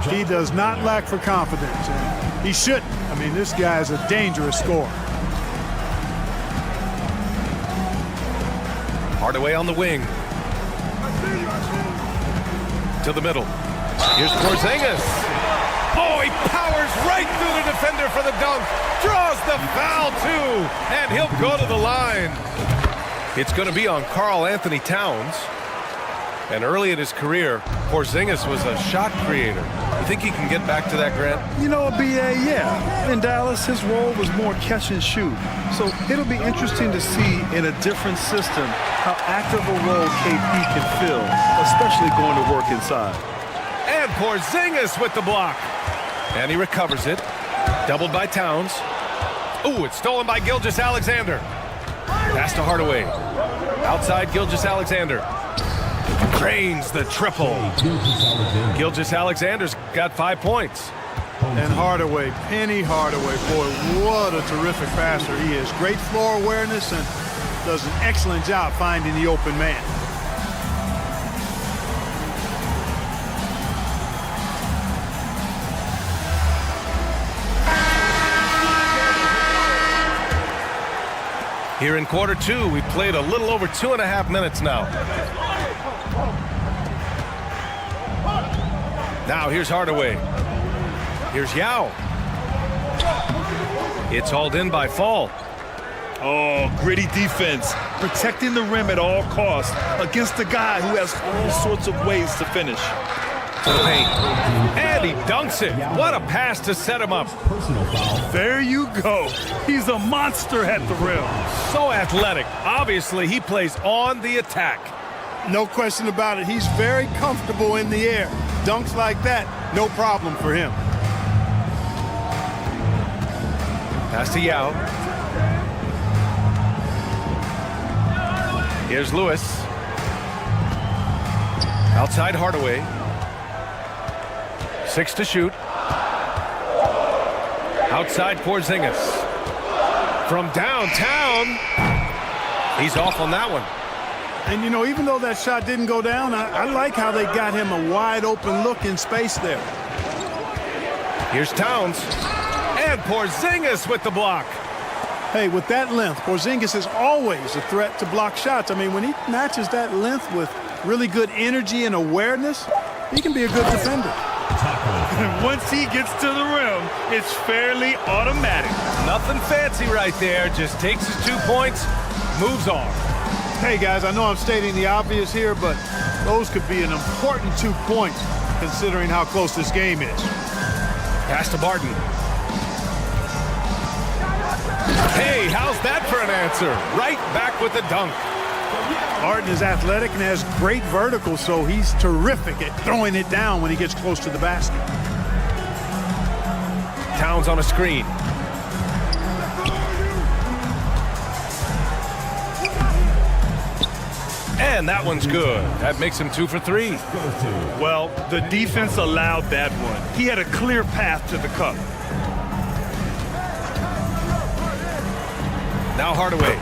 B: He does not lack for confidence. And he shouldn't. I mean, this guy is a dangerous scorer.
K: Hardaway on the wing. To the middle. Here's Porzingis. Oh, he powers right through the defender for the dunk. Draws the foul, too. And he'll go to the line. It's going to be on Karl Anthony Towns. And early in his career, Porzingis was a shot creator. You think he can get back to that, Grant?
L: You know, BA, yeah. In Dallas, his role was more catch and shoot. So it'll be interesting to see in a different system how active a role KP can fill, especially going to work inside.
K: And Porzingis with the block. And he recovers it. Doubled by Towns. Ooh, it's stolen by Gilgeous-Alexander. Pass to Hardaway. Outside Gilgeous-Alexander. Drains the triple. Gilgeous-Alexander's got 5 points.
B: And Hardaway, Penny Hardaway, boy, what a terrific passer he is. Great floor awareness and does an excellent job finding the open man.
K: Here in quarter 2, we've played a little over 2.5 minutes now. Now here's Hardaway. Here's Yao. It's hauled in by Fall.
L: Oh, gritty defense. Protecting the rim at all costs against a guy who has all sorts of ways to finish.
K: To the paint. And he dunks it. What a pass to set him up.
L: There you go. He's a monster at the rim.
K: So athletic. Obviously, he plays on the attack.
B: No question about it. He's very comfortable in the air. Dunks like that, no problem for him.
K: Pass to Yao. Here's Lewis. Outside Hardaway. 6 to shoot. Outside Porzingis. From downtown. He's off on that one.
B: And, you know, even though that shot didn't go down, I like how they got him a wide open look in space there.
K: Here's Towns. And Porzingis with the block.
B: Hey, with that length, Porzingis is always a threat to block shots. I mean, when he matches that length with really good energy and awareness, he can be a good defender.
L: Once he gets to the rim, it's fairly automatic.
K: Nothing fancy right there. Just takes his 2 points, moves on.
B: Hey, guys, I know I'm stating the obvious here, but those could be an important 2 points considering how close this game is.
K: Pass to Barton. Hey, how's that for an answer? Right back with the dunk.
B: Barton is athletic and has great vertical, so he's terrific at throwing it down when he gets close to the basket.
K: Towns on a screen. And that one's good. That makes him 2 for 3.
L: Well, the defense allowed that one. He had a clear path to the cup.
K: Now Hardaway.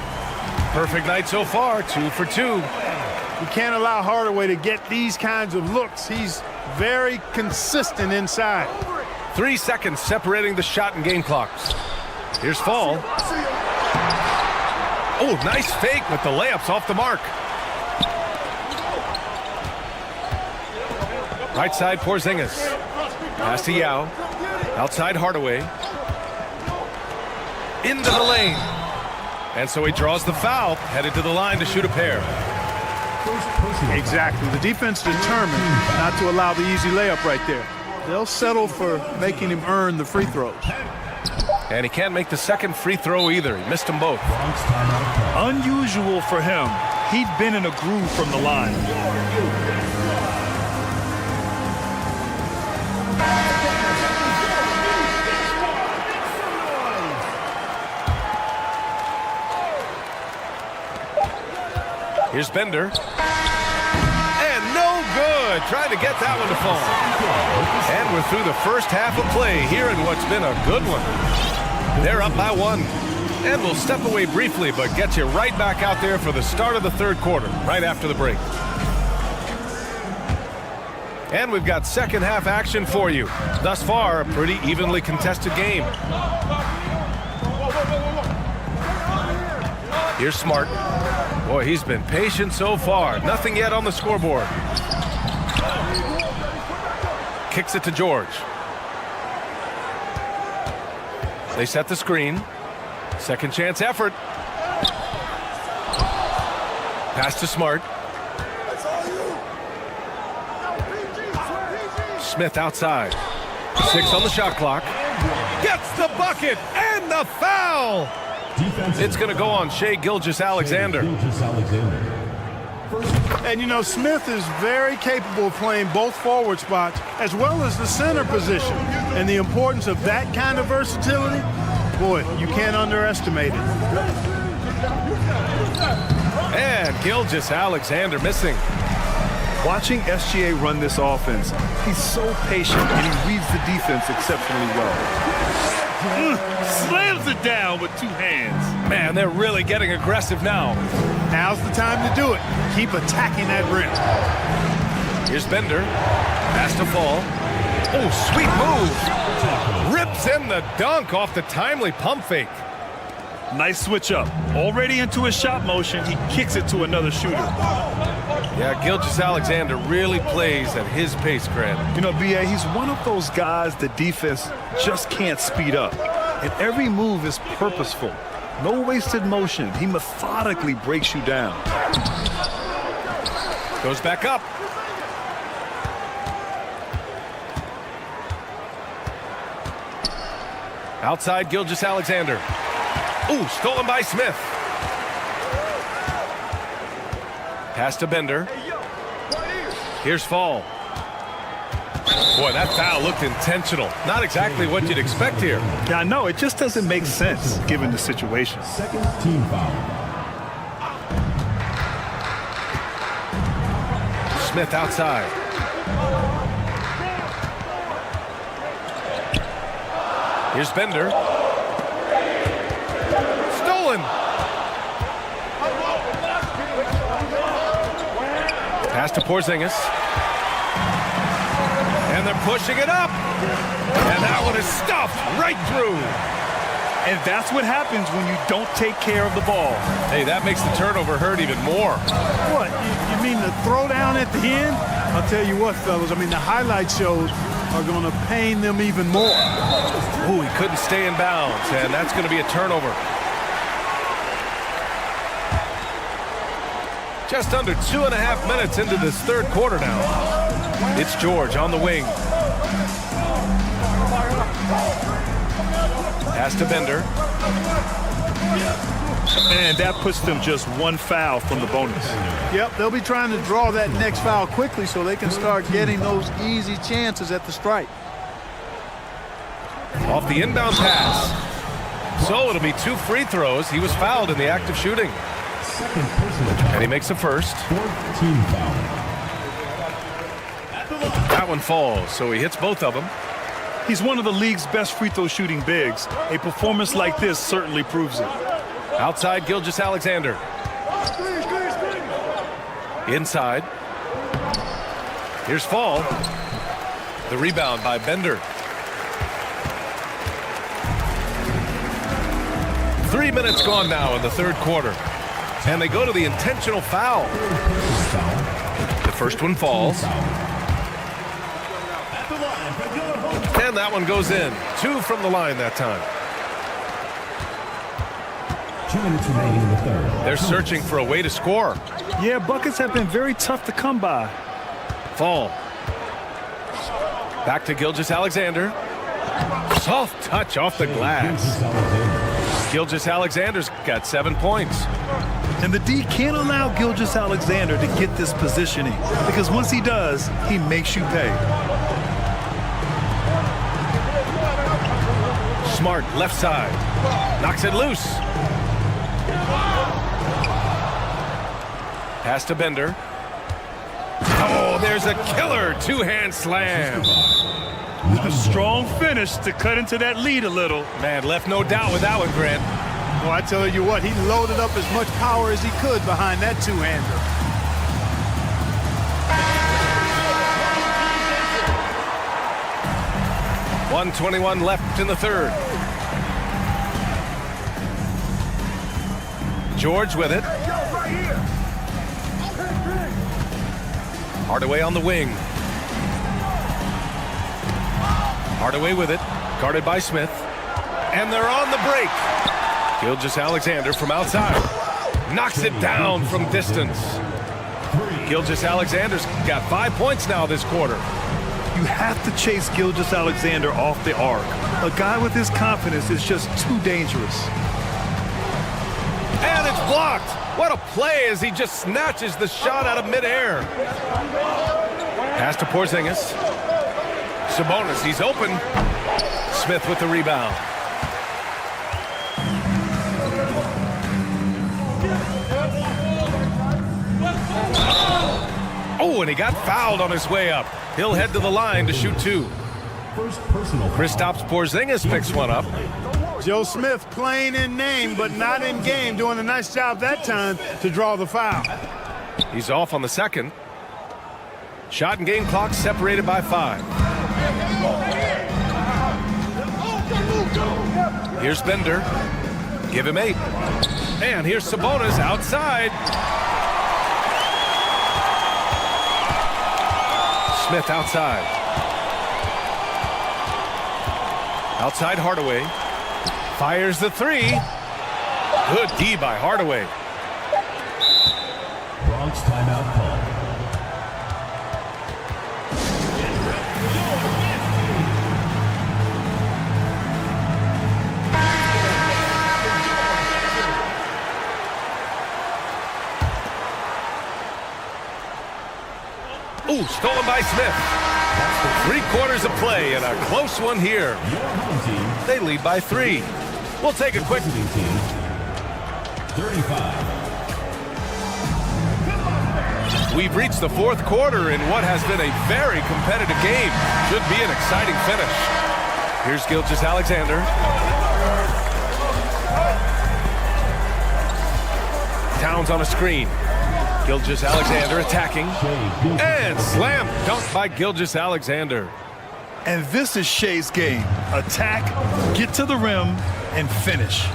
K: Perfect night so far, 2 for 2.
B: You can't allow Hardaway to get these kinds of looks. He's very consistent inside.
K: 3 seconds separating the shot and game clocks. Here's Fall. Oh, nice fake with the layups off the mark. Right side Porzingis. Pass to Yao. Outside Hardaway. Into the lane. And so he draws the foul, headed to the line to shoot a pair.
B: Exactly. The defense determined not to allow the easy layup right there. They'll settle for making him earn the free throws.
K: And he can't make the second free throw either. He missed them both.
L: Unusual for him. He'd been in a groove from the line.
K: Here's Bender. And no good. Trying to get that one to fall. And we're through the first half of play here in what's been a good one. They're up by 1. And we'll step away briefly, but get you right back out there for the start of the third quarter, right after the break. And we've got second half action for you. Thus far, a pretty evenly contested game. Here's Smart. Boy, he's been patient so far. Nothing yet on the scoreboard. Kicks it to George. They set the screen. Second chance effort. Pass to Smart. Smith outside. 6 on the shot clock. Gets the bucket and the foul. It's going to go on Shai Gilgeous-Alexander.
B: And, you know, Smith is very capable of playing both forward spots as well as the center position. And the importance of that kind of versatility, boy, you can't underestimate it.
K: And And Gilgeous-Alexander missing.
L: Watching SGA run this offense, he's so patient and he reads the defense exceptionally well. Slams it down with two hands.
K: Man, they're really getting aggressive now.
B: Now's the time to do it. Keep attacking that rim.
K: Here's Bender. Pass to Fall. Oh, sweet move. Rips in the dunk off the timely pump fake.
L: Nice switch up. Already into his shot motion, he kicks it to another shooter.
K: Yeah, Gilgeous-Alexander really plays at his pace, Grant.
L: You know, B.A., he's one of those guys the defense just can't speed up. And every move is purposeful. No wasted motion. He methodically breaks you down.
K: Goes back up. Outside Gilgeous-Alexander. Ooh, stolen by Smith. Pass to Bender. Here's Fall. Boy, that foul looked intentional. Not exactly what you'd expect here.
L: Yeah, I know. It just doesn't make sense given the situation.
D: Second team foul.
K: Smith outside. Here's Bender. Stolen. Pass to Porzingis. And they're pushing it up. And that one is stuffed right through.
L: And that's what happens when you don't take care of the ball.
K: Hey, that makes the turnover hurt even more.
B: What? You mean the throwdown at the end? I'll tell you what, fellas. I mean, the highlight shows are going to pain them even more.
K: Ooh, he couldn't stay in bounds, and that's going to be a turnover. Just under 2.5 minutes into this third quarter now. It's George on the wing. Pass to Bender.
L: And that puts them just one foul from the bonus.
B: Yep, they'll be trying to draw that next foul quickly so they can start getting those easy chances at the stripe.
K: Off the inbound pass. So it'll be 2 free throws. He was fouled in the act of shooting. And he makes a first.
D: Team foul.
K: That one falls, so he hits both of them.
L: He's one of the league's best free throw shooting bigs. A performance like this certainly proves it.
K: Outside Gilgeous-Alexander. Inside. Here's Fall. The rebound by Bender. 3 minutes gone now in the third quarter. And they go to the intentional foul. The first one falls. And that one goes in. 2 from the line that time.
D: 2 minutes remaining in the third.
K: They're searching for a way to score.
L: Yeah, buckets have been very tough to come by.
K: Fall. Back to Gilgeous-Alexander. Soft touch off the glass. Gilgeous-Alexander's got 7 points.
L: And the D can't allow Gilgeous-Alexander to get this positioning because once he does, he makes you pay.
K: Smart left side. Knocks it loose. Pass to Bender. Oh, there's a killer 2-hand slam.
L: A strong finish to cut into that lead a little.
K: Man, left no doubt with that one, Grant.
B: Well, I tell you what, he loaded up as much power as he could behind that 2-hander.
K: .121 left in the third. George with it. Hardaway on the wing. Hardaway with it. Guarded by Smith. And they're on the break. Gilgeous-Alexander from outside. Knocks it down from distance. Gilgeous-Alexander's got 5 points now this quarter.
L: You have to chase Gilgeous-Alexander off the arc. A guy with his confidence is just too dangerous.
K: And it's blocked. What a play as he just snatches the shot out of midair. Pass to Porzingis. Sabonis, he's open. Smith with the rebound. Oh, and he got fouled on his way up. He'll head to the line to shoot 2. Kristaps Porzingis picks one up.
B: Joe Smith playing in name, but not in game, doing a nice job that time to draw the foul.
K: He's off on the second. Shot and game clock separated by 5. Here's Bender. Give him 8. And here's Sabonis outside. Smith outside. Outside Hardaway. Fires the 3. Good D by Hardaway.
D: Bronx timeout call.
K: Ooh, stolen by Smith. 3/4 of play and a close one here. They lead by 3. We'll take a quick.
D: 35.
K: We've reached the 4th quarter in what has been a very competitive game. Should be an exciting finish. Here's Gilgeous-Alexander. Towns on a screen. Gilgeous-Alexander attacking. And slam dunk by Gilgeous-Alexander.
L: And this is Shea's game. Attack, get to the rim, and finish.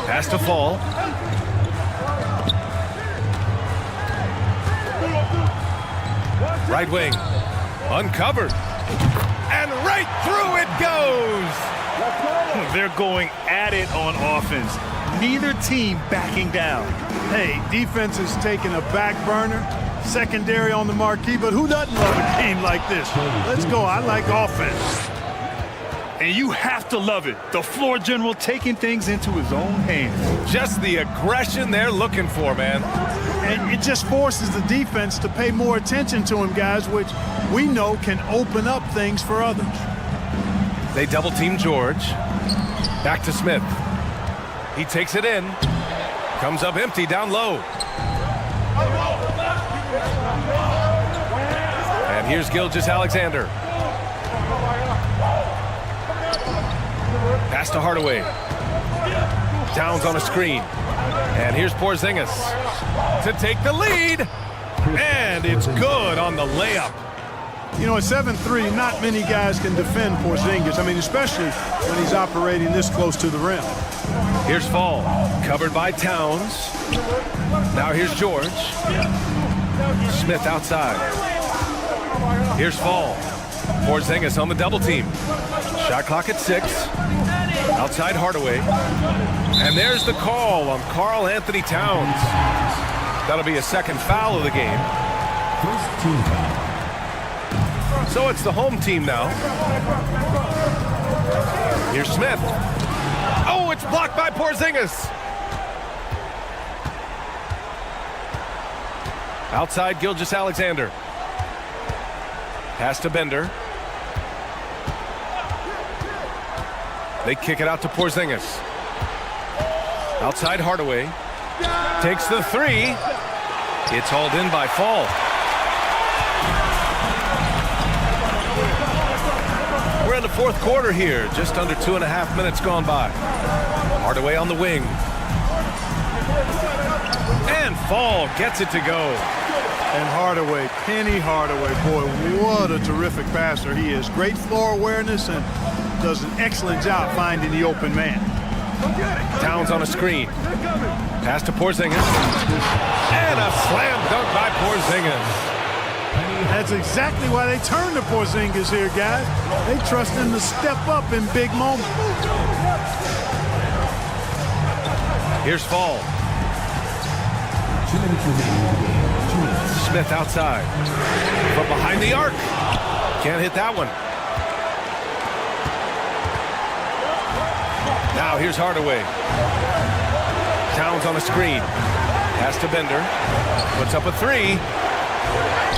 K: Pass to Fall. Right wing. Uncovered. And right through it goes.
L: They're going at it on offense. Neither team backing down.
B: Hey, defense is taking a back burner, secondary on the marquee, but who doesn't love a game like this? Let's go. I like offense.
L: And you have to love it. The floor general taking things into his own hands.
K: Just the aggression they're looking for, man.
B: And it just forces the defense to pay more attention to him, guys, which we know can open up things for others.
K: They double team George. Back to Smith. He takes it in. Comes up empty down low. And here's Gilgeous-Alexander. Pass to Hardaway. Towns on a screen. And here's Porzingis to take the lead. And it's good on the layup.
B: You know, at 7'3", not many guys can defend Porzingis. I mean, especially when he's operating this close to the rim.
K: Here's Fall, covered by Towns. Now here's George. Smith outside. Here's Fall. Porzingis on the double team. Shot clock at 6. Outside Hardaway. And there's the call on Karl Anthony Towns. That'll be a second foul of the game.
D: First team foul.
K: So it's the home team now. Here's Smith. Oh, it's blocked by Porzingis. Outside Gilgeous-Alexander. Pass to Bender. They kick it out to Porzingis. Outside Hardaway. Takes the 3. It's hauled in by Fall. We're in the 4th quarter here. Just under 2.5 minutes gone by. Hardaway on the wing. And Fall gets it to go.
B: And Hardaway, Penny Hardaway, boy, what a terrific passer he is. Great floor awareness and does an excellent job finding the open man.
K: Towns on a screen. Pass to Porzingis. And a slam dunk by Porzingis.
B: That's exactly why they turn to Porzingis here, guys. They trust him to step up in big moments.
K: Here's Fall.
D: 2 minutes remaining in the game. 2 minutes.
K: Smith outside. From behind the arc. Can't hit that one. Now here's Hardaway. Towns on a screen. Pass to Bender. Puts up a 3.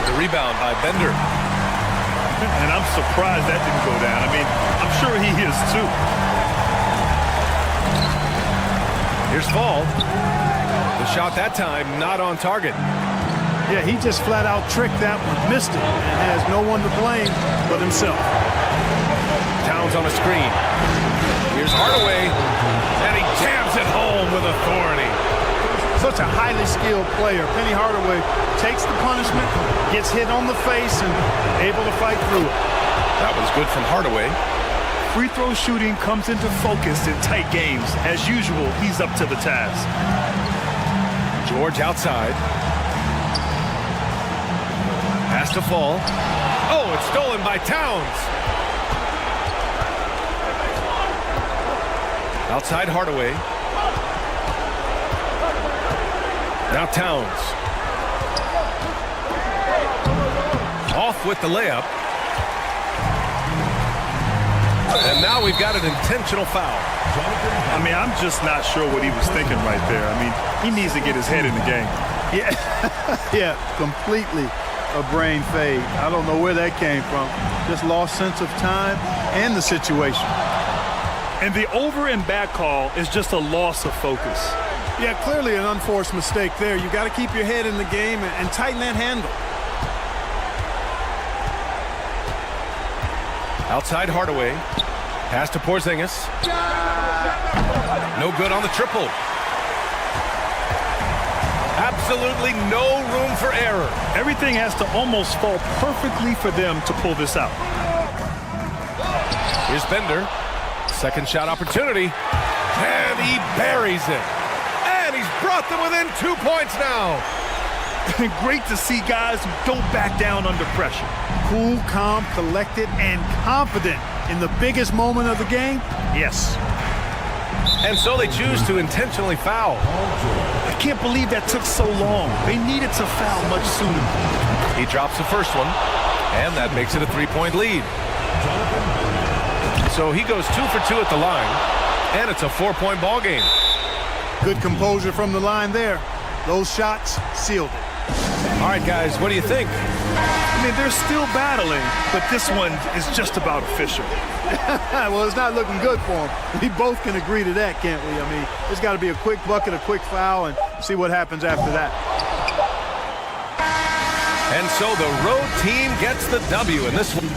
K: The rebound by Bender.
L: And I'm surprised that didn't go down. I mean, I'm sure he is too.
K: Here's Fall. The shot that time not on target.
B: Yeah, he just flat out tricked that one, missed it, and has no one to blame but himself.
K: Towns on a screen. Here's Hardaway, and he jams it home with authority.
B: Such a highly skilled player. Penny Hardaway takes the punishment, gets hit on the face, and able to fight through it.
K: That was good from Hardaway.
L: Free throw shooting comes into focus in tight games. As usual, he's up to the task.
K: George outside. Has to fall. Oh, it's stolen by Towns. Outside Hardaway. Now Towns. Off with the layup. And now we've got an intentional foul.
L: I mean, I'm just not sure what he was thinking right there. I mean, he needs to get his head in the game.
B: Yeah, yeah, completely a brain fade. I don't know where that came from. Just lost sense of time and the situation.
L: And the over and back call is just a loss of focus.
B: Yeah, clearly an unforced mistake there. You got to keep your head in the game and tighten that handle.
K: Outside Hardaway. Pass to Porzingis. No good on the triple. Absolutely no room for error.
L: Everything has to almost fall perfectly for them to pull this out.
K: Here's Bender. Second shot opportunity. And he buries it. And he's brought them within 2 points now.
L: Great to see guys who don't back down under pressure.
B: Cool, calm, collected, and confident in the biggest moment of the game.
L: Yes.
K: And so they choose to intentionally foul.
L: I can't believe that took so long. They needed to foul much sooner.
K: He drops the first one, and that makes it a 3-point lead. So he goes 2 for 2 at the line, and it's a 4-point ball game.
B: Good composure from the line there. Those shots sealed it.
K: All right, guys, what do you think?
L: I mean, they're still battling, but this one is just about official.
B: Well, it's not looking good for them. We both can agree to that, can't we? I mean, there's got to be a quick bucket, a quick foul, and see what happens after that.
K: And so the road team gets the W in this one.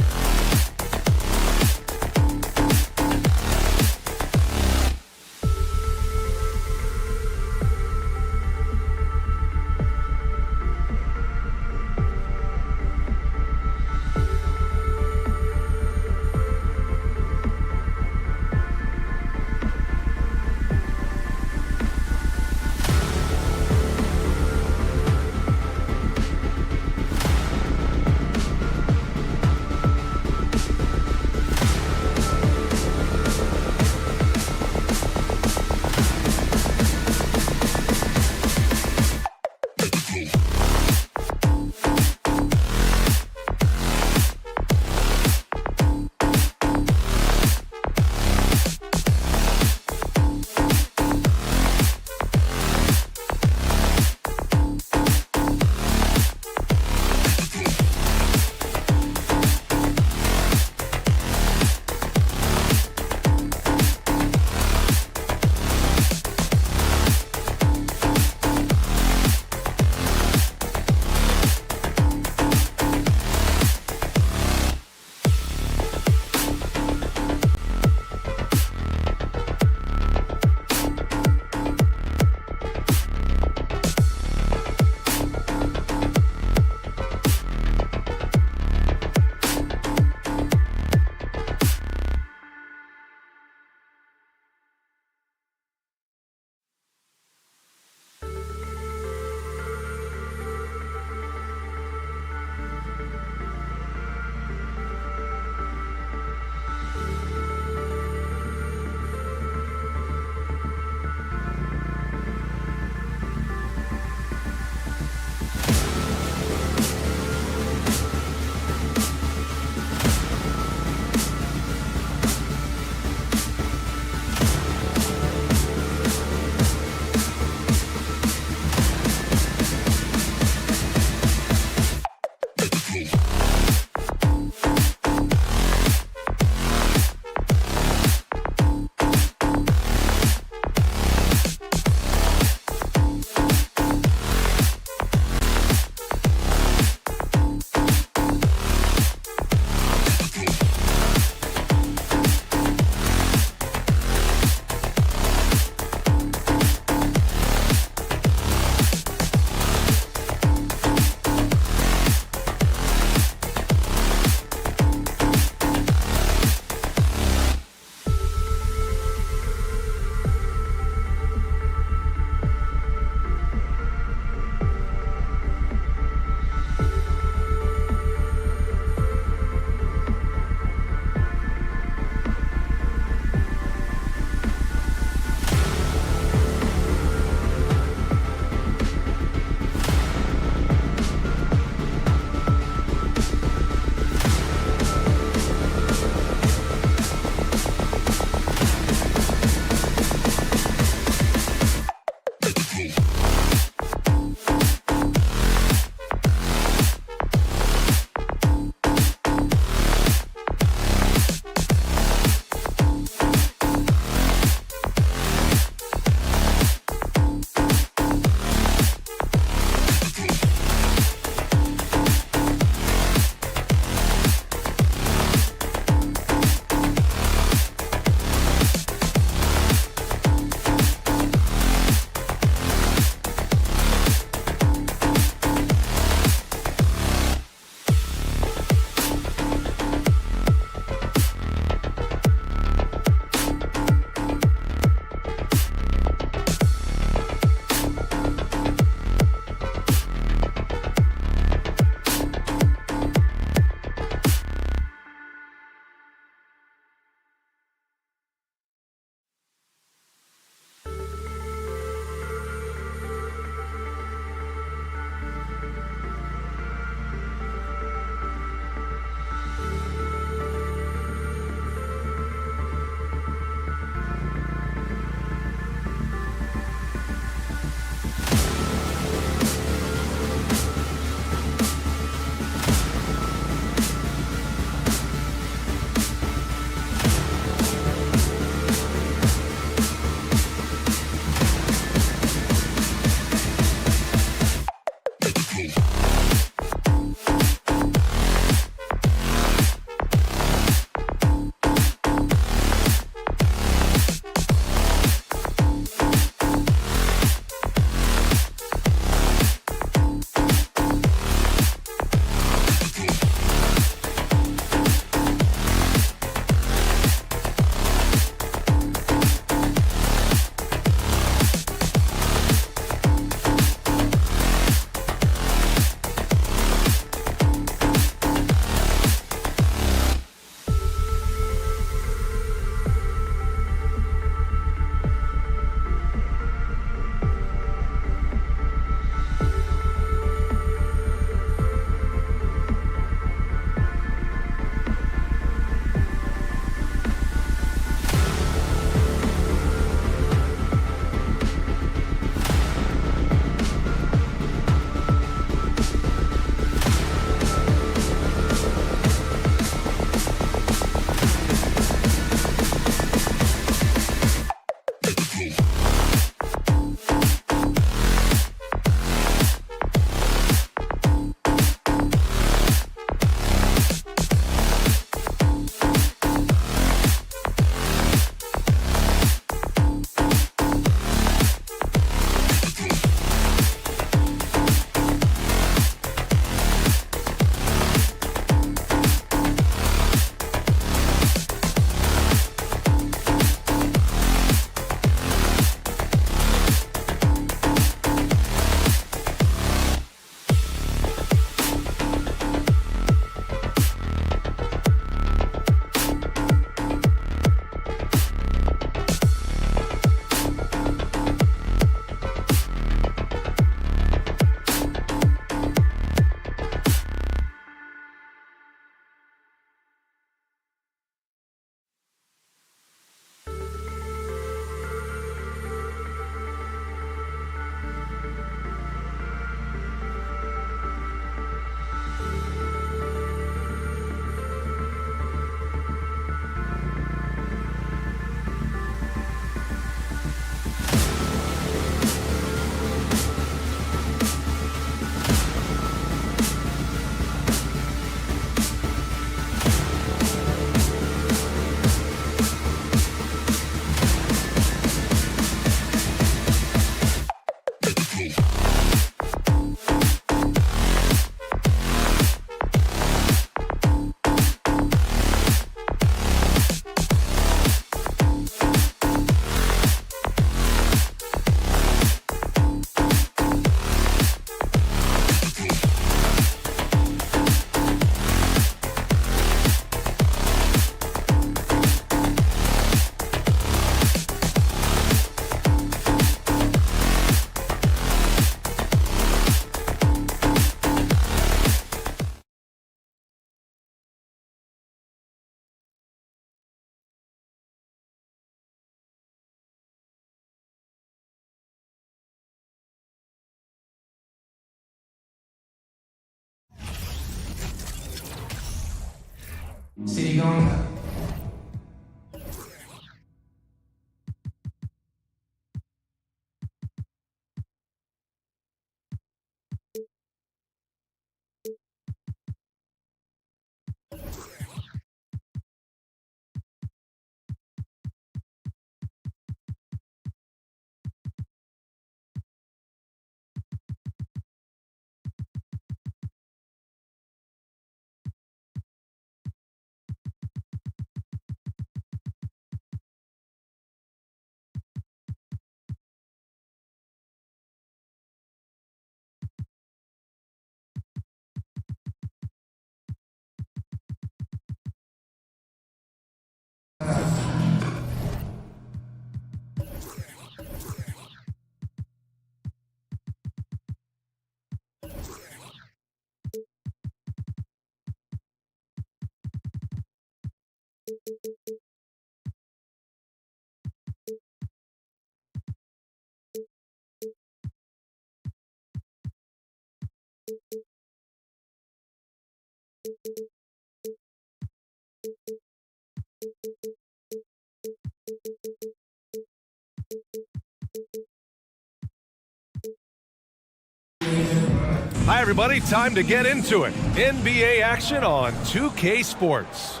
K: Hi, everybody. Time to get into it. NBA action on 2K Sports.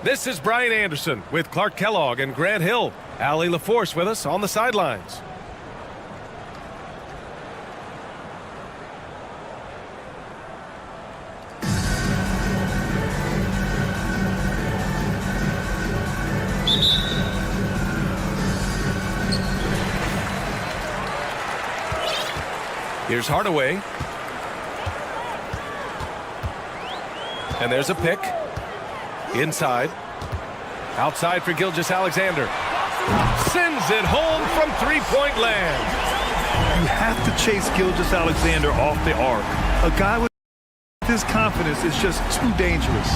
K: This is Brian Anderson with Clark Kellogg and Grant Hill. Allie LaForce with us on the sidelines. Here's Hardaway. And there's a pick. Inside. Outside for Gilgeous-Alexander. Sends it home from three-point land.
L: You have to chase Gilgeous-Alexander off the arc. A guy with his confidence is just too dangerous.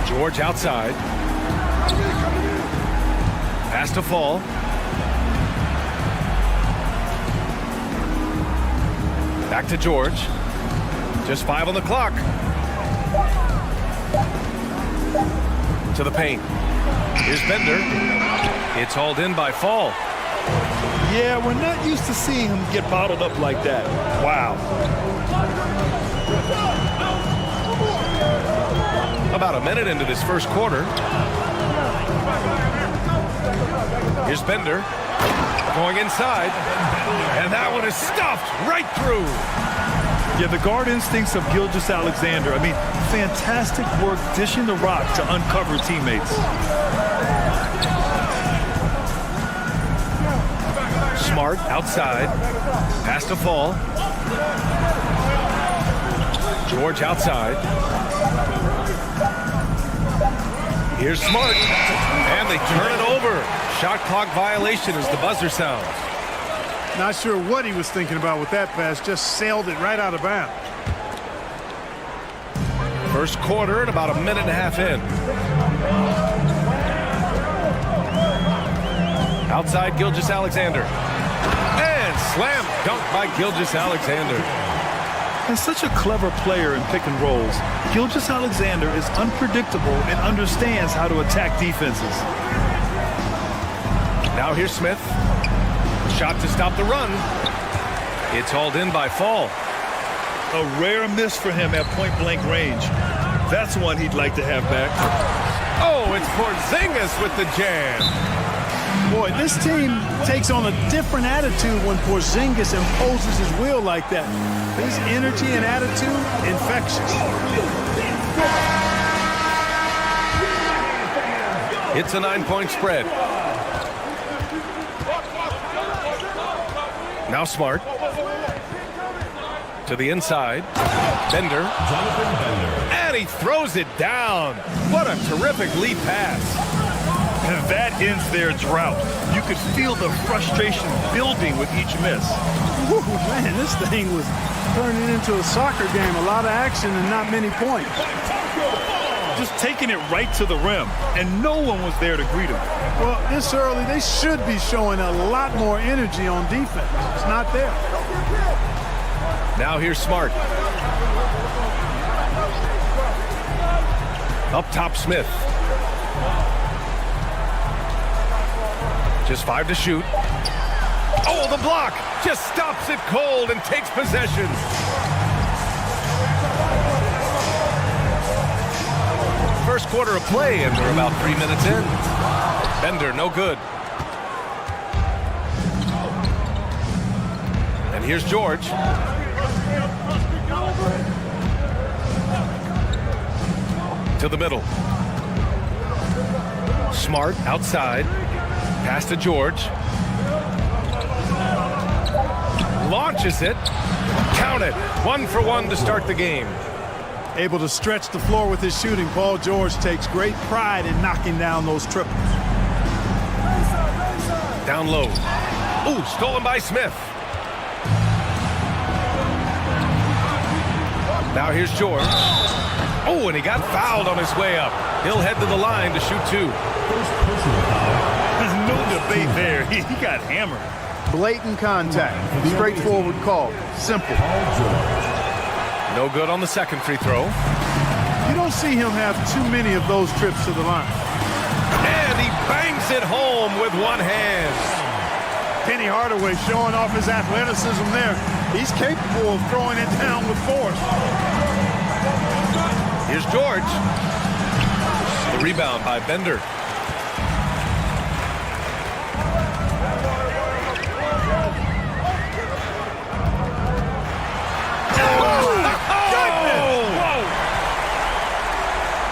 K: George outside. Pass to Fall. Back to George. Just 5 on the clock. To the paint. Here's Bender. It's hauled in by Fall.
L: Yeah, we're not used to seeing him get bottled up like that. Wow.
K: About a minute into this first quarter. Here's Bender. Going inside. And that one is stuffed right through.
L: Yeah, the guard instincts of Gilgeous-Alexander. I mean, fantastic work dishing the rock to uncover teammates.
K: Smart outside. Pass to Fall. George outside. Here's Smart. And they turn it over. Shot clock violation as the buzzer sounds.
B: Not sure what he was thinking about with that pass. Just sailed it right out of bounds.
K: First quarter and about a minute and a half in. Outside Gilgeous-Alexander. And slam dunk by Gilgeous-Alexander.
L: And such a clever player in pick and rolls. Gilgeous-Alexander is unpredictable and understands how to attack defenses.
K: Now here's Smith. Shot to stop the run. It's hauled in by Fall.
L: A rare miss for him at point-blank range. That's one he'd like to have back.
K: Oh, it's Porzingis with the jam.
B: Boy, this team takes on a different attitude when Porzingis imposes his will like that. His energy and attitude, infectious.
K: It's a 9-point spread. Now Smart. To the inside. Bender. And he throws it down. What a terrific lead pass.
L: And that ends their drought. You could feel the frustration building with each miss.
B: Whew, man, this thing was turning into a soccer game. A lot of action and not many points.
L: Just taking it right to the rim, and no one was there to greet him.
B: Well, this early, they should be showing a lot more energy on defense. It's not there.
K: Now here's Smart. Up top, Smith. Just 5 to shoot. Oh, the block! Just stops it cold and takes possession. First quarter of play, and we're about 3 minutes in. Bender, no good. And here's George. To the middle. Smart outside. Pass to George. Launches it. Count it. 1 for 1 to start the game.
B: Able to stretch the floor with his shooting. Paul George takes great pride in knocking down those triples.
K: Down low. Ooh, stolen by Smith. Now here's George. Oh, and he got fouled on his way up. He'll head to the line to shoot 2.
L: There's no debate there. He got hammered.
B: Blatant contact. Straightforward call. Simple.
K: No good on the second free throw.
B: You don't see him have too many of those trips to the line.
K: And he bangs it home with one hand.
B: Penny Hardaway showing off his athleticism there. He's capable of throwing it down with force.
K: Here's George. The rebound by Bender.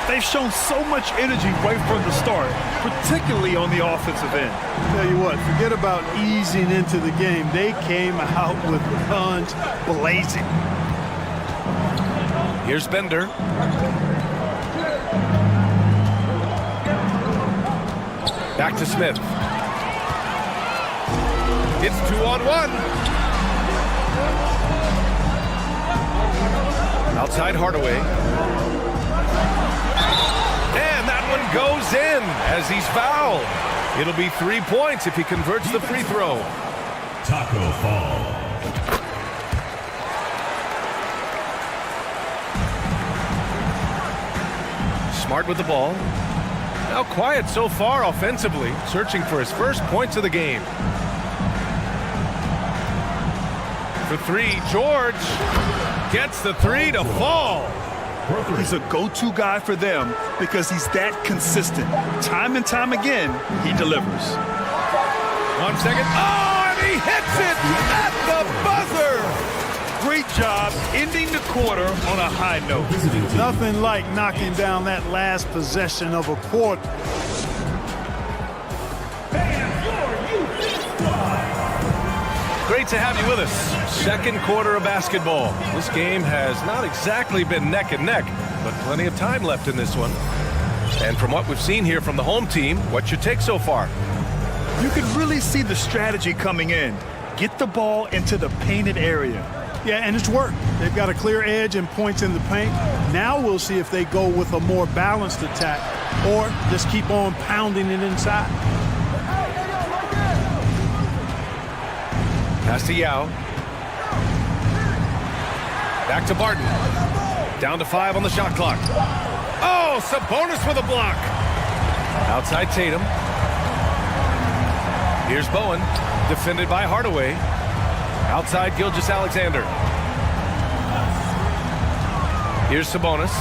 L: They've shown so much energy right from the start, particularly on the offensive end.
B: Tell you what, forget about easing into the game. They came out with guns blazing.
K: Here's Bender. Back to Smith. It's 2-on-1. Outside Hardaway. And that one goes in as he's fouled. It'll be 3 points if he converts the free throw.
D: Taco Fall.
K: Smart with the ball. Now quiet so far offensively, searching for his first points of the game. For 3, George gets the 3 to fall.
L: He's a go-to guy for them because he's that consistent. Time and time again, he delivers.
K: 1 second. Oh, and he hits it at the buzzer.
L: Great job ending the quarter on a high note.
B: Nothing like knocking down that last possession of a quarter.
K: Great to have you with us. Second quarter of basketball. This game has not exactly been neck and neck, but plenty of time left in this one. And from what we've seen here from the home team, what's your take so far?
L: You can really see the strategy coming in. Get the ball into the painted area.
B: Yeah, and it's worked. They've got a clear edge and points in the paint. Now we'll see if they go with a more balanced attack or just keep on pounding it inside.
K: Pass to Yao. Back to Barton. Down to 5 on the shot clock. Oh, Sabonis with a block. Outside Tatum. Here's Bowen, defended by Hardaway. Outside Gilgeous-Alexander. Here's Sabonis.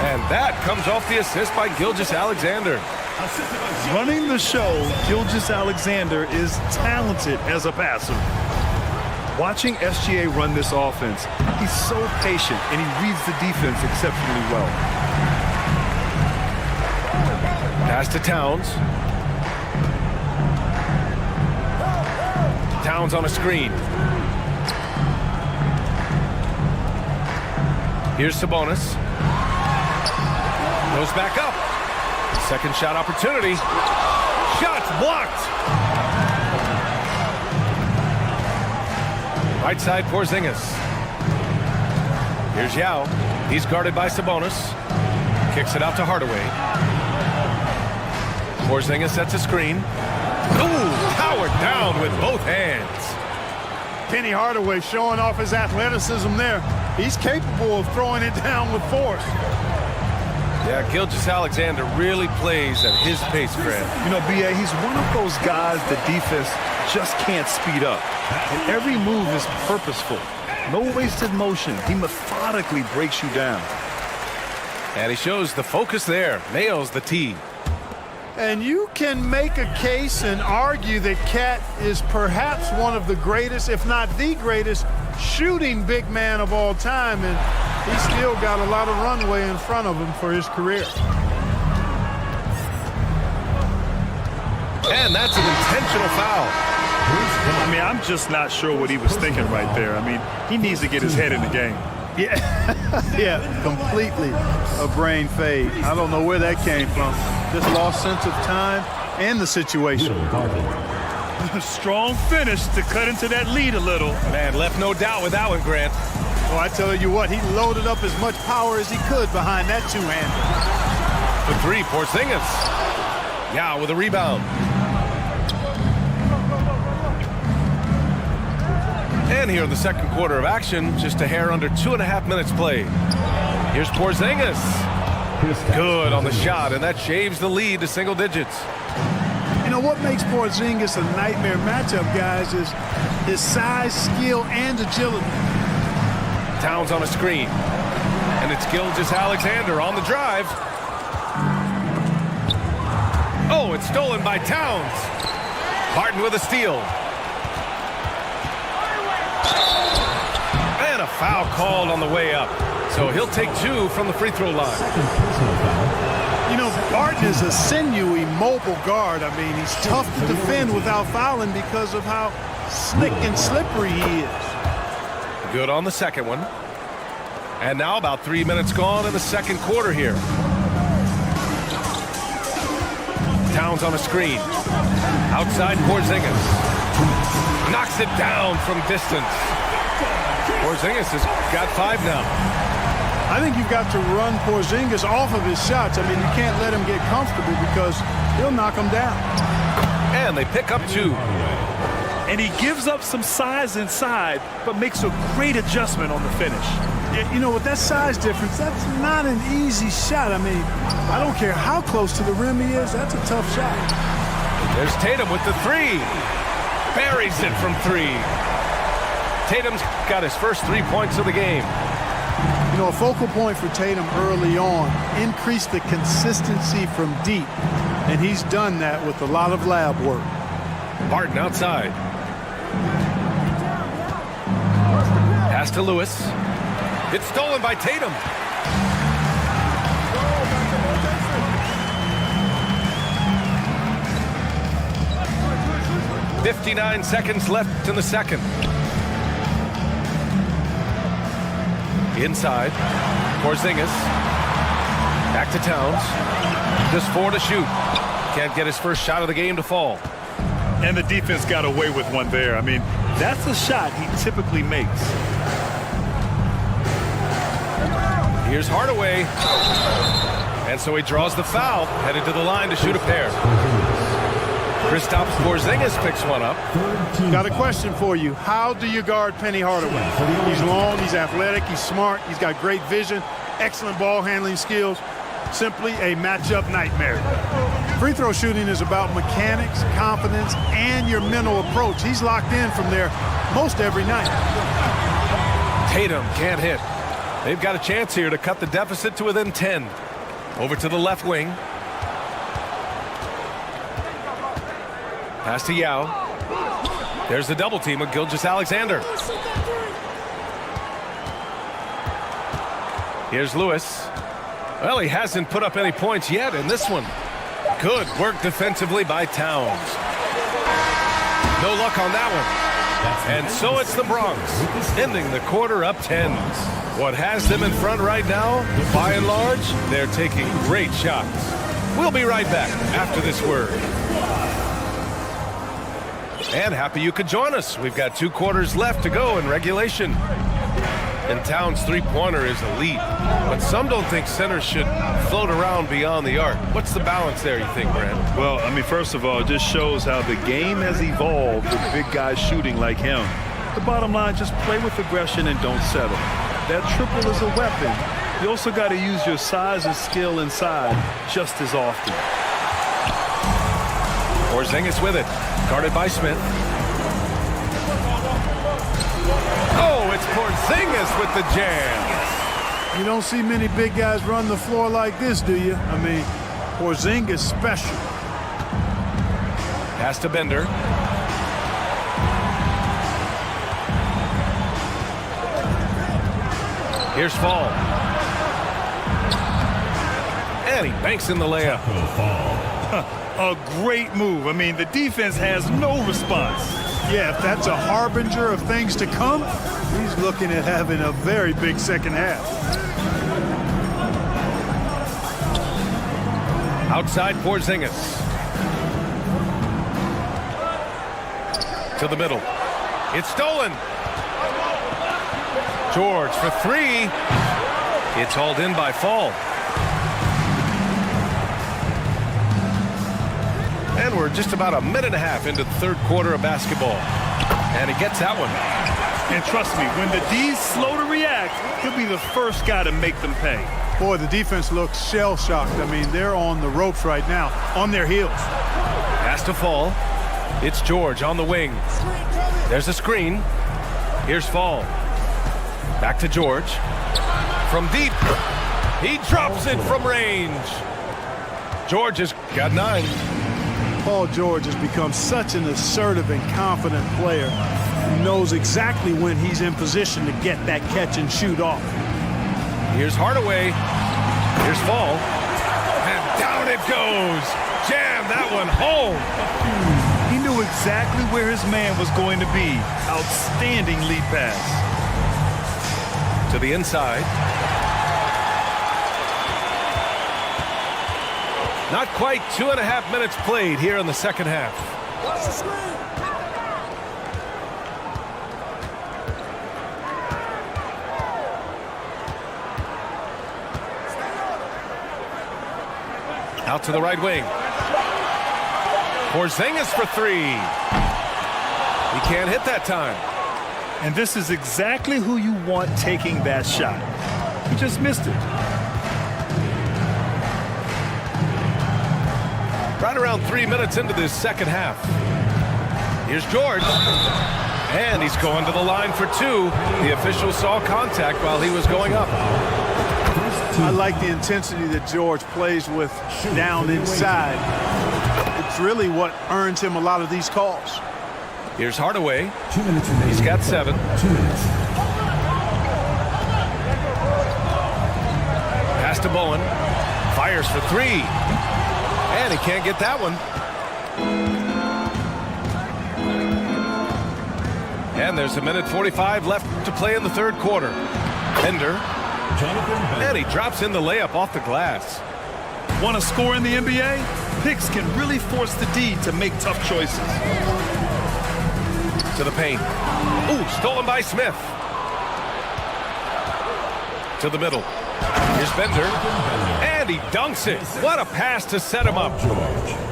K: And that comes off the assist by Gilgeous-Alexander.
L: Running the show, Gilgeous-Alexander is talented as a passer. Watching SGA run this offense, he's so patient and he reads the defense exceptionally well.
K: Pass to Towns. Towns on a screen. Here's Sabonis. Goes back up. Second shot opportunity. Shots blocked. Right side, Porzingis. Here's Yao. He's guarded by Sabonis. Kicks it out to Hardaway. Porzingis sets a screen. Ooh, powered down with both hands.
B: Penny Hardaway showing off his athleticism there. He's capable of throwing it down with force.
K: Yeah, Gilgeous-Alexander really plays at his pace, Grant.
L: You know, B.A., he's one of those guys the defense just can't speed up. And every move is purposeful. No wasted motion. He methodically breaks you down.
K: And he shows the focus there. Nails the tee.
B: And you can make a case and argue that Cat is perhaps one of the greatest, if not the greatest, shooting big man of all time. And he's still got a lot of runway in front of him for his career.
K: And that's an intentional foul.
L: I mean, I'm just not sure what he was thinking right there. I mean, he needs to get his head in the game.
B: Yeah, yeah, completely a brain fade. I don't know where that came from. Just lost sense of time and the situation.
L: Strong finish to cut into that lead a little.
K: Man, left no doubt with that one, Grant.
B: Oh, I tell you what, he loaded up as much power as he could behind that two-hander.
K: The three, Porzingis. Yeah, with a rebound. And here in the second quarter of action, just a hair under 2.5 minutes played. Here's Porzingis. Good on the shot, and that shaves the lead to single digits.
B: You know what makes Porzingis a nightmare matchup, guys, is his size, skill, and agility.
K: Towns on a screen. And it's Gilgeous-Alexander on the drive. Oh, it's stolen by Towns. Barton with a steal. And a foul called on the way up. So he'll take 2 from the free throw line.
B: You know, Barton is a sinewy, mobile guard. I mean, he's tough to defend without fouling because of how slick and slippery he is.
K: Good on the second one. And now about 3 minutes gone in the second quarter here. Towns on a screen. Outside Porzingis. Knocks it down from distance. Porzingis has got 5 now.
B: I think you've got to run Porzingis off of his shots. I mean, you can't let him get comfortable because he'll knock him down.
K: And they pick up 2.
L: And he gives up some size inside, but makes a great adjustment on the finish.
B: You know, with that size difference, that's not an easy shot. I mean, I don't care how close to the rim he is. That's a tough shot.
K: There's Tatum with the 3. Buries it from 3. Tatum's got his first 3 points of the game.
B: You know, a focal point for Tatum early on, increase the consistency from deep. And he's done that with a lot of lab work.
K: Barton outside. Pass to Lewis. It's stolen by Tatum. .59 seconds left in the second. Inside. Porzingis. Back to Towns. Just 4 to shoot. Can't get his first shot of the game to fall.
L: And the defense got away with one there. I mean, that's a shot he typically makes.
K: Here's Hardaway. And so he draws the foul, headed to the line to shoot a pair. Kristaps Porzingis picks one up.
B: Got a question for you. How do you guard Penny Hardaway? He's long, he's athletic, he's smart, he's got great vision, excellent ball handling skills. Simply a matchup nightmare. Free throw shooting is about mechanics, confidence, and your mental approach. He's locked in from there most every night.
K: Tatum can't hit. They've got a chance here to cut the deficit to within 10. Over to the left wing. Pass to Yao. There's the double team with Gilgeous-Alexander. Here's Lewis. Well, he hasn't put up any points yet in this one. Good work defensively by Towns. No luck on that one. And so it's the Bronx, ending the quarter up 10. What has them in front right now, by and large, they're taking great shots. We'll be right back after this word. And happy you could join us. We've got 2 quarters left to go in regulation. And Towns' three-pointer is elite. But some don't think centers should float around beyond the arc. What's the balance there, you think, Brad?
L: Well, I mean, first of all, it just shows how the game has evolved with big guys shooting like him. The bottom line, just play with aggression and don't settle. That triple is a weapon, You also got to use your size and skill inside just as often.
K: Porzingis with it. Guarded by Smith. Oh, it's Porzingis with the jam.
B: You don't see many big guys run the floor like this, do you? I mean, Porzingis special.
K: Pass to Bender. Here's Fall. And he banks in the layup.
L: A great move. I mean, the defense has no response.
B: Yeah, if that's a harbinger of things to come, he's looking at having a very big second half.
K: Outside Porzingis. To the middle. It's stolen. George for three. It's hauled in by Fall. And we're just about a minute and a half into the third quarter of basketball. And he gets that one.
L: And trust me, when the D's slow to react, he'll be the first guy to make them pay.
B: Boy, the defense looks shell-shocked. I mean, they're on the ropes right now, on their heels.
K: Pass to Fall. It's George on the wing. There's a screen. Here's Fall. Back to George. From deep. He drops it from range. George has got 9.
B: Paul George has become such an assertive and confident player. He knows exactly when he's in position to get that catch and shoot off.
K: Here's Hardaway. Here's Fall. And down it goes. Jam that one home.
L: He knew exactly where his man was going to be. Outstanding lead pass.
K: To the inside. Not quite 2.5 minutes played here in the second half. Out to the right wing. Porzingis for three. He can't hit that time.
L: And this is exactly who you want taking that shot. He just missed it.
K: Right around 3 minutes into this second half. Here's George. And he's going to the line for two. The official saw contact while he was going up.
B: I like the intensity that George plays with down inside. It's really what earns him a lot of these calls.
K: Here's Hardaway. He's got 7.
D: 2 minutes.
K: Pass to Bowen. Fires for 3. And he can't get that one. And there's 1:45 left to play in the third quarter. Bender. And he drops in the layup off the glass.
L: Want to score in the NBA? Picks can really force the D to make tough choices.
K: To the paint. Ooh, stolen by Smith. To the middle. Here's Bender. And he dunks it. What a pass to set him up.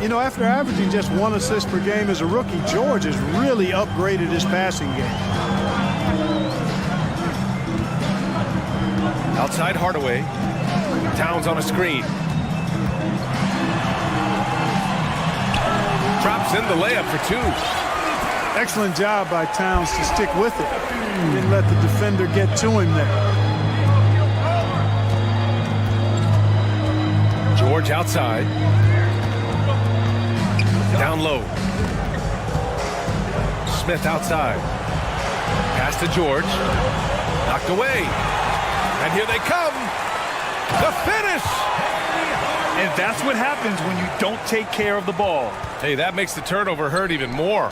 B: You know, after averaging just 1 assist per game as a rookie, George has really upgraded his passing game.
K: Outside Hardaway. Towns on a screen. Drops in the layup for 2.
B: Excellent job by Towns to stick with it. Didn't let the defender get to him there.
K: George outside. Down low. Smith outside. Pass to George. Knocked away. And here they come. The finish.
L: And that's what happens when you don't take care of the ball.
K: Hey, that makes the turnover hurt even more.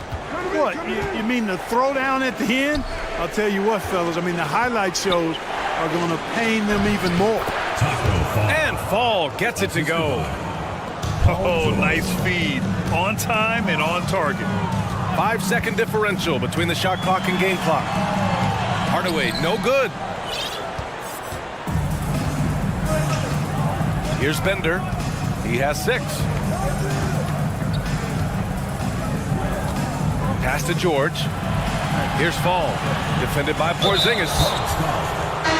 B: What, you mean the throwdown at the end? I'll tell you what, fellas, I mean, the highlight shows are going to pain them even more.
K: And Fall gets it to go.
L: Oh, nice feed. On time and on target.
K: 5-second differential between the shot clock and game clock. Hardaway, no good. Here's Bender. He has 6. Pass to George. Here's Fall. Defended by Porzingis.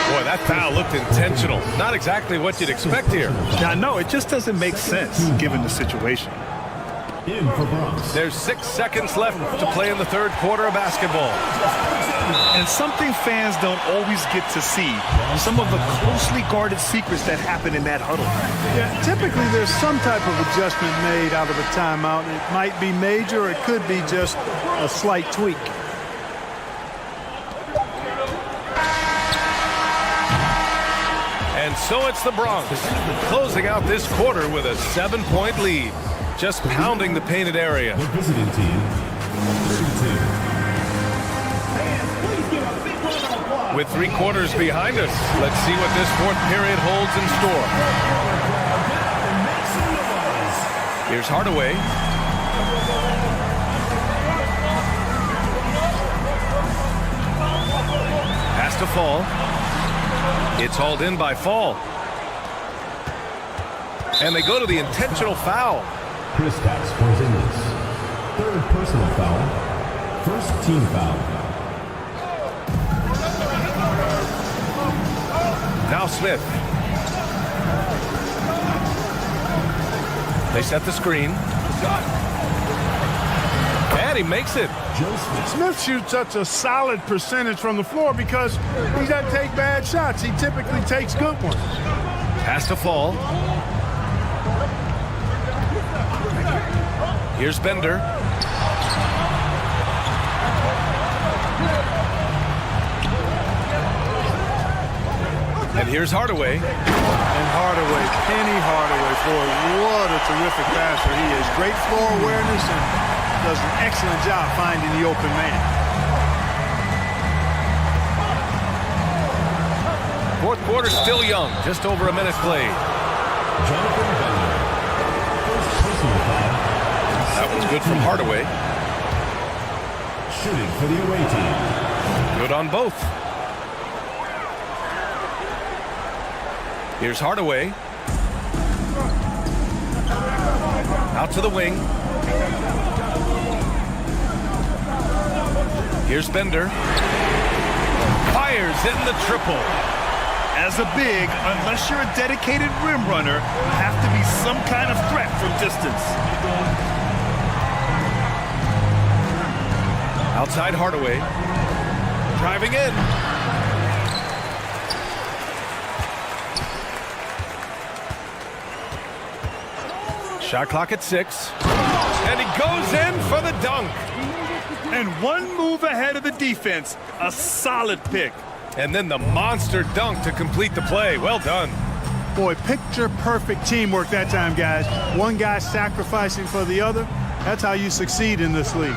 K: Boy, that foul looked intentional. Not exactly what you'd expect here.
L: Now, no, it just doesn't make sense given the situation.
D: In for Bronx.
K: There's 6 seconds left to play in the third quarter of basketball.
L: And something fans don't always get to see, some of the closely guarded secrets that happen in that huddle.
B: Yeah, typically there's some type of adjustment made out of a timeout. It might be major, or it could be just a slight tweak.
K: And so it's the Bronx, closing out this quarter with a 7-point lead. Just pounding the painted area.
D: The visiting team, 32.
K: With 3 quarters behind us, let's see what this fourth period holds in store. Here's Hardaway. Pass to Fall. It's hauled in by Fall. And they go to the intentional foul.
D: Kristaps Porzingis. Third personal foul. First team foul.
K: Now Smith. They set the screen. And he makes it.
B: Smith shoots such a solid percentage from the floor because he doesn't take bad shots. He typically takes good ones.
K: Pass to Fall. Here's Bender. And here's Hardaway.
B: And Hardaway, Penny Hardaway, boy, what a terrific passer he is. Great floor awareness and does an excellent job finding the open man.
K: Fourth quarter still young, just over a minute played.
D: Jonathan Bender. First personal foul.
K: That was good from Hardaway.
D: Shooting for the away team.
K: Good on both. Here's Hardaway. Out to the wing. Here's Bender. Fires in the triple.
L: As a big, unless you're a dedicated rim runner, you have to be some kind of threat from distance.
K: Outside Hardaway. Driving in. Shot clock at 6. And he goes in for the dunk.
L: And one move ahead of the defense. A solid pick.
K: And then the monster dunk to complete the play. Well done.
B: Boy, picture-perfect teamwork that time, guys. One guy sacrificing for the other. That's how you succeed in this league.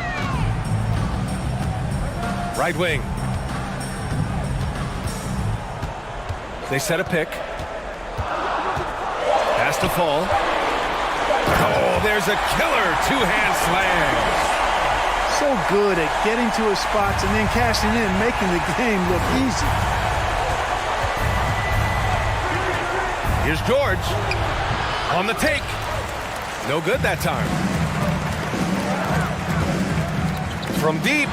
K: Right wing. They set a pick. Pass to Fall. Oh, there's a killer two-hand slam.
B: So good at getting to his spots and then cashing in, making the game look easy.
K: Here's George. On the take. No good that time. From deep.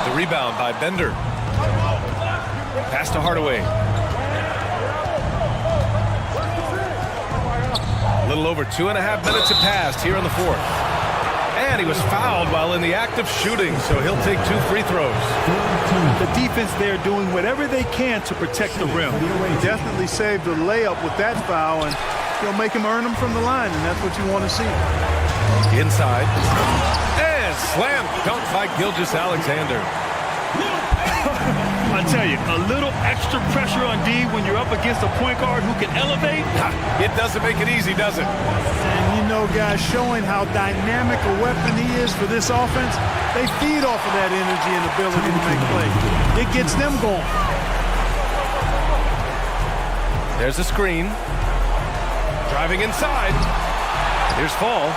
K: The rebound by Bender. Pass to Hardaway. A little over 2.5 minutes have passed here in the fourth. And he was fouled while in the act of shooting, so he'll take 2 free throws.
L: The defense there doing whatever they can to protect the rim.
B: Definitely saved a layup with that foul, and he'll make him earn them from the line, and that's what you want to see.
K: Inside. And slam dunk by Gilgeous-Alexander.
L: I tell you, a little extra pressure on D when you're up against a point guard who can elevate.
K: It doesn't make it easy, does it?
B: And you know, guys, showing how dynamic a weapon he is for this offense, they feed off of that energy and ability to make plays. It gets them going.
K: There's a screen. Driving inside. Here's Fall.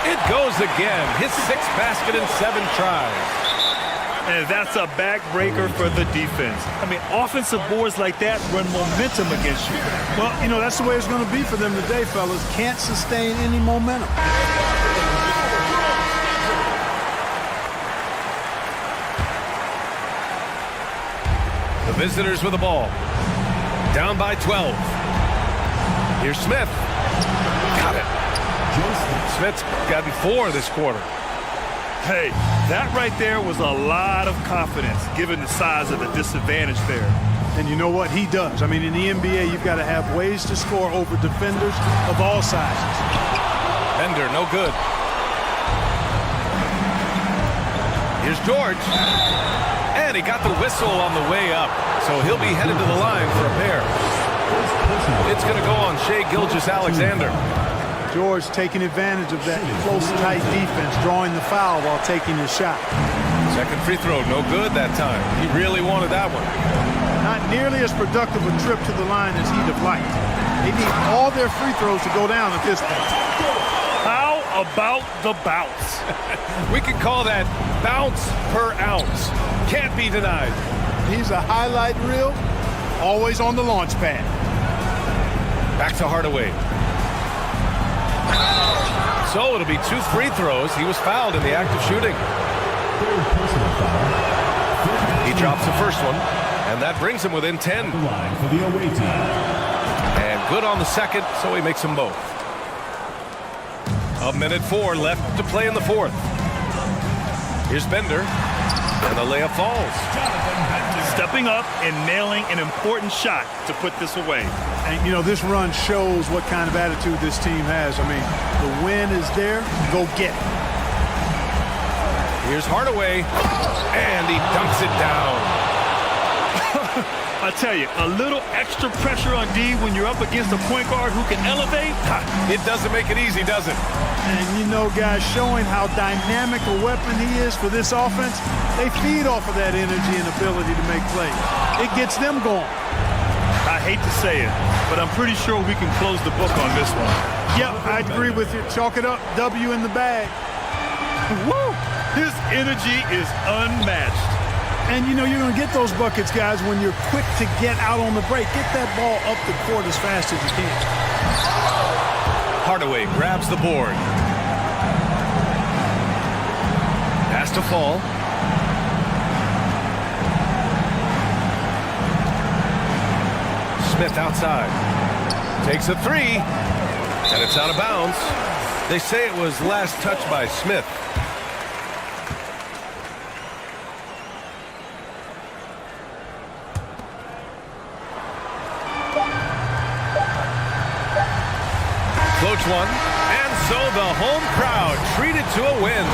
K: It goes again. His 6th basket in 7 tries.
L: And that's a backbreaker for the defense. I mean, offensive boards like that run momentum against you.
B: Well, you know, that's the way it's going to be for them today, fellas. Can't sustain any momentum.
K: The visitors with the ball. Down by 12. Here's Smith. Got it. Smith's got 4 this quarter.
L: Hey, that right there was a lot of confidence given the size of the disadvantage there.
B: And you know what? He does. I mean, in the NBA, you've got to have ways to score over defenders of all sizes.
K: Bender, no good. Here's George. And he got the whistle on the way up. So he'll be headed to the line for a pair. It's going to go on Shai Gilgeous-Alexander.
B: George taking advantage of that close, tight defense, drawing the foul while taking the shot.
K: Second free throw, no good that time. He really wanted that one.
B: Not nearly as productive a trip to the line as he'd have liked. They need all their free throws to go down at this point.
L: How about the bounce?
K: We can call that bounce per ounce. Can't be denied.
B: He's a highlight reel, always on the launch pad.
K: Back to Hardaway. So it'll be 2 free throws. He was fouled in the act of shooting. He drops the first one, and that brings him within 10. And good on the second, so he makes them both. 1:04 left to play in the fourth. Here's Bender, and the layup falls.
L: Stepping up and nailing an important shot to put this away.
B: And, you know, this run shows what kind of attitude this team has. I mean, the win is there. Go get it.
K: Here's Hardaway, and he dunks it down.
L: I tell you, a little extra pressure on D when you're up against a point guard who can elevate.
K: It doesn't make it easy, does it?
B: And, you know, guys, showing how dynamic a weapon he is for this offense, they feed off of that energy and ability to make plays. It gets them going.
L: I hate to say it, but I'm pretty sure we can close the book on this one.
B: Yep, I agree with you. Chalk it up. W in the bag.
L: Woo! His energy is unmatched.
B: And, you know, you're going to get those buckets, guys, when you're quick to get out on the break. Get that ball up the court as fast as you can.
K: Hardaway grabs the board. Has to fall. Smith outside. Takes a 3. And it's out of bounds. They say it was last touched by Smith. Close one, and so the home crowd treated to a win.